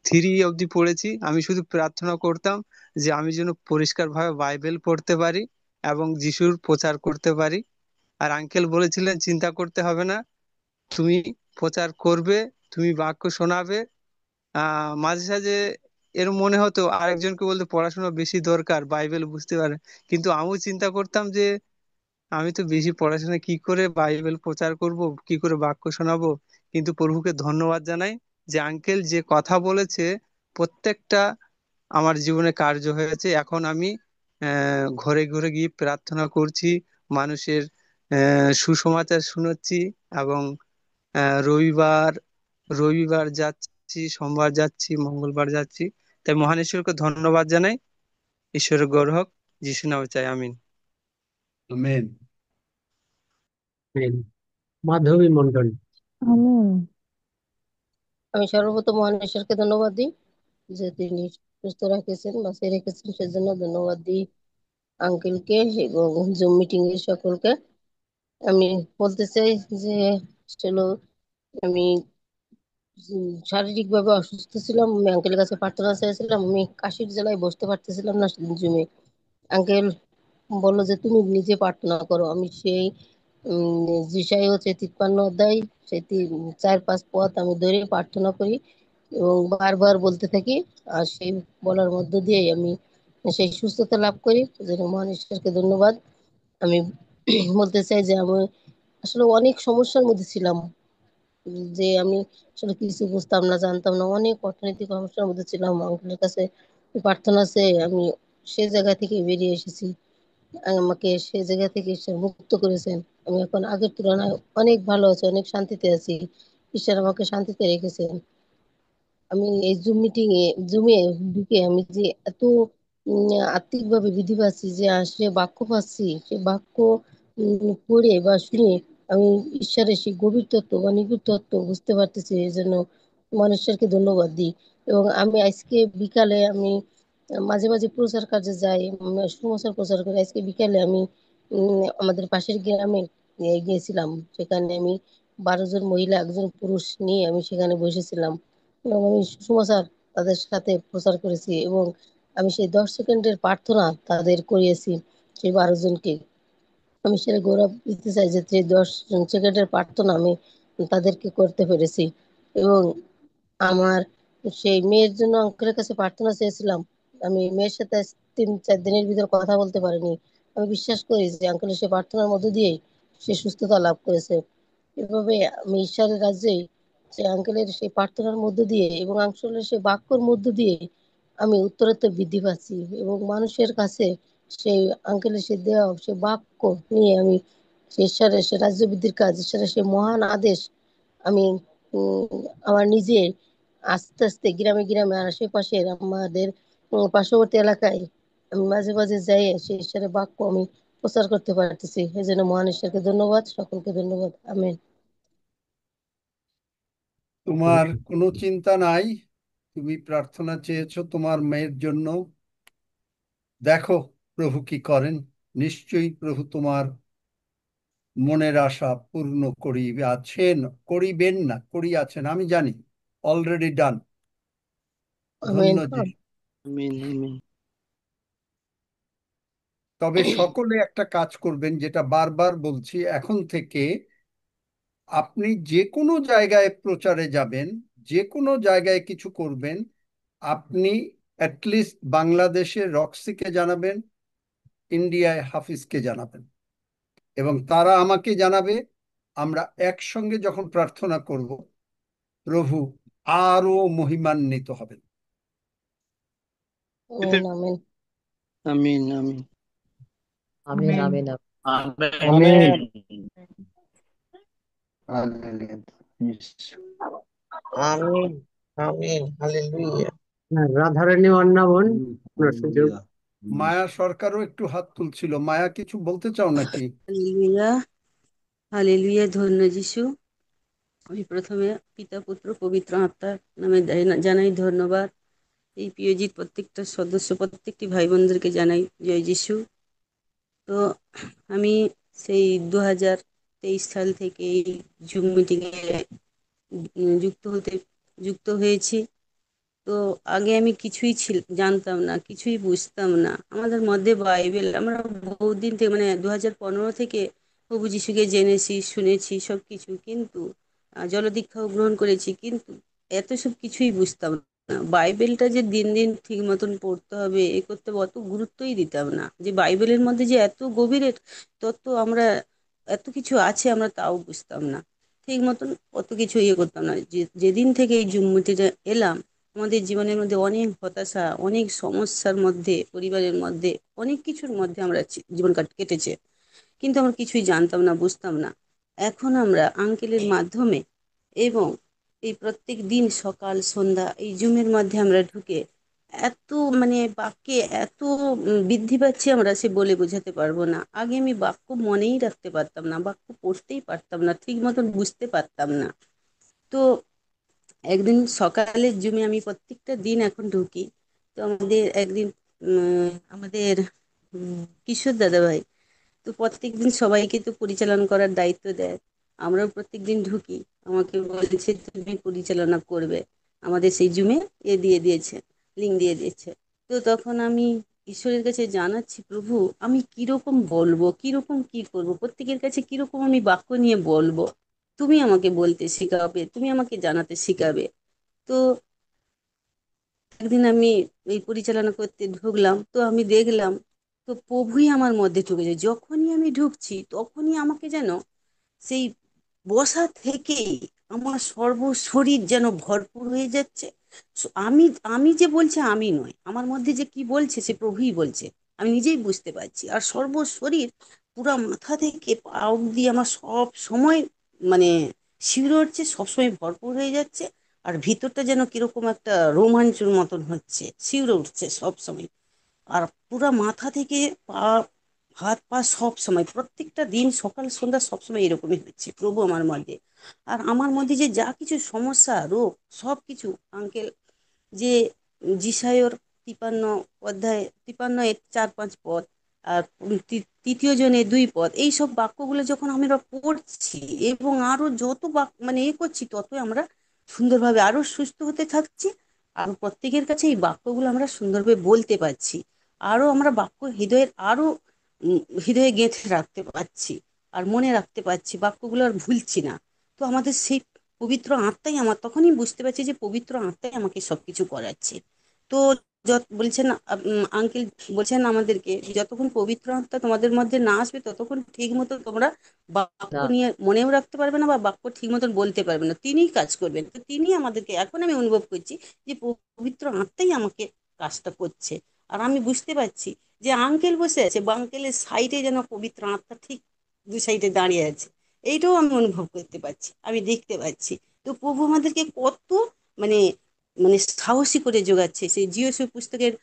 Speaker 17: 3 অবধি পড়েছি, আমি শুধু প্রার্থনা করতাম যে আমি যেন পরিষ্কারভাবে বাইবেল পড়তে পারি এবং যিশুর প্রচার করতে পারি। আর আঙ্কেল বলেছিলেন চিন্তা করতে হবে না, তুমি প্রচার করবে, তুমি বাক্য শোনাবে। মাঝে সাঝে এর মনে হতো আরেকজনকে বলতে পড়াশোনা বেশি দরকার, বাইবেল বুঝতে পারে, কিন্তু আমিও চিন্তা করতাম যে আমি তো বেশি পড়াশোনা, কি করে বাইবেল প্রচার করব, কি করে বাক্য শোনাবো। কিন্তু প্রভুকে ধন্যবাদ জানাই যে আঙ্কেল যে কথা বলেছে প্রত্যেকটা আমার জীবনে কার্য হয়েছে। এখন আমি ঘরে ঘরে গিয়ে প্রার্থনা করছি, মানুষের সুসমাচার শুনাচ্ছি, এবং রবিবার রবিবার যাচ্ছি, সোমবার যাচ্ছি, মঙ্গলবার যাচ্ছি। তাই মহান ঈশ্বরকে ধন্যবাদ জানাই। ঈশ্বরের গৌরব হোক, যিশু নামে চাই, আমিন।
Speaker 1: আমেন।
Speaker 6: আমেন। মাধবী মন্ডল।
Speaker 11: আমিন।
Speaker 18: আমি সর্বপ্রথম মহান ঈশ্বরকে ধন্যবাদ দিই যে তিনি সুস্থ রেখেছেন, বাঁচিয়ে রেখেছেন, সেজন্য ধন্যবাদ দিই আঙ্কেলকে এবং জুম মিটিং এর সকলকে। আমি বলতে চাই যে চলো, আমি শারীরিক ভাবে অসুস্থ ছিলাম, আমি আঙ্কেলের কাছে প্রার্থনা চাইছিলাম, আমি কাশির জেলায় বসতে পারতেছিলাম না সেদিন জুমে। আঙ্কেল বললো যে তুমি নিজে প্রার্থনা করো। আমি সেই যিশায় হচ্ছে 53 অধ্যায়, সেই 4-5 পদ আমি ধরে প্রার্থনা করি এবং বারবার বলতে থাকি। আর সেই বলার মধ্য দিয়ে আমি সেই সুস্থতা লাভ করি। যেন মহান ঈশ্বরকে ধন্যবাদ। আমি বলতে চাই যে আমি আসলে অনেক সমস্যার মধ্যে ছিলাম, যে আমি আসলে কিছু বুঝতাম না, জানতাম না, অনেক অর্থনৈতিক সমস্যার মধ্যে ছিলাম। আঙ্কেলের কাছে প্রার্থনা চেয়ে আমি সে জায়গা থেকে বেরিয়ে এসেছি। আমাকে সে জায়গা থেকে ঈশ্বর মুক্ত করেছেন। আমি এখন আগের তুলনায় অনেক ভালো আছি, অনেক শান্তিতে আছি। ঈশ্বর আমাকে শান্তিতে রেখেছেন। আমি এই জুম মিটিং এ জুমে ঢুকে আমি যে এত আত্মিকভাবে বৃদ্ধি পাচ্ছি, যে আসলে বাক্য পাচ্ছি, সে বাক্য পড়ে বা শুনে আমি ঈশ্বরের সেই গভীর তত্ত্ব বা নিগুড় তত্ত্ব বুঝতে পারতেছি। এই জন্য মানুষকে ধন্যবাদ দিই। এবং আমি আজকে বিকালে আমি মাঝে মাঝে প্রচার কাজে যাই, সুসমাচার প্রচার করি। আজকে বিকালে আমি আমাদের পাশের গ্রামে গিয়েছিলাম। সেখানে আমি 12 জন মহিলা, একজন পুরুষ নিয়ে আমি সেখানে বসেছিলাম এবং আমি সুসমাচার তাদের সাথে প্রচার করেছি এবং আমি সেই 10 সেকেন্ডের প্রার্থনা তাদের করিয়েছি, সেই 12 জনকে। আমি সেটা গৌরব দিতে চাই যে 10 সেকেন্ডের প্রার্থনা আমি তাদেরকে করতে পেরেছি। এবং আমার সেই মেয়ের জন্য আঙ্কেলের কাছে প্রার্থনা চেয়েছিলাম। আমি মেয়ের সাথে আজ 3-4 দিনের ভিতর কথা বলতে পারিনি। আমি বিশ্বাস করি যে আঙ্কেলের সে প্রার্থনার মধ্য দিয়েই সে সুস্থতা লাভ করেছে। এভাবে আমি ঈশ্বরের রাজ্যে সে আঙ্কেলের সেই প্রার্থনার মধ্য দিয়ে এবং আঙ্কেলের সেই বাক্যর মধ্য দিয়ে আমি উত্তরোত্তর বৃদ্ধি পাচ্ছি এবং মানুষের কাছে সেই আঙ্কেলের সে দেওয়া সে বাক্য নিয়ে আমি সে ঈশ্বরের সে রাজ্য বৃদ্ধির কাজ, ঈশ্বরের সে মহান আদেশ আমি আমার নিজে আস্তে আস্তে গ্রামে গ্রামে আর আশেপাশের আমাদের পার্শ্ববর্তী এলাকায় আমি মাঝে মাঝে যাই, সেই ঈশ্বরের বাক্য আমি প্রচার করতে পারতেছি। এই জন্য মহান ঈশ্বরকে ধন্যবাদ, সকলকে ধন্যবাদ। আমেন।
Speaker 1: তোমার কোনো চিন্তা নাই, তুমি প্রার্থনা চেয়েছো তোমার মেয়ের জন্য। দেখো প্রভু কি করেন। নিশ্চয়ই প্রভু তোমার মনের আশা পূর্ণ করিয়াছেন, করিবেন না, করিয়াছেন, আমি জানি, অলরেডি ডান।
Speaker 18: আমেন।
Speaker 1: ধন্য যিশু।
Speaker 17: আমিন আমিন।
Speaker 1: তবে সকলে একটা কাজ করবেন, যেটা বারবার বলছি, এখন থেকে আপনি যে কোনো জায়গায় প্রচারে যাবেন, যে কোনো জায়গায় কিছু করবেন, আপনি অ্যাটলিস্ট বাংলাদেশে রক্সিকে জানাবেন, ইন্ডিয়ায় হাফিজকে জানাবেন, এবং তারা আমাকে জানাবে। আমরা একসঙ্গে যখন প্রার্থনা করব, প্রভু আরো মহিমান্বিত হবেন।
Speaker 18: আমেন। আমেন।
Speaker 17: আমিন আমিন।
Speaker 19: আমিন আমিন
Speaker 6: আমেন।
Speaker 12: আমিন আমিন হালেলুয়া।
Speaker 6: রাধারানী অন্নাবন, আপনার সুযোগ।
Speaker 1: মায়া সরকারও একটু হাত তুলছিল। মায়া, কিছু বলতে চাও নাকি?
Speaker 20: হালেলুয়া, হালেলুয়া, ধন্য যিশু। আমি প্রথমে পিতা পুত্র পবিত্র আত্মার নামে জানাই ধন্যবাদ। এই পিওজির প্রত্যেকটা সদস্য, প্রত্যেকটি ভাই বোনদেরকে জানাই জয় যিশু। তো আমি সেই 2023 সাল থেকে এই জুম মিটিংয়ে যুক্ত হয়েছি। তো আগে আমি কিছুই জানতাম না, কিছুই বুঝতাম না। আমাদের মধ্যে বাইবেল আমরা বহুদিন থেকে, মানে 2015 থেকে প্রভু যিশুকে জেনেছি, শুনেছি সব কিছু, কিন্তু জলদীক্ষাও গ্রহণ করেছি, কিন্তু এত সব কিছুই বুঝতাম না। বাইবেলটা যে দিন দিন ঠিক মতন পড়তে হবে, এ করতে হবে, অত গুরুত্বই দিতাম না। যে বাইবেলের মধ্যে যে এত গভীরের তত্ত্ব, আমরা এত কিছু আছে আমরা তাও বুঝতাম না ঠিক মতন, অত কিছু ইয়ে করতাম না। যেদিন থেকে এই জুম মিটিংয়ে এলাম, আমাদের জীবনের মধ্যে অনেক হতাশা, অনেক সমস্যার মধ্যে, পরিবারের মধ্যে অনেক কিছুর মধ্যে আমরা জীবন কেটেছে, কিন্তু আমরা কিছুই জানতাম না, বুঝতাম না। এখন আমরা আঙ্কেলের মাধ্যমে এবং এই প্রত্যেক দিন সকাল সন্ধ্যা এই জুমের মধ্যে আমরা ঢুকে এত, মানে বাক্যে এত বৃদ্ধি পাচ্ছি আমরা, সে বলে বোঝাতে পারবো না। আগে আমি বাক্য মনেই রাখতে পারতাম না, বাক্য পড়তেই পারতাম না, ঠিক মতন বুঝতে পারতাম না। তো একদিন সকালের জুমে আমি প্রত্যেকটা দিন এখন ঢুকি। তো আমাদের একদিন আমাদের কিশোর দাদা ভাই তো প্রত্যেকদিন সবাইকে তো পরিচালনা করার দায়িত্ব দেয়। আমরাও প্রত্যেকদিন ঢুকি, আমাকে বলেছে তুমি পরিচালনা করবে। আমাদের সেই জুমে দিয়ে দিয়েছে, লিঙ্ক দিয়ে দিয়েছে। তো তখন আমি ঈশ্বরের কাছে জানাচ্ছি, প্রভু আমি কিরকম বলবো, কিরকম কি করব, প্রত্যেকের কাছে কিরকম আমি বাক্য নিয়ে বলবো, তুমি আমাকে বলতে শিখাবে, তুমি আমাকে জানাতে শিখাবে। তো একদিন আমি এই পরিচালনা করতে ঢুকলাম, তো আমি দেখলাম তো প্রভুই আমার মধ্যে ঢুকেছে। যখনই আমি ঢুকছি তখনই আমাকে যেন সেই বসা থেকেই আমার সর্ব শরীর যেন ভরপুর হয়ে যাচ্ছে। আমি আমি যে বলছি আমি নয়, আমার মধ্যে যে কি বলছে সে প্রভুই বলছে, আমি নিজেই বুঝতে পারছি। আর সর্ব শরীর পুরা মাথা থেকে পা অব্দি আমার সব সময়, মানে শিউরে উঠছে, সবসময় ভরপুর হয়ে যাচ্ছে। আর ভিতরটা যেন কিরকম একটা রোমাঞ্চের মতন হচ্ছে, শিউরে উঠছে সব সময়। আর পুরা মাথা থেকে পা, হাত পা সব সময়, প্রত্যেকটা দিন সকাল সন্ধ্যা সব সময় এরকমই হচ্ছে প্রভু আমার মধ্যে। আর আমার মধ্যে যে যা কিছু সমস্যা, রোগ, সব কিছু আঙ্কেল যে যিশায়র 53 অধ্যায়, 53 এর 4-5 পদ, আর তৃতীয় জনে 2 পদ, এই সব বাক্যগুলো যখন আমরা পড়ছি এবং আরো যত মানে করছি, ততই আমরা সুন্দরভাবে আরো সুস্থ হতে থাকছি। আর প্রত্যেকের কাছে এই বাক্যগুলো আমরা সুন্দরভাবে বলতে পারছি, আরো আমরা বাক্য হৃদয়ের আরো হৃদয়ে গেঁথে রাখতে পারছি, আর মনে রাখতে পারছি, বাক্যগুলো আর ভুলছি না। তো আমাদের সেই পবিত্র আত্মাই, আমার তখনই বুঝতে পারছি যে পবিত্র আত্মাই আমাকে সবকিছু করাচ্ছে। তো বলছেন আঙ্কেল, বলছেন আমাদেরকে যতক্ষণ পবিত্র আত্মা তোমাদের মধ্যে না আসবে ততক্ষণ ঠিক মতো তোমরা বাক্য নিয়ে মনেও রাখতে পারবে না, বা বাক্য ঠিক মতন বলতে পারবে না। তিনিই কাজ করবেন। তো তিনি আমাদেরকে, এখন আমি অনুভব করছি যে পবিত্র আত্মাই আমাকে কাজটা করছে। আর আমি বুঝতে পারছি যে আঙ্কেল বসে আছে, বা আঙ্কেলের সাইডে যেন পবিত্র আত্মা ঠিক 2 সাইডে দাঁড়িয়ে আছে। এইটাও আমি অনুভব করতে পারছি, আমি দেখতে পাচ্ছি। তো প্রভু আমাদেরকে কত, মানে মানে সাহসী করে যোগাচ্ছে। সেই জিওসু পুস্তকের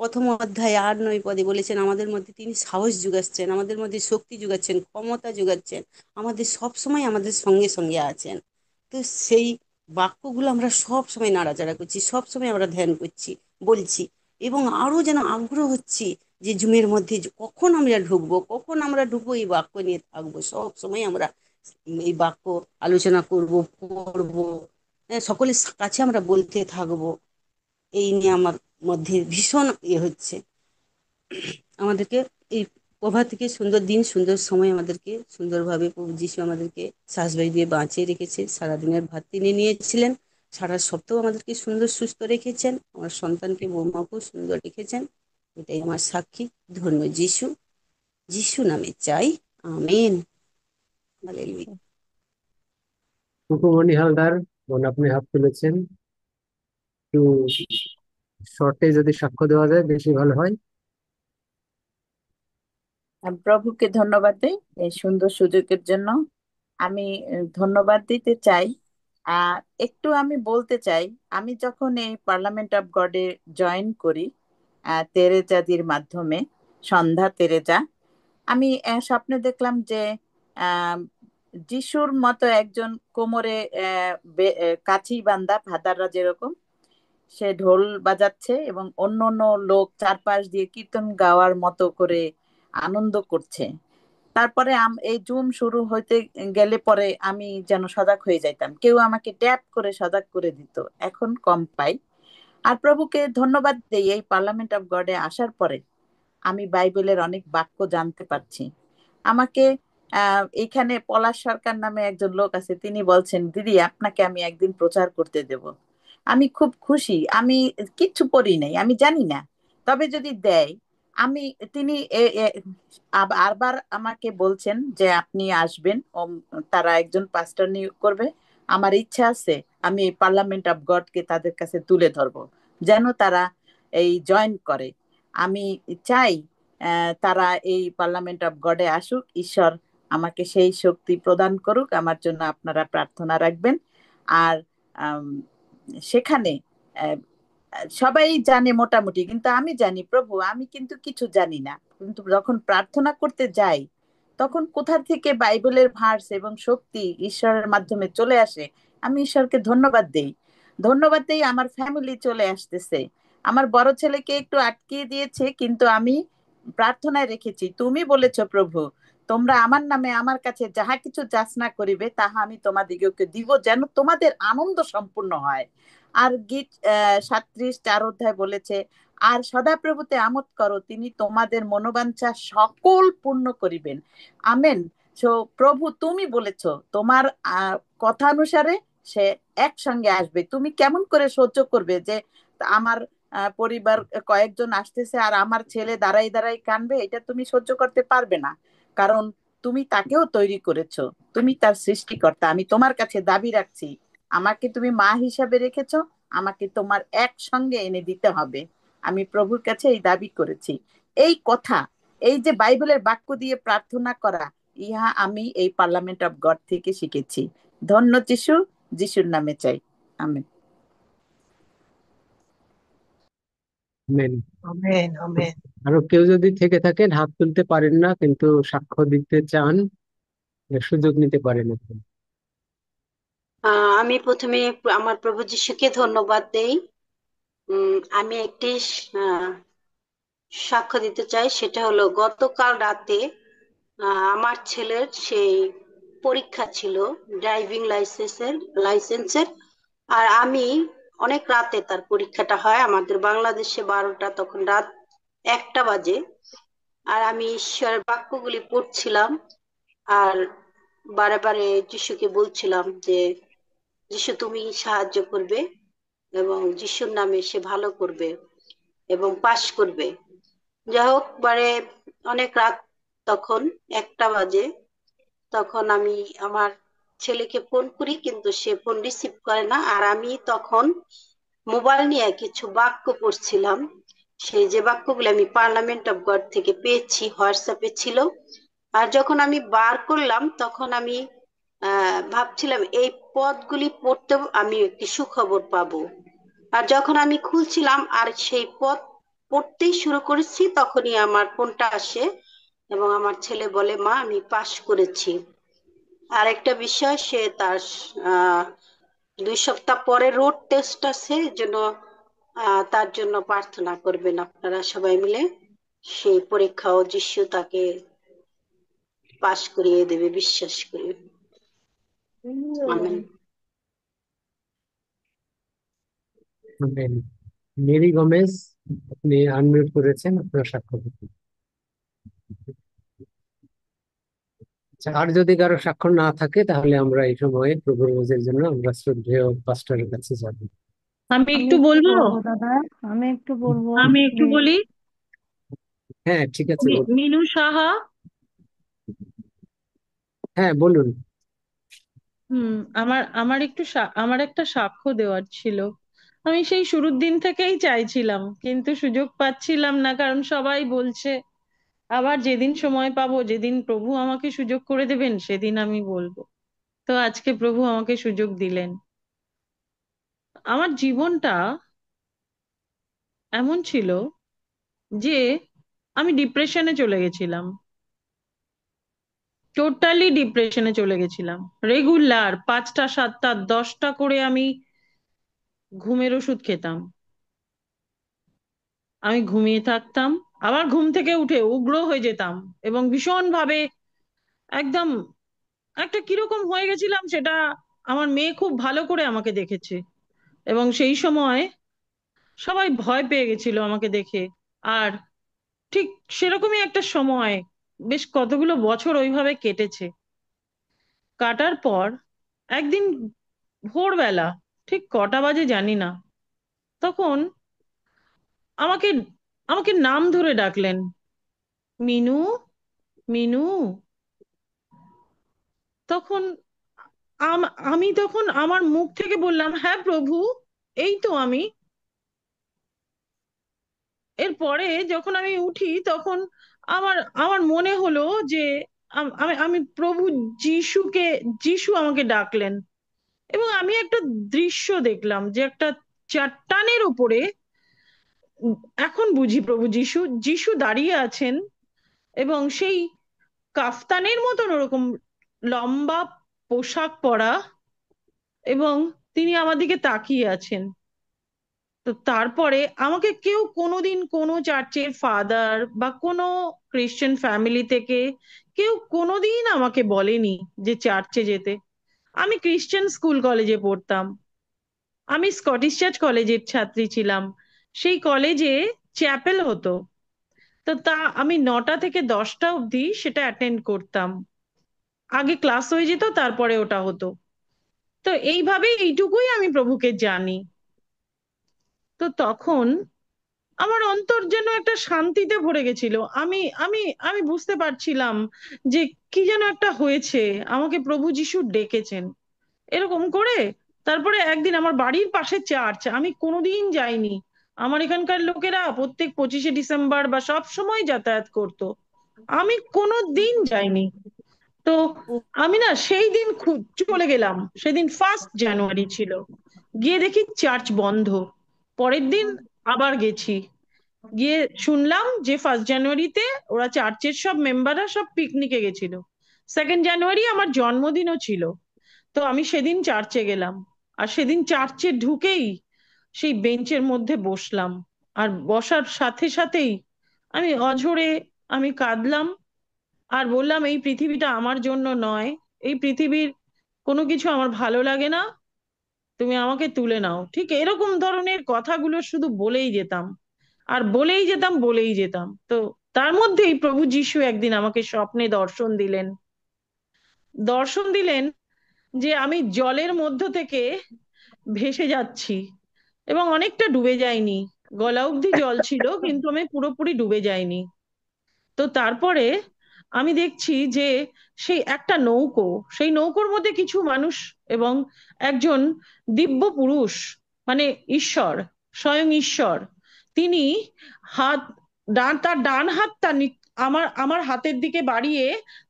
Speaker 20: 1ম অধ্যায় 8-9 পদে বলেছেন, আমাদের মধ্যে তিনি সাহস যোগাচ্ছেন, আমাদের মধ্যে শক্তি যোগাচ্ছেন, ক্ষমতা যোগাচ্ছেন, আমাদের সব সময় আমাদের সঙ্গে সঙ্গে আছেন। তো সেই বাক্যগুলো আমরা সব সময় নাড়াচাড়া করছি, সব সময় আমরা ধ্যান করছি, বলছি, এবং আরো যেন আগ্রহ হচ্ছি যে জুমের মধ্যে কখন আমরা ঢুকবো, কখন আমরা ঢুকবো, এই বাক্য নিয়ে থাকবো, সব সময় আমরা এই বাক্য আলোচনা করব, পড়বো, সকলের কাছে আমরা বলতে থাকবো। এই নিয়ে আমার মধ্যে ভীষণ হচ্ছে। আমাদেরকে এই প্রভাত থেকে সুন্দর দিন, সুন্দর সময় আমাদেরকে সুন্দরভাবে প্রভু যিশু আমাদেরকে শ্বাসবায়ু দিয়ে বাঁচিয়ে রেখেছে। সারাদিনের ভাত তিনি নিয়েছিলেন, সারা সপ্তাহ আমাদেরকে সুন্দর সুস্থ রেখেছেন, আমার সন্তানকে বৌমাকেও সুন্দর রেখেছেন। এটাই আমার সাক্ষী। ধন্য যিশু, যিশু নামে চাই, আমেন। হালেলুয়া।
Speaker 6: সুকুমণি হালদার বোন, আপনি হাত তুলেছেন, একটু শর্টে যদি সাক্ষ্য দেওয়া যায় বেশি ভালো হয়।
Speaker 21: প্রভুকে ধন্যবাদ দেই এই সুন্দর সুযোগের জন্য। আমি ধন্যবাদ দিতে চাই। একটু আমি বলতে চাই, আমি যখন এই পার্লামেন্ট অফ গডে জয়েন করি তেরেজাদির মাধ্যমে, সন্ধ্যা তেরেজা, আমি স্বপ্নে দেখলাম যে আহ, যিশুর মতো একজন কোমরে কাছি বান্ধা ফাদাররা যেরকম, সে ঢোল বাজাচ্ছে এবং অন্য অন্য লোক চারপাশ দিয়ে কীর্তন গাওয়ার মতো করে আনন্দ করছে। তারপরে এই জুম শুরু হইতে গেলে পরে আমি যেন সজাগ হয়ে যাইতাম, কেউ আমাকে ট্যাপ করে সজাগ করে দিত। এখন কম পাই। আর প্রভুকে ধন্যবাদ দেই, এই পার্লামেন্ট অফ গডে আসার পরে আমি বাইবেলের অনেক বাক্য জানতে পারছি। আমাকে এখানে পলাশ সরকার নামে একজন লোক আছে, তিনি বলছেন, দিদি আপনাকে আমি একদিন প্রচার করতে দেব। আমি খুব খুশি। আমি কিচ্ছু পড়ি নাই, আমি জানি না, তবে যদি দেয় আমি, তিনি আবার আমাকে বলছেন যে আপনি আসবেন, তারা একজন পাস্টার নিয়োগ করবে। আমার ইচ্ছা আছে আমি এই পার্লামেন্ট অফ গডকে তাদের কাছে তুলে ধরবো, যেন তারা এই জয়েন করে। আমি চাই তারা এই পার্লামেন্ট অফ গডে আসুক। ঈশ্বর আমাকে সেই শক্তি প্রদান করুক। আমার জন্য আপনারা প্রার্থনা রাখবেন। আর সেখানে আহ, সবাই জানে মোটামুটি, কিন্তু আমি জানি প্রভু আমি কিন্তু কিছু জানি না। কিন্তু যখন প্রার্থনা করতে যাই তখন কোথা থেকে বাইবেলের ভার্স এবং শক্তি ঈশ্বরের মাধ্যমে চলে আসে, আমি ঈশ্বরকে ধন্যবাদ দেই। ধন্যবাদ দেই, আমার ফ্যামিলি চলে আসতেছে। আমার বড় ছেলেকে একটু আটকিয়ে দিয়েছে, কিন্তু আমি প্রার্থনায় রেখেছি, তুমি বলেছো প্রভু, তোমরা আমার নামে আমার কাছে যাহা কিছু যাচনা করিবে তাহা আমি তোমাদিগকে দিব, যেন তোমাদের আনন্দ সম্পূর্ণ হয়। আর গীত 37:4 বলেছে, আর সদাপ্রভুতে আমোদ করো, তিনি তোমাদের মনোবাঞ্ছা সকল পূর্ণ করিবেন। আমেন। সো প্রভু তুমি বলেছো তোমার কথা অনুসারে সে একসঙ্গে আসবে। তুমি কেমন করে সহ্য করবে যে আমার পরিবার কয়েকজন আসতেছে আর আমার ছেলে দাঁড়াই দাঁড়াই কানবে? এটা তুমি সহ্য করতে পারবে না, কারণ তুমি তাকেও তৈরি করেছো, তুমি তার সৃষ্টিকর্তা। আমি তোমার কাছে দাবি রাখছি, আমাকে তুমি মা হিসাবে রেখেছো, আমাকে তোমার একসঙ্গে এনে দিতে হবে। আমি প্রভুর কাছে এই দাবি করেছি। এই কথা, এই যে বাইবেলের বাক্য দিয়ে প্রার্থনা করা, ইহা আমি এই পার্লামেন্ট অফ গড থেকে শিখেছি। ধন্য যিশু, যিশুর নামে চাই, আমেন।
Speaker 6: আমেন।
Speaker 8: Amen amen.
Speaker 6: আরো কেউ যদি থেকে থাকেন, হাত তুলতে পারেন না কিন্তু সাক্ষ্য দিতে চান, সুযোগ নিতে পারেন এখন।
Speaker 3: আমি প্রথমে আমার প্রভু যিশুকে ধন্যবাদ দেই। আমি একটি সাক্ষ্য দিতে চাই। সেটা হলো গতকাল রাতে আমার ছেলের সেই পরীক্ষা ছিল ড্রাইভিং লাইসেন্সের। আর আমি অনেক রাতে তার পরীক্ষাটা হয়, আমাদের বাংলাদেশে 12টা, তখন রাত 1টা বাজে। আর আমি ঈশ্বরের বাক্যগুলি পড়ছিলাম আর বারে বারে যিশুকে বলছিলাম যে যিশু তুমি সাহায্য করবে এবং যিশুর নামে সে ভালো করবে এবং পাশ করবে। যাই হোক, অনেক রাত, তখন 1টা বাজে। তখন আমি আমার ছেলেকে ফোন করি, কিন্তু সে ফোন রিসিভ করে না। আর আমি তখন মোবাইল নিয়ে কিছু বাক্য পড়ছিলাম, সেই যে বাক্যগুলো আমি পার্লামেন্ট অফ গড থেকে পেয়েছি, হোয়াটসঅ্যাপে ছিল। আর যখন আমি বার করলাম তখন আমি ভাবছিলাম এই পদগুলি পড়তে আমি একটি সুখবর পাবো। আর যখন আমি খুলছিলাম আর সেই পদ পড়তেই শুরু করেছি, তখনই আমার ফোনটা আসে এবং আমার ছেলে বলে, মা আমি পাশ করেছি। আর একটা বিষয়, সে তার 2 সপ্তাহ পরে রোড টেস্ট আছে, জন্য তার জন্য প্রার্থনা করবেন আপনারা সবাই মিলে।
Speaker 5: সেই পরীক্ষাও যিশু তাকে পাশ করিয়ে দেবে, বিশ্বাস করি। আমেন।
Speaker 6: আমেন। মেরি গোমেজ, আপনি আনমিউট করেছেন, আপনার সাক্ষ্য দিন। আচ্ছা, আর যদি কারো স্বাক্ষর না থাকে তাহলে আমরা এই সময়ে প্রভুর ভোজের জন্য আমরা শ্রদ্ধেয় পাস্টরের কাছে যাব।
Speaker 10: আমি
Speaker 11: আমি
Speaker 10: একটু
Speaker 11: একটু
Speaker 10: বলবো,
Speaker 11: বলবো দাদা, আমি একটু বলবো
Speaker 10: আমি একটু
Speaker 11: প্লিজ।
Speaker 10: বলি।
Speaker 6: হ্যাঁ, ঠিক আছে, বলুন।
Speaker 10: মিনু সাহা।
Speaker 6: হ্যাঁ, বলুন।
Speaker 10: হুম। আমার আমার একটু আমার একটা সাক্ষ্য দেওয়ার ছিল। আমি সেই শুরুর দিন থেকেই চাইছিলাম, কিন্তু সুযোগ পাচ্ছিলাম না, কারণ সবাই বলছে। আবার যেদিন সময় পাবো, যেদিন প্রভু আমাকে সুযোগ করে দেবেন, সেদিন আমি বলবো। তো আজকে প্রভু আমাকে সুযোগ দিলেন। আমার জীবনটা এমন ছিল যে আমি ডিপ্রেশনে চলে গেছিলাম, টোটালি ডিপ্রেশনে চলে গেছিলাম। রেগুলার 5টা 7টা 10টা করে আমি ঘুমের ওষুধ খেতাম। আমি ঘুমিয়ে থাকতাম, আবার ঘুম থেকে উঠে উগ্র হয়ে যেতাম, এবং ভীষণ ভাবে একদম একটা কিরকম হয়ে গেছিলাম, সেটা আমার মেয়ে খুব ভালো করে আমাকে দেখেছে। এবং সেই সময় সবাই ভয় পেয়ে গেছিল আমাকে দেখে। আর ঠিক সেরকমই একটা সময়, বেশ কতগুলো বছর ওইভাবে কেটেছে। কাটার পর একদিন ভোরবেলা, ঠিক কটা বাজে জানি না, তখন আমাকে আমাকে নাম ধরে ডাকলেন, মিনু, মিনু। তখন আমি তখন আমার মুখ থেকে বললাম, হ্যাঁ প্রভু, এই তো আমি। এরপরে যখন আমি উঠি, তখন আমার আমার মনে হলো যে আমি আমি প্রভু যিশুকে, যিশু আমাকে ডাকলেন। এবং আমি একটা দৃশ্য দেখলাম, যে একটা চাট্টানের উপরে, এখন বুঝি প্রভু যিশু, যিশু দাঁড়িয়ে আছেন, এবং সেই কাফতানের মতন ওরকম লম্বা পোশাক পরা, এবং তিনি আমার দিকে তাকিয়ে আছেন। তো তারপরে আমাকে কেউ কোনোদিন কোনো চার্চের ফাদার বা কোনো ক্রিশ্চিয়ান ফ্যামিলি থেকে কেউ কোনোদিন আমাকে বলেনি যে চার্চে যেতে। আমি ক্রিশ্চিয়ান স্কুল কলেজে পড়তাম, আমি স্কটিশ চার্চ কলেজের ছাত্রী ছিলাম। সেই কলেজে চ্যাপেল হতো। তো তা আমি 9টা থেকে 10টা অবধি সেটা অ্যাটেন্ড করতাম। আগে ক্লাস হয়ে যেত, তারপরে ওটা হতো। তো এইভাবে এইটুকুই আমি প্রভুকে জানি। তো তখন আমার অন্তর যেন একটা শান্তিতে ভরে গেছিল। আমি আমি আমি বুঝতে পারছিলাম যে কি যেন একটা হয়েছে, আমাকে প্রভু যিশু ডেকেছেন এরকম করে। তারপরে একদিন আমার বাড়ির পাশে চার্চ, আমি কোনোদিন যাইনি। আমার এখানকার লোকেরা প্রত্যেক 25শে ডিসেম্বর বা সব সময় যাতায়াত করতো, আমি কোনো দিন যাইনি। তো আমি না সেই দিন চলে গেলাম, সেদিন 1 জানুয়ারি ছিল। গিয়ে দেখি চার্চ বন্ধ। পরের দিন আবার গেছি, গিয়ে শুনলাম যে 1 জানুয়ারিতে ওরা চার্চের সব মেম্বাররা সব পিকনিকে গেছিল। 2 জানুয়ারি আমার জন্মদিনও ছিল। তো আমি সেদিন চার্চে গেলাম, আর সেদিন চার্চে ঢুকেই সেই বেঞ্চের মধ্যে বসলাম। আর বসার সাথে সাথেই আমি অঝরে আমি কাঁদলাম, আর বললাম, এই পৃথিবীটা আমার জন্য নয়, এই পৃথিবীর কোনো কিছু আমার ভালো লাগে না, তুমি আমাকে তুলে নাও। ঠিক এরকম ধরনের কথাগুলো শুধু বলেই যেতাম, আর বলেই যেতাম, বলেই যেতাম। তো তার মধ্যেই প্রভু যিশু একদিন আমাকে স্বপ্নে দর্শন দিলেন যে আমি জলের মধ্য থেকে ভেসে যাচ্ছি, এবং অনেকটা ডুবে যাইনি। গলা অবধি জল ছিল, কিন্তু আমি পুরোপুরি ডুবে যাইনি। তো তারপরে আমি দেখছি যে সেই একটা নৌকো, সেই নৌকোর মধ্যে কিছু মানুষ, এবং একজন দিব্য পুরুষ, মানে ঈশ্বর, স্বয়ং ঈশ্বর, তিনি হাত, তার ডান হাতটা আমার আমার হাতের দিকে বাড়িয়ে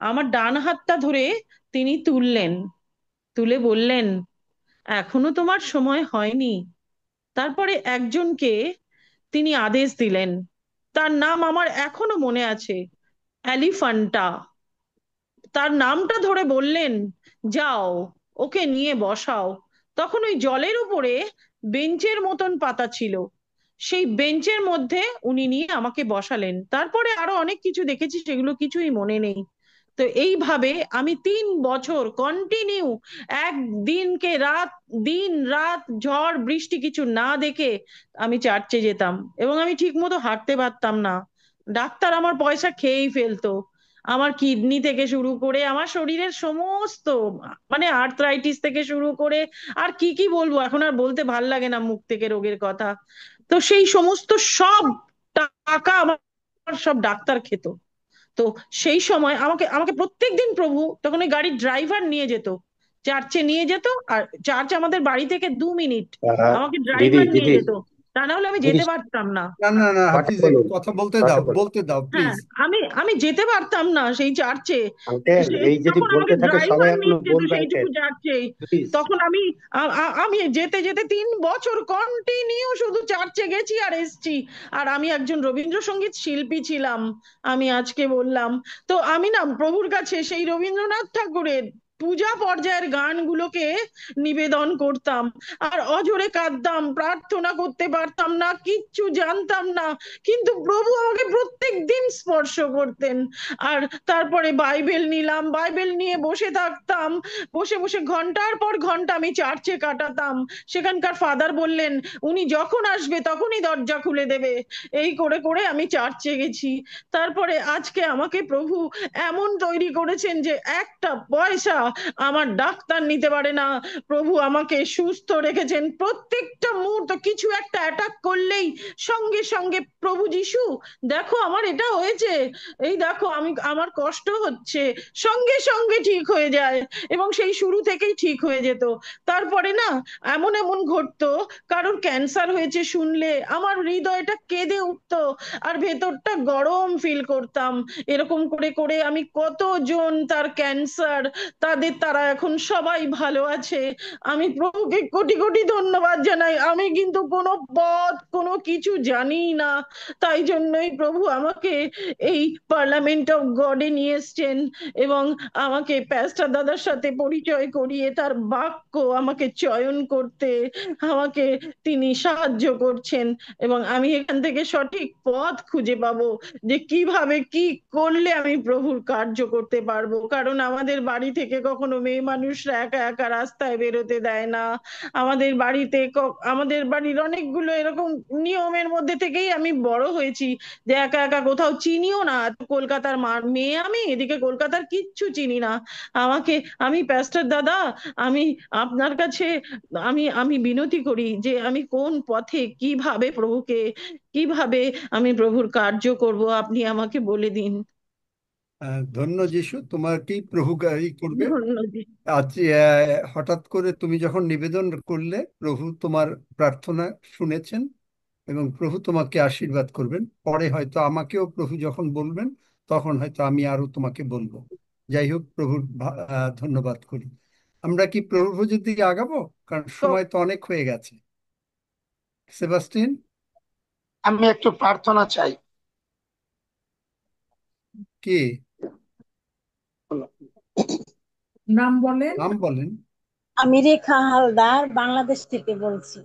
Speaker 10: আমার ডান হাতটা ধরে তিনি তুললেন, তুলে বললেন, এখনো তোমার সময় হয়নি। তারপরে একজনকে তিনি আদেশ দিলেন, তার নাম আমার এখনো মনে আছে, অ্যালিফান্টা। তার নামটা ধরে বললেন, যাও, ওকে নিয়ে বসাও। তখন ওই জলের উপরে বেঞ্চের মতন পাতা ছিল,
Speaker 2: সেই বেঞ্চের মধ্যে উনি নিয়ে আমাকে বসালেন। তারপরে আরো অনেক কিছু দেখেছি, সেগুলো কিছুই মনে নেই। তো এইভাবে আমি 3 বছর কন্টিনিউ, এক দিনকে রাত, দিন রাত ঝড় বৃষ্টি কিছু না দেখে আমি চার্চে যেতাম, এবং আমি ঠিক মতো হাঁটতে পারতাম না। ডাক্তার আমার পয়সা খেয়েই ফেলতো। আমার কিডনি থেকে শুরু করে আমার শরীরের সমস্ত, মানে আর্থ্রাইটিস থেকে শুরু করে, আর কি কি বলবো, এখন আর বলতে ভাল লাগে না মুখ থেকে রোগের কথা। তো সেই সমস্ত সব টাকা আমার সব ডাক্তার খেত। তো সেই সময় আমাকে আমাকে প্রত্যেকদিন প্রভু তখন ওই গাড়ির ড্রাইভার নিয়ে যেত, চার্চে নিয়ে যেত। আর চার্চ আমাদের বাড়ি থেকে 2 মিনিট, আমাকে
Speaker 4: দিদি
Speaker 2: ড্রাইভার নিয়ে
Speaker 4: দিদি
Speaker 2: যেত, তা না হলে আমি
Speaker 4: দিদি
Speaker 2: যেতে পারতাম না।
Speaker 1: না না না,
Speaker 4: শর্টে
Speaker 1: হাফিজ, একটু
Speaker 4: বলুন,
Speaker 1: কথা বলতে
Speaker 4: শর্টে
Speaker 1: দাও,
Speaker 4: বলুন।
Speaker 1: বলতে দাও
Speaker 2: হ্যাঁ,
Speaker 1: প্লিজ।
Speaker 2: আমি আমি যেতে পারতাম না সেই চার্চে।
Speaker 4: আঙ্কেল,
Speaker 2: সেই
Speaker 4: এই যদি
Speaker 2: তখন আমাকে
Speaker 4: বলতে থাকে সবাই
Speaker 2: ড্রাইভার
Speaker 4: এখনো
Speaker 2: নিয়ে যেত
Speaker 4: বলবে
Speaker 2: সেইটুকু
Speaker 4: আঙ্কেল,
Speaker 2: চার্চে।
Speaker 4: প্লিজ।
Speaker 2: তখন আমি আমি যেতে যেতে 3 বছর কন্টিনিউ শুধু চার্চে গেছি আর এসছি। আর আমি একজন রবীন্দ্রসঙ্গীত শিল্পী ছিলাম, আমি আজকে বললাম। তো আমি না প্রভুর কাছে সেই রবীন্দ্রনাথ ঠাকুরের পূজা পর্যায়ের গানগুলোকে নিবেদন করতাম, আর অজোরে কাঁদতাম, প্রার্থনা করতে পারতাম না, কিচ্ছু জানতাম না, কিন্তু প্রভু আমাকে প্রত্যেক দিন স্পর্শ করতেন। আর তারপরে বাইবেল নিলাম, বাইবেল নিয়ে বসে থাকতাম, বসে বসে ঘন্টার পর ঘন্টা আমি চার্চে কাটাতাম। সেখানকার ফাদার বললেন উনি যখন আসবে তখনই দরজা খুলে দেবে। এই করে করে আমি চার্চে গেছি। তারপরে আজকে আমাকে প্রভু এমন তৈরি করেছেন যে একটা পয়সা আমার ডাক্তার নিতে পারে না। প্রভু আমাকে সুস্থ রেখেছেন প্রত্যেকটা মুহূর্ত। কিছু একটা অ্যাটাক করলেই সঙ্গে সঙ্গে প্রভু যিশু, দেখো আমার এটা হয়েছে, এই দেখো আমি, আমার কষ্ট হচ্ছে, সঙ্গে সঙ্গে ঠিক হয়ে যায়। এবং সেই শুরু থেকেই ঠিক হয়ে যেত। তারপরে না এমন এমন ঘটতো, কারোর ক্যান্সার হয়েছে শুনলে আমার হৃদয়টা কেঁদে উঠতো, আর ভেতরটা গরম ফিল করতাম। এরকম করে করে আমি কতজন তার ক্যান্সার, তারা এখন সবাই ভালো আছে। আমি প্রভুকে কোটি কোটি ধন্যবাদ জানাই। আমি কিন্তু কোনো পথ কোনো কিছু জানি না, তাই জন্যই প্রভু আমাকে এই পার্লামেন্ট অফ গডে নিয়ে এসছেন, এবং আমাকে প্যাস্টার দাদার সাথে পরিচয় করিয়ে তার বাক্য আমাকে চয়ন করতে আমাকে তিনি সাহায্য করছেন। এবং আমি এখান থেকে সঠিক পথ খুঁজে পাবো যে কিভাবে কি করলে আমি প্রভুর কার্য করতে পারবো। কারণ আমাদের বাড়ি থেকে কখনো মেয়ে মানুষরা একা একা রাস্তায় বেরোতে দেয় না। আমাদের বাড়িতে আমাদের বাড়ির অনেকগুলো এরকম নিয়মের মধ্যে থেকেই আমি বড় হয়েছি, যে একা একা কোথাও চিনিও না। কলকাতার মেয়ে, আমি এদিকে কলকাতার কিচ্ছু চিনি না। আমাকে, আমি প্যাস্টার দাদা, আমি আপনার কাছে আমি আমি বিনতি করি যে আমি কোন পথে কিভাবে প্রভুকে, কিভাবে আমি প্রভুর কার্য করব, আপনি আমাকে বলে দিন।
Speaker 1: ধন্য যিশু, তোমার কি প্রভু করবে।
Speaker 2: ধন্যবাদ।
Speaker 1: আজ হঠাৎ করে তুমি যখন নিবেদন করলে, প্রভু তোমার প্রার্থনা শুনেছেন এবং প্রভু তোমাকে আশীর্বাদ করবেন। পরে হয়তো আমাকেও প্রভু যখন বলবেন, তখন হয়তো আমি আরো তোমাকে বলবো। যাই হোক, প্রভুর ধন্যবাদ করি। আমরা কি প্রভু যদি আগাবো, কারণ সময় তো অনেক হয়ে গেছে। সেবাস্টিন,
Speaker 22: আমি একটু প্রার্থনা চাই।
Speaker 1: কি
Speaker 11: নাম বলেন।
Speaker 1: নাম বলেন।
Speaker 12: আমি রেখা হালদার, বাংলাদেশ থেকে বলছি।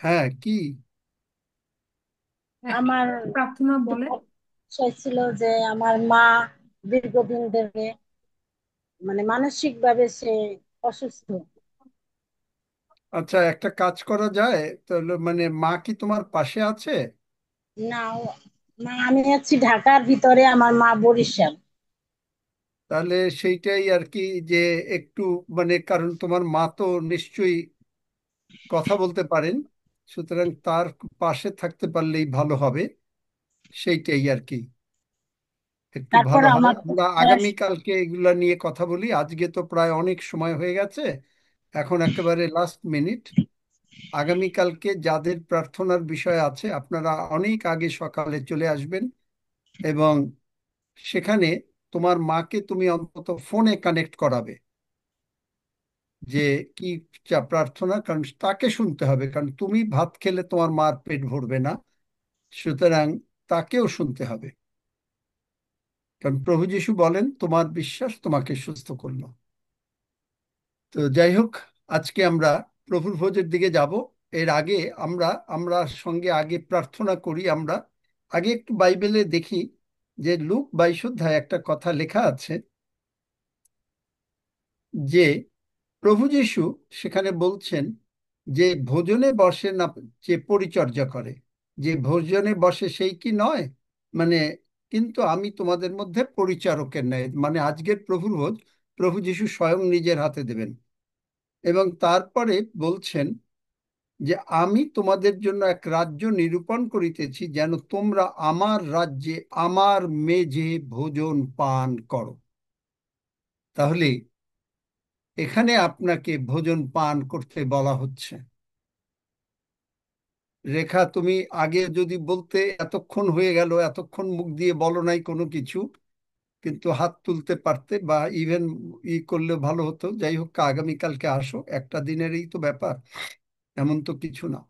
Speaker 1: হ্যাঁ, কি
Speaker 12: আমার
Speaker 11: প্রার্থনা বলেন।
Speaker 12: বিষয় ছিল যে আমার মা দীর্ঘদিন ধরে মানে মানসিক ভাবে সে অসুস্থ।
Speaker 1: আচ্ছা, একটা কাজ করা যায় তাহলে, মানে মা কি তোমার পাশে আছে?
Speaker 12: না, মা আমি আছি ঢাকার ভিতরে, আমার মা বরিশাল।
Speaker 1: তাহলে সেইটাই আর কি, যে একটু মানে, কারণ তোমার মা তো নিশ্চয়ই কথা বলতে পারেন, সুতরাং তার পাশে থাকতে পারলেই ভালো হবে। সেইটাই আর কি, একটু
Speaker 12: তারপর
Speaker 1: ভালো হয়।
Speaker 12: আমার
Speaker 1: আমরা আগামীকালকে এগুলা নিয়ে কথা বলি। আজকে তো প্রায় অনেক সময় হয়ে গেছে, এখন একেবারে লাস্ট মিনিট। আগামীকালকে যাদের প্রার্থনার বিষয় আছে, আপনারা অনেক আগে সকালে চলে আসবেন, এবং সেখানে তোমার মাকে তুমি অন্তত ফোনে কানেক্ট করাবে, যে কি প্রার্থনা, কারণ তাকে শুনতে হবে, কারণ তুমি ভাত খেলে তোমার মার পেট ভরবে না, সুতরাং তাকেও শুনতে হবে। কারণ প্রভু যিশু বলেন, তোমার বিশ্বাস তোমাকে সুস্থ করলো। তো যাই হোক, আজকে আমরা প্রভুর ভোজের দিকে যাব। এর আগে আমরা আমরা সঙ্গে আগে প্রার্থনা করি। আমরা আগে একটু বাইবেলে দেখি যে লুক 22 অধ্যায়ে একটা কথা লেখা আছে যে প্রভু যীশু সেখানে বলছেন যে ভোজনে বসে না, যে পরিচর্যা করে, যে ভোজনে বসে সেই কি নয়, মানে কিন্তু আমি তোমাদের মধ্যে পরিচারকের ন্যায়, মানে আজকের প্রভুর ভোজ প্রভু যীশু স্বয়ং নিজের হাতে দেবেন। এবং তারপরে বলছেন যে আমি তোমাদের জন্য এক রাজ্য নিরূপণ করিতেছি, যেন তোমরা আমার রাজ্যে আমার মেঝে ভোজন পান করো। তাহলে এখানে আপনাকে ভোজন পান করতে বলা হচ্ছে। রেখা, তুমি আগে যদি বলতে, এতক্ষণ হয়ে গেল, এতক্ষণ মুখ দিয়ে বলো নাই কোনো কিছু, কিন্তু হাত তুলতে পারতে বা ইভেন করলে ভালো হতো। যাই হোক, আগামীকালকে আসো, একটা দিনেরই তো ব্যাপার, এমন তো কিছু না।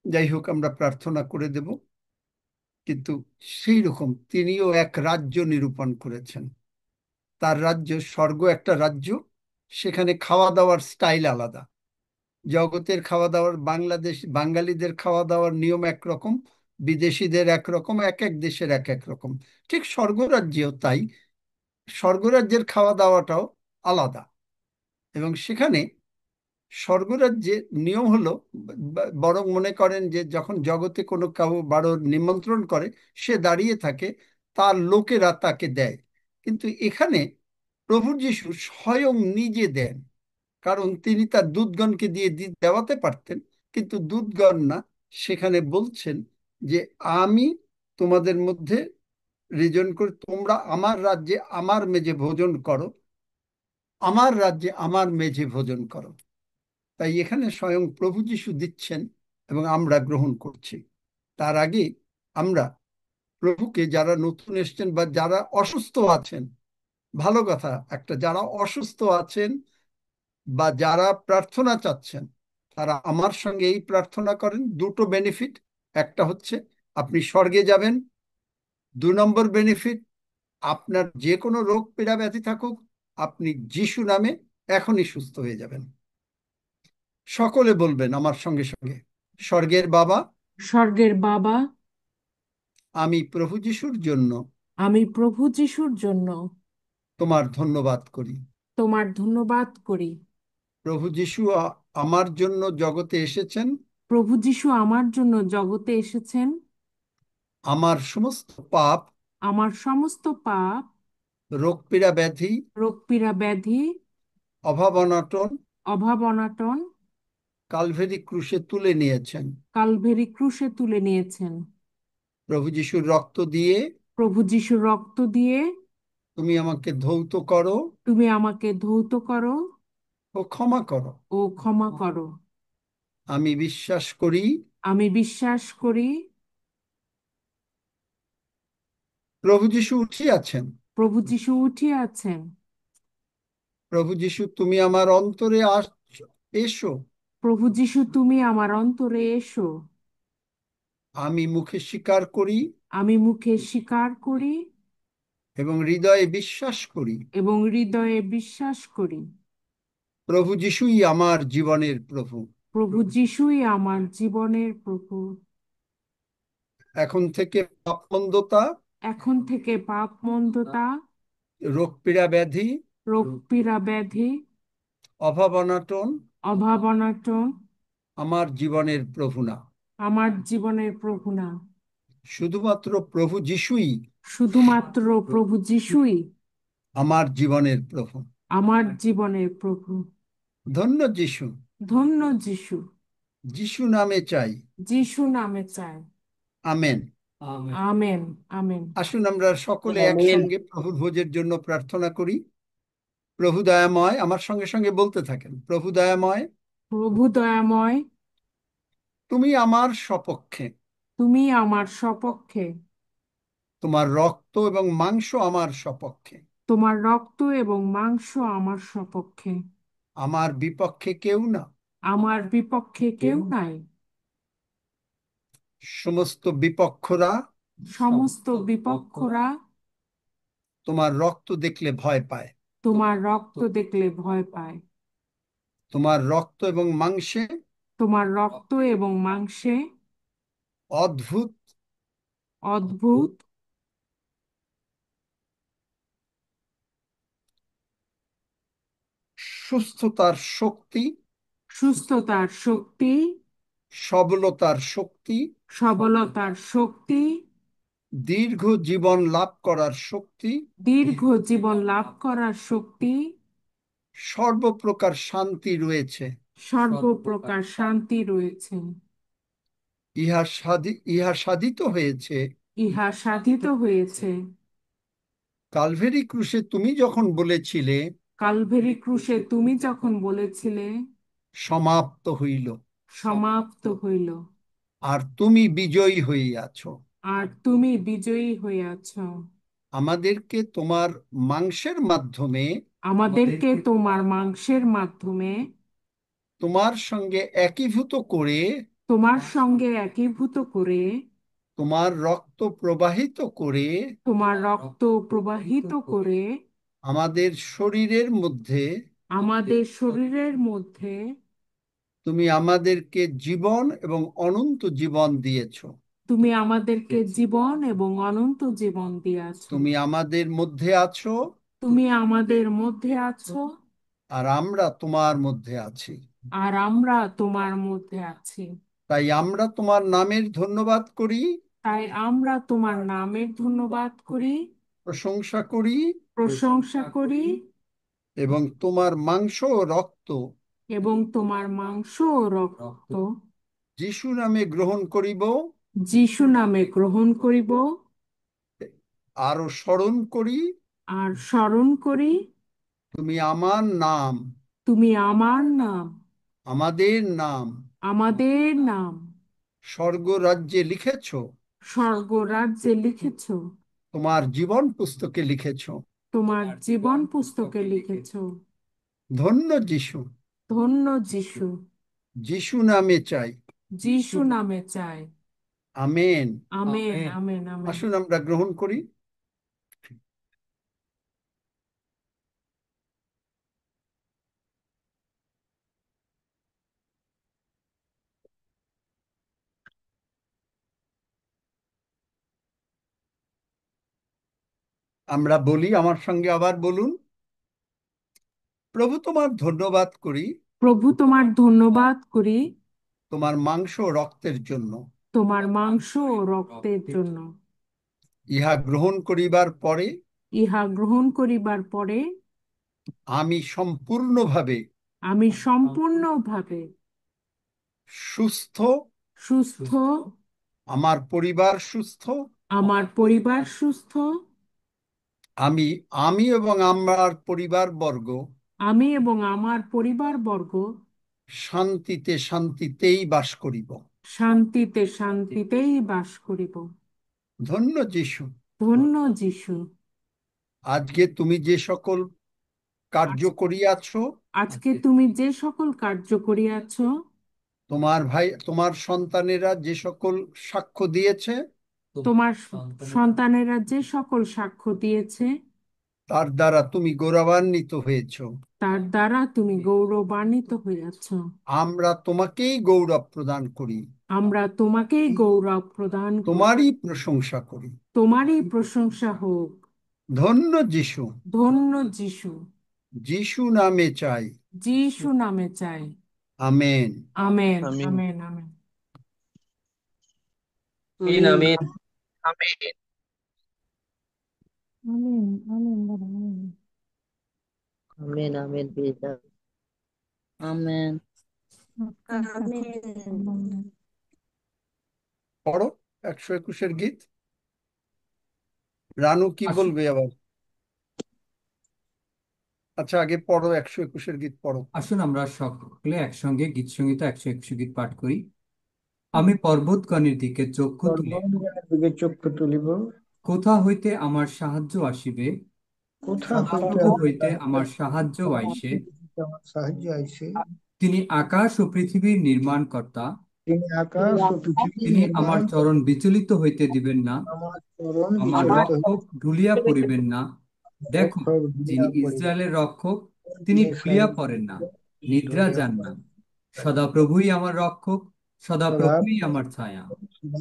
Speaker 1: যাই হোক, আমরা প্রার্থনা করে দেব। কিন্তু সেই রকম তিনিও এক রাজ্য নিরূপণ করেছেন। তার রাজ্য স্বর্গ, একটা রাজ্য, সেখানে খাওয়া দাওয়ার স্টাইল আলাদা। জগতের খাওয়া দাওয়ার, বাঙালিদের খাওয়া দাওয়ার নিয়ম একরকম, বিদেশিদের একরকম, এক এক দেশের এক এক রকম। ঠিক স্বর্গরাজ্যেও তাই, স্বর্গরাজ্যের খাওয়া দাওয়াটাও আলাদা। এবং সেখানে স্বর্গরাজ্যে নিয়ম হলো, বরং মনে করেন যে যখন জগতে কোনো বারো নিমন্ত্রণ করে, সে দাঁড়িয়ে থাকে, তার লোকেরা তাকে দেয়। কিন্তু এখানে প্রভু যীশু স্বয়ং নিজে দেন, কারণ তিনি তার দূতগণকে দিয়ে দেওয়াতে পারতেন, কিন্তু দূতগণ না, সেখানে বলছেন যে আমি তোমাদের মধ্যে রিজন করে, তোমরা আমার রাজ্যে আমার মেঝে ভোজন করো, আমার রাজ্যে আমার মেঝে ভোজন করো। তাই এখানে স্বয়ং প্রভু যীশু দিচ্ছেন এবং আমরা গ্রহণ করছি। তার আগে আমরা প্রভুকে, যারা নতুন এসছেন বা যারা অসুস্থ আছেন, ভালো কথা একটা, যারা অসুস্থ আছেন বা যারা প্রার্থনা চাচ্ছেন, তারা আমার সঙ্গে এই প্রার্থনা করেন। দুটো বেনিফিট, একটা হচ্ছে আপনি স্বর্গে যাবেন, 2 নম্বর বেনিফিট, আপনার যে কোনো রোগ পীড়া ব্যাধি থাকুক, আপনি যিশু নামে এখনই সুস্থ হয়ে যাবেন। সকলে বলবেন আমার সঙ্গে সঙ্গে, স্বর্গের বাবা,
Speaker 11: স্বর্গের বাবা,
Speaker 1: আমি প্রভু যিশুর জন্য
Speaker 11: আমি প্রভু যিশুর জন্য
Speaker 1: তোমার ধন্যবাদ করি।
Speaker 11: তোমার ধন্যবাদ করি।
Speaker 1: প্রভু যিশু আমার জন্য জগতে এসেছেন,
Speaker 11: প্রভু যিশু আমার জন্য জগতে এসেছেন,
Speaker 1: আমার সমস্ত পাপ,
Speaker 11: আমার সমস্ত পাপ,
Speaker 1: রোগ পীড়া ব্যাধি,
Speaker 11: রোগপীড়া ব্যাধি,
Speaker 1: অভাব অনটন
Speaker 11: অভাব অনাটন
Speaker 1: কালভেরি ক্রুশে তুলে নিয়েছেন।
Speaker 11: কালভেরি ক্রুশে তুলে নিয়েছেন।
Speaker 1: প্রভু যিশুর রক্ত দিয়ে
Speaker 11: প্রভু যিশুর রক্ত দিয়ে
Speaker 1: তুমি আমাকে ধৌত করো
Speaker 11: তুমি আমাকে ধৌত করো
Speaker 1: ও ক্ষমা করো।
Speaker 11: ও ক্ষমা করো।
Speaker 1: আমি বিশ্বাস করি
Speaker 11: আমি বিশ্বাস করি
Speaker 1: প্রভু যিশু উঠিয়াছেন।
Speaker 11: প্রভু যিশু উঠিয়ে আছেন।
Speaker 1: প্রভু যিশু, তুমি আমার অন্তরে এসো।
Speaker 11: প্রভু যিশু, তুমি আমার অন্তরে এসো।
Speaker 1: আমি মুখে স্বীকার করি
Speaker 11: আমি মুখে স্বীকার করি
Speaker 1: এবং হৃদয়ে বিশ্বাস করি,
Speaker 11: এবং হৃদয়ে বিশ্বাস করি
Speaker 1: প্রভু যিশুই আমার জীবনের প্রভু।
Speaker 11: প্রভু যিশুই আমার জীবনের প্রভু।
Speaker 1: এখন থেকে পাপ মন্দতা,
Speaker 11: এখন থেকে পাপ মন্দতা,
Speaker 1: রোগ পীড়া ব্যাধি,
Speaker 11: রোগ পীড়া ব্যাধি,
Speaker 1: অভাব অনটন
Speaker 11: অভাব অনাটন
Speaker 1: আমার জীবনের প্রভু না।
Speaker 11: আমার জীবনের প্রভু না।
Speaker 1: শুধুমাত্র প্রভু যিশুই
Speaker 11: শুধুমাত্র প্রভু যিশুই
Speaker 1: আমার জীবনের প্রভু।
Speaker 11: আমার জীবনের প্রভু।
Speaker 1: ধন্য যিশু,
Speaker 11: ধন্য যিশু।
Speaker 1: যিশু নামে চাই।
Speaker 11: যিশু নামে চাই।
Speaker 1: আমেন।
Speaker 11: আমেন। আমেন।
Speaker 1: আসুন আমরা সকলে
Speaker 19: আমেন।
Speaker 1: একসঙ্গে প্রভুর ভোজের জন্য প্রার্থনা করি। প্রভু দয়াময়, আমার সঙ্গে সঙ্গে বলতে থাকেন, প্রভু দয়াময়,
Speaker 11: প্রভু দয়াময়,
Speaker 1: তুমি আমার সপক্ষে,
Speaker 11: তুমি আমার সপক্ষে,
Speaker 1: তোমার রক্ত এবং মাংস আমার সপক্ষে,
Speaker 11: তোমার রক্ত এবং মাংস আমার সপক্ষে,
Speaker 1: আমার বিপক্ষে কেউ না।
Speaker 11: আমার বিপক্ষে কেউ নাই।
Speaker 1: সমস্ত বিপক্ষরা
Speaker 11: সমস্ত বিপক্ষরা
Speaker 1: তোমার রক্ত দেখলে ভয় পায়।
Speaker 11: তোমার রক্ত দেখলে ভয় পায়।
Speaker 1: তোমার রক্ত এবং মাংসে
Speaker 11: তোমার রক্ত এবং মাংসে
Speaker 1: অদ্ভুত
Speaker 11: অদ্ভুত
Speaker 1: সুস্থতার শক্তি,
Speaker 11: সুস্থতার শক্তি,
Speaker 1: সবলতার শক্তি,
Speaker 11: সবলতার শক্তি,
Speaker 1: দীর্ঘ জীবন লাভ করার শক্তি,
Speaker 11: দীর্ঘ জীবন লাভ করার শক্তি,
Speaker 1: সর্বপ্রকার শান্তি রয়েছে।
Speaker 11: সর্বপ্রকার শান্তি রয়েছে।
Speaker 1: ইহা সাধিত হয়েছে
Speaker 11: ইহা সাধিত হয়েছে
Speaker 1: কালভেরি ক্রুশে তুমি যখন বলেছিলে,
Speaker 11: কালভেরি ক্রুশে তুমি যখন বলেছিলে,
Speaker 1: সমাপ্ত হইল,
Speaker 11: সমাপ্ত হইল,
Speaker 1: আর তুমি বিজয়ী হইয়াছ।
Speaker 11: আর তুমি বিজয়ী হইয়াছ।
Speaker 1: আমাদেরকে তোমার মাংসের মাধ্যমে,
Speaker 11: আমাদেরকে তোমার মাংসের মাধ্যমে,
Speaker 1: তোমার সঙ্গে একীভূত করে,
Speaker 11: তোমার সঙ্গে একীভূত করে,
Speaker 1: তোমার রক্ত প্রবাহিত করে,
Speaker 11: তোমার রক্ত প্রবাহিত করে,
Speaker 1: আমাদের শরীরের মধ্যে,
Speaker 11: আমাদের শরীরের মধ্যে
Speaker 1: তুমি আমাদেরকে জীবন এবং অনন্ত জীবন দিয়েছ।
Speaker 11: তুমি আমাদেরকে জীবন এবং অনন্ত জীবন দিয়াছ।
Speaker 1: তুমি আমাদের মধ্যে আছো,
Speaker 11: তুমি আমাদের মধ্যে আছো,
Speaker 1: আর আমরা তোমার মধ্যে আছি।
Speaker 11: আর আমরা তোমার মধ্যে আছি।
Speaker 1: তাই আমরা তোমার নামের ধন্যবাদ করি,
Speaker 11: তাই আমরা তোমার নামের ধন্যবাদ করি,
Speaker 1: প্রশংসা করি,
Speaker 11: প্রশংসা করি,
Speaker 1: এবং তোমার মাংস ও রক্ত
Speaker 11: এবং তোমার মাংস ও রক্ত
Speaker 1: যিশু নামে গ্রহণ করিব,
Speaker 11: যিশু নামে গ্রহণ করিব,
Speaker 1: আরো স্মরণ করি।
Speaker 11: আর স্মরণ করি।
Speaker 1: তুমি আমার নাম,
Speaker 11: তুমি আমার নাম,
Speaker 1: আমাদের নাম
Speaker 11: আমাদের নাম
Speaker 1: স্বর্গ রাজ্যে লিখেছ,
Speaker 11: স্বর্গ রাজ্যে লিখেছ,
Speaker 1: তোমার জীবন পুস্তকে লিখেছ।
Speaker 11: তোমার জীবন পুস্তকে লিখেছ।
Speaker 1: ধন্য যিশু,
Speaker 11: ধন্য যিশু,
Speaker 1: যিশু নামে চাই।
Speaker 11: যিশু নামে চাই।
Speaker 1: আমেন।
Speaker 11: Amen, amen, amen.
Speaker 1: আসুন আমরা গ্রহণ করি। আমরা বলি, আমার সঙ্গে আবার বলুন। প্রভু তোমার ধন্যবাদ করি,
Speaker 11: প্রভু তোমার ধন্যবাদ করি,
Speaker 1: তোমার মাংস ও রক্তের জন্য।
Speaker 11: তোমার মাংস ও রক্তের জন্য।
Speaker 1: ইহা গ্রহণ করিবার পরে,
Speaker 11: ইহা গ্রহণ করিবার পরে
Speaker 1: আমি সম্পূর্ণভাবে
Speaker 11: আমি সম্পূর্ণভাবে
Speaker 1: সুস্থ,
Speaker 11: সুস্থ,
Speaker 1: আমার পরিবার সুস্থ,
Speaker 11: আমার পরিবার সুস্থ,
Speaker 1: আমি আমি এবং আমার পরিবারবর্গ
Speaker 11: আমি এবং আমার পরিবারবর্গ
Speaker 1: শান্তিতে শান্তিতেই বাস করিব।
Speaker 11: শান্তিতে শান্তিতেই বাস করিব।
Speaker 1: ধন্য যিশু,
Speaker 11: ধন্য যিশু,
Speaker 1: আজকে তুমি যে সকল কার্য করিয়াছ,
Speaker 11: আজকে তুমি যে সকল কার্য করিয়াছ,
Speaker 1: তোমার ভাই তোমার সন্তানেরা যে সকল সাক্ষ্য দিয়েছে,
Speaker 11: তোমার সন্তানেরা যে সকল সাক্ষ্য দিয়েছে,
Speaker 1: তার দ্বারা তুমি গৌরবান্বিত হয়েছ।
Speaker 11: তার দ্বারা তুমি গৌরবান্বিত হইয়াছ।
Speaker 1: আমরা তোমাকেই গৌরব প্রদান করি,
Speaker 11: আমরা তোমাকেই গৌরব প্রদান করি,
Speaker 1: তোমারই প্রশংসা করি।
Speaker 11: তোমারই প্রশংসা হোক।
Speaker 1: ধন্য যিশু,
Speaker 11: ধন্য যিশু,
Speaker 1: যিশু নামে চাই।
Speaker 11: যিশু নামে চাই।
Speaker 1: আমেন।
Speaker 11: আমেন,
Speaker 17: আমিন।
Speaker 11: Amen, amen.
Speaker 19: আমিন, আমিন,
Speaker 10: আমেন, আমেন, বাবা, আমেন।
Speaker 19: আমিন, আমিন, পিতা।
Speaker 10: আমেন।
Speaker 1: পড়ো 121 গীত। রানু কি বলবে আবার? আচ্ছা, আগে পড়ো 121 গীত পড়ো।
Speaker 9: আসুন আমরা সকলে একসঙ্গে গীত সংহিতা 121 গীত পাঠ করি। আমি পর্বতগণের দিকে চক্ষু তুলি,
Speaker 22: সর্বজনের দিকে চক্ষু তুলিব।
Speaker 9: কোথা হইতে আমার সাহায্য আসিবে?
Speaker 22: কোথা
Speaker 9: পূর্ব হইতে আমার সাহায্য আইসে।
Speaker 22: আমার সাহায্য আইছে।
Speaker 9: তিনি আকাশ ও পৃথিবীর নির্মাণকর্তা।
Speaker 22: তিনি আকাশ ও পৃথিবী
Speaker 9: তিনি আমার চরণ বিচলিত হইতে দিবেন না,
Speaker 22: আমার চরণ
Speaker 9: আমার
Speaker 22: বিচলিত
Speaker 9: রক্ষক ঢুলিয়া পড়িবেন না। দেখো,
Speaker 22: রক্ষক
Speaker 9: যিনি
Speaker 22: ঢুলিয়া পড়িবেন।
Speaker 9: ইসরায়েলের রক্ষক, তিনি ঢুলিয়া পড়েন না। নিদ্রা যান না। সদাপ্রভুই আমার রক্ষক, সদাপ্রভুই আমার ছায়া।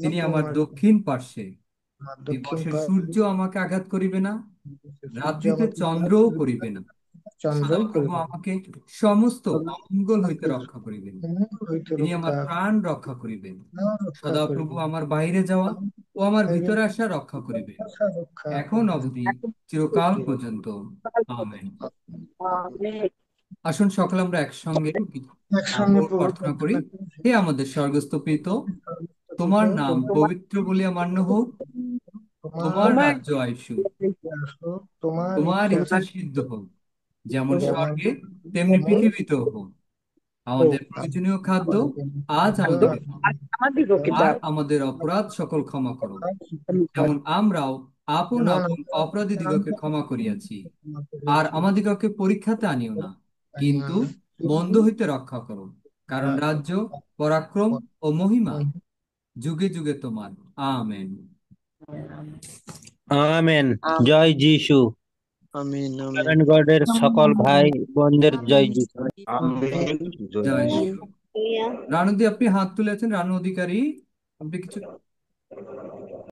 Speaker 9: তিনি আমার দক্ষিণ পার্শ্বে।
Speaker 22: দক্ষিণ
Speaker 9: দিবসের
Speaker 22: পার্শ্বে
Speaker 9: সূর্য আমাকে আঘাত করিবে না,
Speaker 22: সূর্য
Speaker 9: রাত্রিতে
Speaker 22: আমাকে
Speaker 9: চন্দ্রও করিবে না।
Speaker 22: চন্দ্রই
Speaker 9: সদাপ্রভু
Speaker 22: করিবে
Speaker 9: আমাকে সমস্ত অমঙ্গল হইতে রক্ষা করিবেন।
Speaker 22: অমঙ্গল হইতে
Speaker 9: তিনি আমার
Speaker 22: রক্ষা
Speaker 9: প্রাণ রক্ষা করিবেন।
Speaker 22: রক্ষা
Speaker 9: সদাপ্রভু
Speaker 22: করিবেন।
Speaker 9: আমার বাইরে যাওয়া ও আমার ভিতরে আসা রক্ষা করিবেন,
Speaker 22: রক্ষা
Speaker 9: এখন
Speaker 22: করিবেন।
Speaker 9: অবধি চিরকাল পর্যন্ত। আমেন। আসুন সকলে আমরা একসঙ্গে
Speaker 22: একসঙ্গে
Speaker 9: প্রভুর প্রার্থনা করি। হে আমাদের স্বর্গস্থ পিতা, তোমার নাম পবিত্র বলিয়া মান্য হোক, তোমার রাজ্য আইসুক,
Speaker 22: তোমার
Speaker 9: তোমার ইচ্ছা সিদ্ধ হোক, যেমন স্বর্গে তেমনি পৃথিবীতেও হোক। আমাদের প্রয়োজনীয় খাদ্য আজ আমাদের দাও, আর আমাদের অপরাধ সকল ক্ষমা করো, যেমন আমরাও আপন আপন অপরাধীদিগকে ক্ষমা করিয়াছি। আর আমাদিগকে পরীক্ষাতে আনিও না, কিন্তু মন্দ হইতে রক্ষা করো। কারণ রাজ্য, পরাক্রম ও মহিমা যুগে যুগে তোমার। আমেন।
Speaker 7: আমেন। জয় যিশু।
Speaker 17: আমিন আমিন
Speaker 7: সেভেন গডের সকল ভাই বোনদের জয় যিশু।
Speaker 9: জয় যিশু। রানুদি, আপনি হাত তুলেছেন। রানু অধিকারী, আপনি কিছু